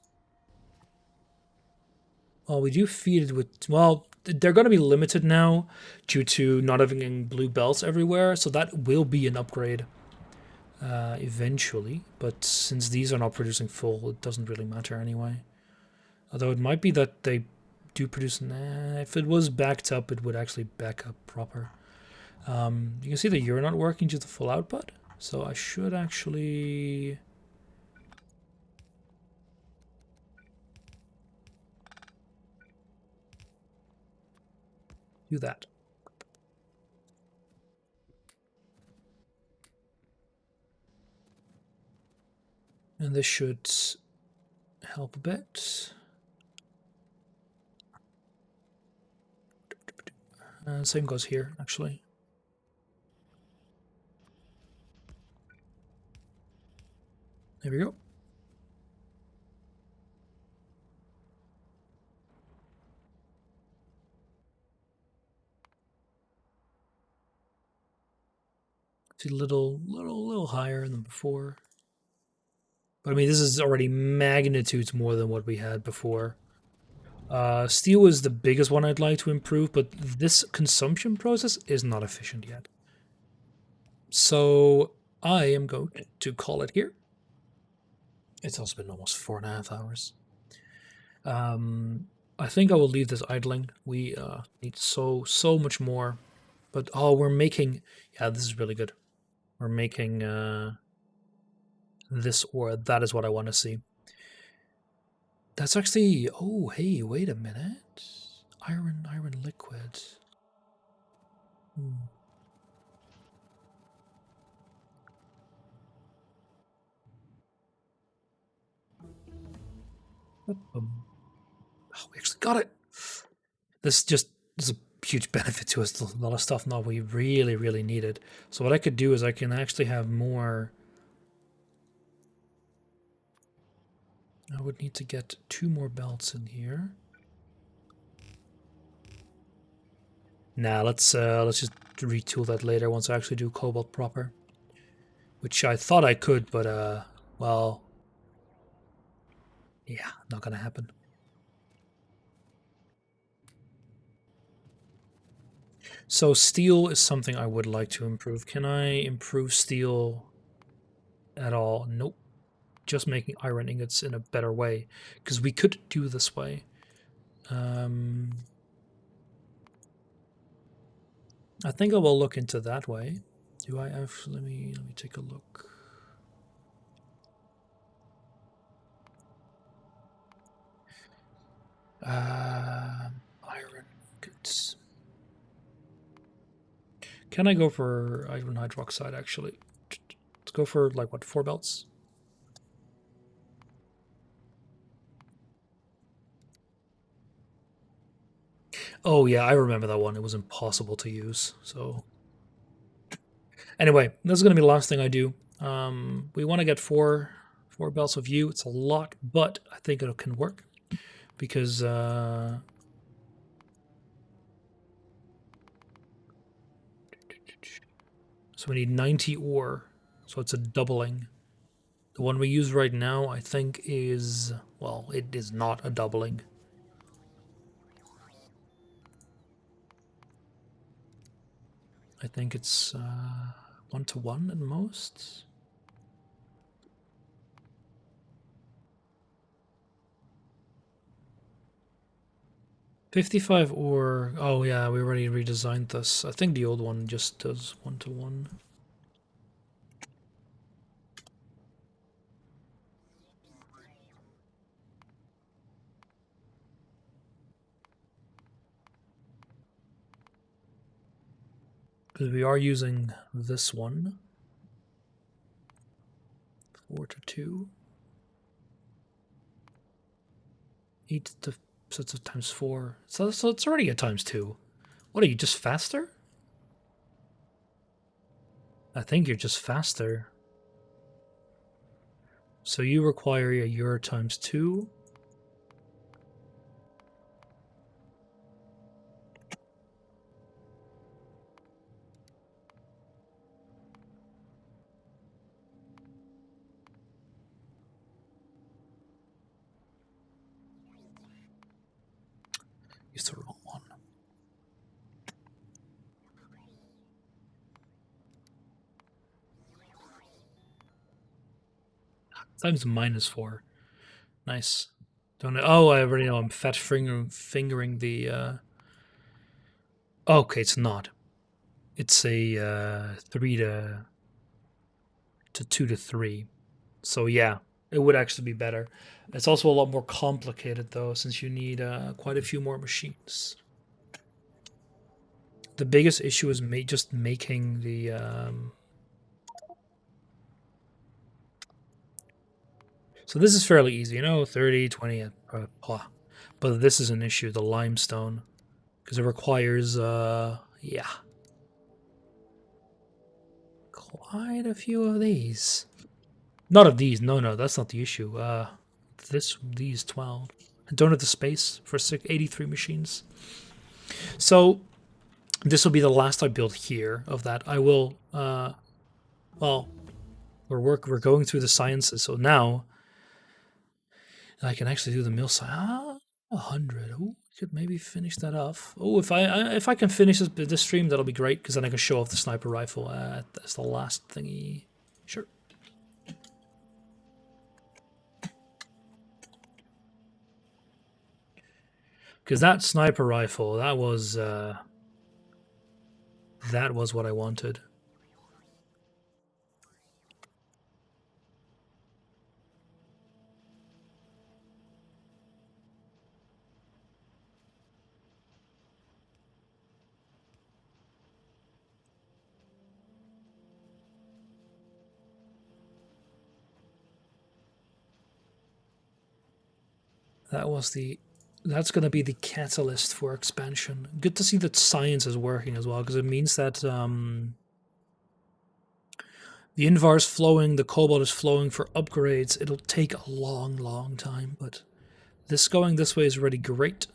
well, we do feed it with, well, they're going to be limited now due to not having blue belts everywhere, so that will be an upgrade eventually. But since these are not producing full, it doesn't really matter anyway. Although it might be that they do produce. Nah, if it was backed up, it would actually back up proper. You can see that you're not working due to full output, so I should actually do that. And this should help a bit. Same goes here, actually. There we go. See, a little higher than before. But I mean, this is already magnitudes more than what we had before. Steel is the biggest one I'd like to improve, but this consumption process is not efficient yet. So I am going to call it here. It's also been almost 4.5 hours. I think I will leave this idling. We need so much more. But oh, we're making, yeah, this is really good. We're making this ore. That is what I want to see. That's actually, oh, hey, wait a minute. Iron liquid. Hmm. Oh, we actually got it. This just is a huge benefit to us. A lot of stuff now we really needed. So what I could do is I can actually have more. I would need to get 2 more belts in here. Nah, let's just retool that later once I actually do cobalt proper. Which I thought I could, but well, yeah, not gonna happen. So steel is something I would like to improve. Can I improve steel at all? Nope. Just making iron ingots in a better way, because we could do this way. I think I will look into that way. Do I have? Let me take a look. Iron ingots. Can I go for iron hydroxide? Actually, let's go for like what, 4 belts. Oh yeah, I remember that one. It was impossible to use. So anyway, this is gonna be the last thing I do. We want to get four belts of you. It's a lot, but I think it can work because so we need 90 ore, so it's a doubling. The one we use right now, I think, is, well, it is not a doubling. I think it's 1-to-1 at most. $55 ore. Oh yeah, we already redesigned this. I think the old one just does 1-to-1. Because we are using this one. 4-to-2. 8 to, so it's a times 4. So it's already a times 2. What are you, just faster? I think you're just faster. So you require a euro times 2. Use the wrong one. Times -4. Nice. Don't know. Oh, I already know. I'm fingering the. Okay, it's not. It's a 3 to 2 to 3. So yeah, it would actually be better. It's also a lot more complicated though, since you need quite a few more machines. The biggest issue is just making the. So this is fairly easy, you know, 30, 20, but this is an issue, the limestone, because it requires, yeah, quite a few of these. Not of these, no, that's not the issue. These 12. I don't have the space for 83 machines. So this will be the last I build here of that. I will, well, we're going through the sciences, so now I can actually do the mill side. 100. Oh, could maybe finish that off. Oh, if I can finish this stream, that'll be great because then I can show off the sniper rifle. That's the last thingy. Sure. Because that sniper rifle, that was what I wanted. That's going to be the catalyst for expansion. Good to see that science is working as well, because it means that the Invar is flowing, the Cobalt is flowing for upgrades. It'll take a long time, but this going this way is already great.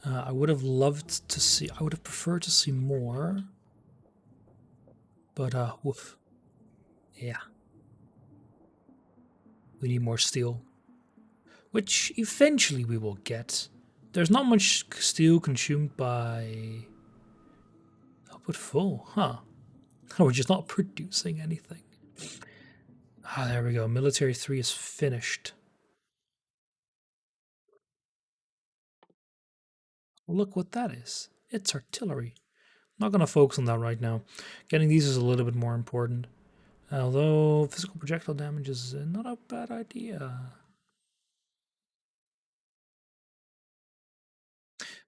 I would have loved to see, I would have preferred to see more, but woof. Yeah. We need more steel, which eventually we will get. There's not much steel consumed by output full, huh? We're just not producing anything. Ah, there we go. Military 3 is finished. Look what that is. It's artillery. Not going to focus on that right now. Getting these is a little bit more important. Although physical projectile damage is not a bad idea.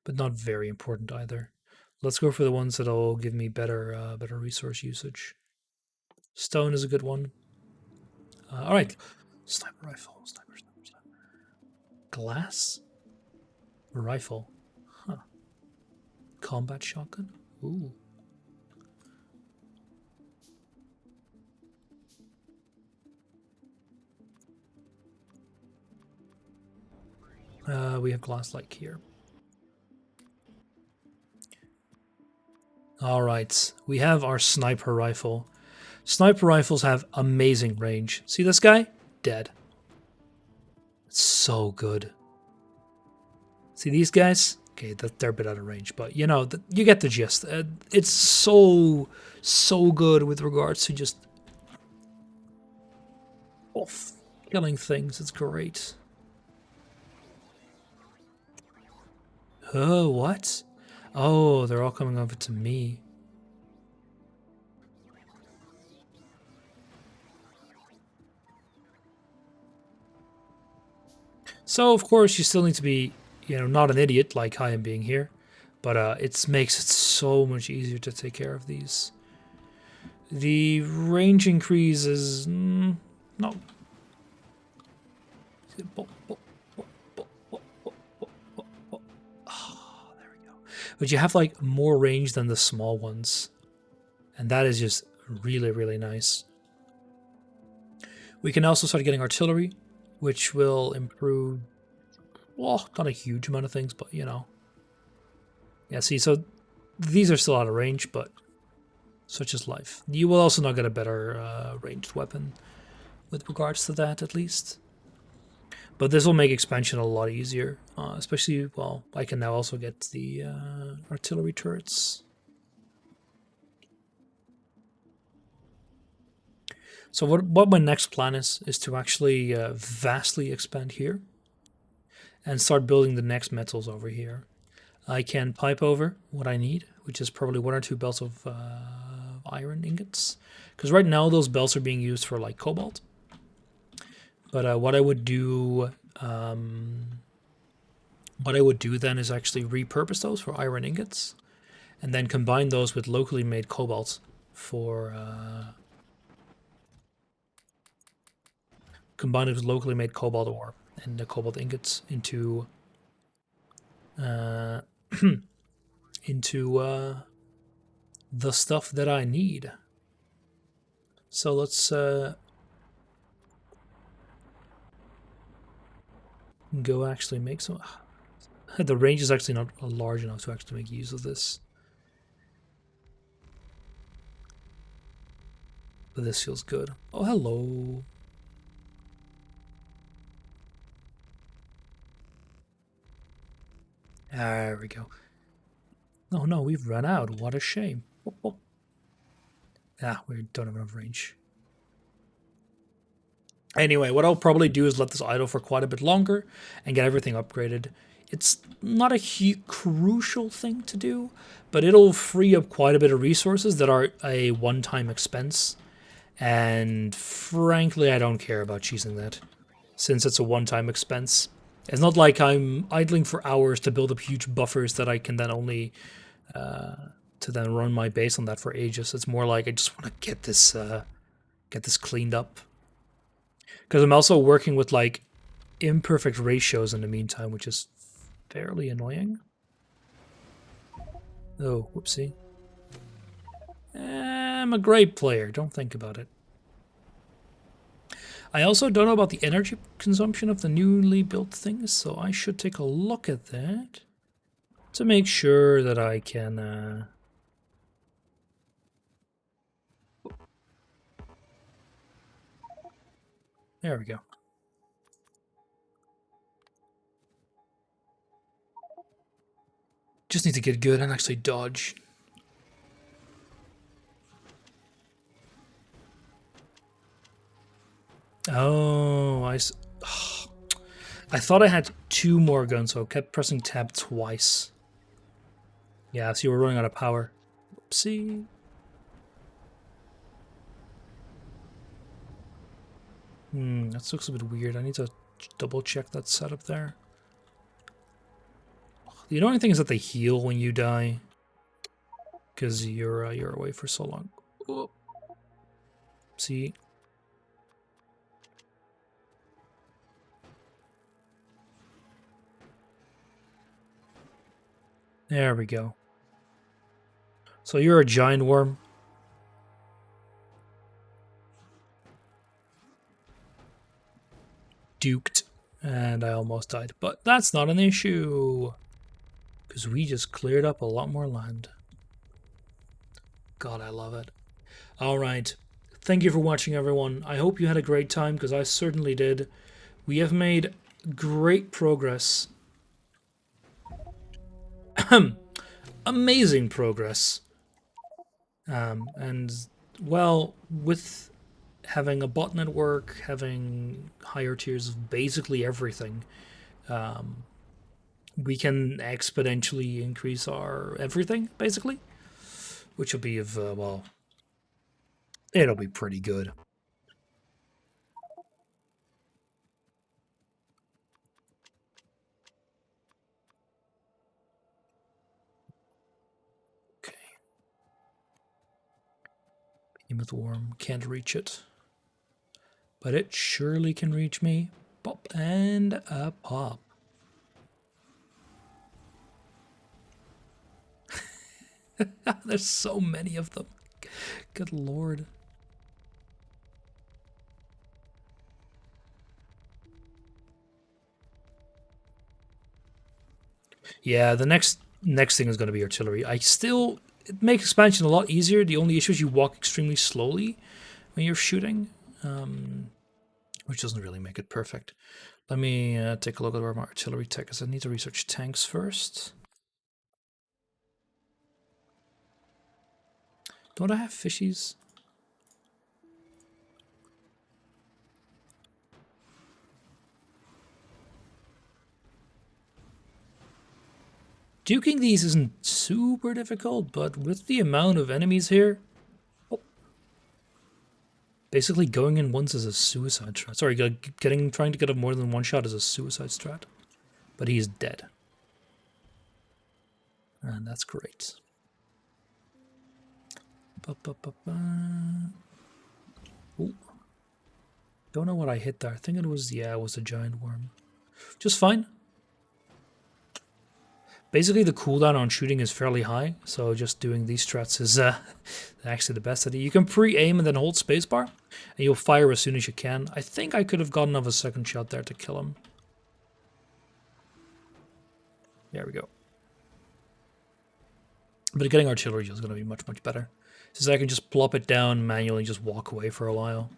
But not very important either. Let's go for the ones that'll give me better resource usage. Stone is a good one. All right. Sniper rifle. Sniper. Glass? Rifle. Huh. Combat shotgun? Ooh. We have glass like here. All right, we have our sniper rifle. Sniper rifles have amazing range. See this guy? Dead. It's so good. See these guys? Okay, they're a bit out of range, but you know, you get the gist. It's so good with regards to just killing things. It's great. Oh, what? Oh, they're all coming over to me. So, of course, you still need to be, you know, not an idiot like I am being here, but it makes it so much easier to take care of these. The range increase is not. But you have like more range than the small ones, and that is just Really, really nice. We can also start getting artillery, which will improve, well, not a huge amount of things, but you know. Yeah, see, so these are still out of range, but such is life. You will also not get a better ranged weapon with regards to that, at least. But this will make expansion a lot easier, especially, well, I can now also get the artillery turrets. So what my next plan is to actually vastly expand here and start building the next metals over here. I can pipe over what I need, which is probably 1 or 2 belts of iron ingots. Because right now those belts are being used for like cobalt. But what I would do then is actually repurpose those for iron ingots, and then combine those with locally made cobalt for combine it with locally made cobalt ore and the cobalt ingots into into the stuff that I need. So let's go actually make some. The range is actually not large enough to actually make use of this. But this feels good. Oh, hello. There we go. Oh no, we've run out. What a shame. Ah, we don't have enough range. Anyway, what I'll probably do is let this idle for quite a bit longer and get everything upgraded. It's not a crucial thing to do, but it'll free up quite a bit of resources that are a one-time expense. And frankly, I don't care about choosing that, since it's a one-time expense. It's not like I'm idling for hours to build up huge buffers that I can then only to then run my base on that for ages. It's more like I just want to get this cleaned up. Because I'm also working with like imperfect ratios in the meantime, which is fairly annoying. Oh, whoopsie. I'm a great player, don't think about it. I also don't know about the energy consumption of the newly built things, so I should take a look at that to make sure that I can there we go. Just need to get good and actually dodge. Oh, I thought I had 2 more guns, so I kept pressing tab twice. Yeah, see, we're running out of power. Oopsie. That looks a bit weird. I need to double check that setup there. The annoying thing is that they heal when you die, because you're away for so long. Oh. See. There we go. So you're a giant worm. Duked. And I almost died. But that's not an issue, because we just cleared up a lot more land. God, I love it. Alright. Thank you for watching, everyone. I hope you had a great time, because I certainly did. We have made great progress. Amazing progress. And, well, with having a bot network, having higher tiers of basically everything, we can exponentially increase our everything, basically, which will be of, well, it'll be pretty good. Okay. Behemoth Worm can't reach it, but it surely can reach me. Pop and a pop. There's so many of them. Good lord. Yeah, the next thing is going to be artillery. It makes expansion a lot easier. The only issue is you walk extremely slowly when you're shooting, which doesn't really make it perfect. Let me take a look at where my artillery tech is. I need to research tanks first. Don't I have fishies? Duking these isn't super difficult, but with the amount of enemies here, basically going in once is a suicide strat. Sorry, trying to get up more than one shot is a suicide strat. But he's dead. And that's great. Ooh. Don't know what I hit there. I think it was a giant worm. Just fine. Basically, the cooldown on shooting is fairly high, so just doing these strats is actually the best idea. You can pre-aim and then hold spacebar, and you'll fire as soon as you can. I think I could have gotten off a second shot there to kill him. There we go. But getting artillery is going to be much, much better. Since I can just plop it down manually and just walk away for a while.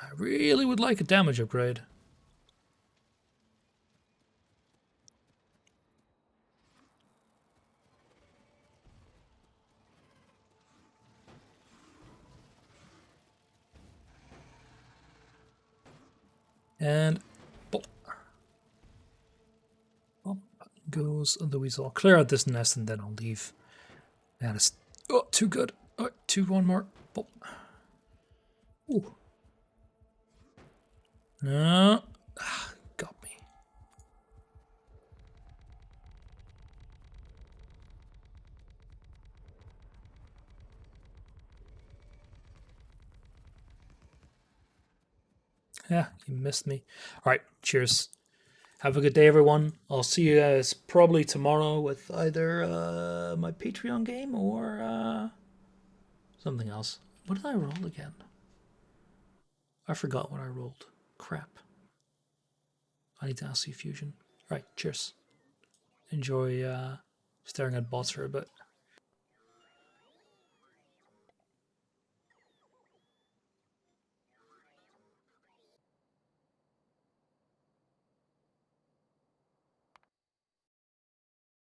I really would like a damage upgrade. And pop goes the weasel. I'll clear out this nest and then I'll leave. That is too good. One more. Pop. Ooh. No. Got me. Yeah, you missed me. All right, cheers. Have a good day, everyone. I'll see you guys probably tomorrow with either my Patreon game or something else. What did I roll again? I forgot what I rolled. Crap. I need to ask you Fusion. All right, cheers. Enjoy staring at bots for a bit.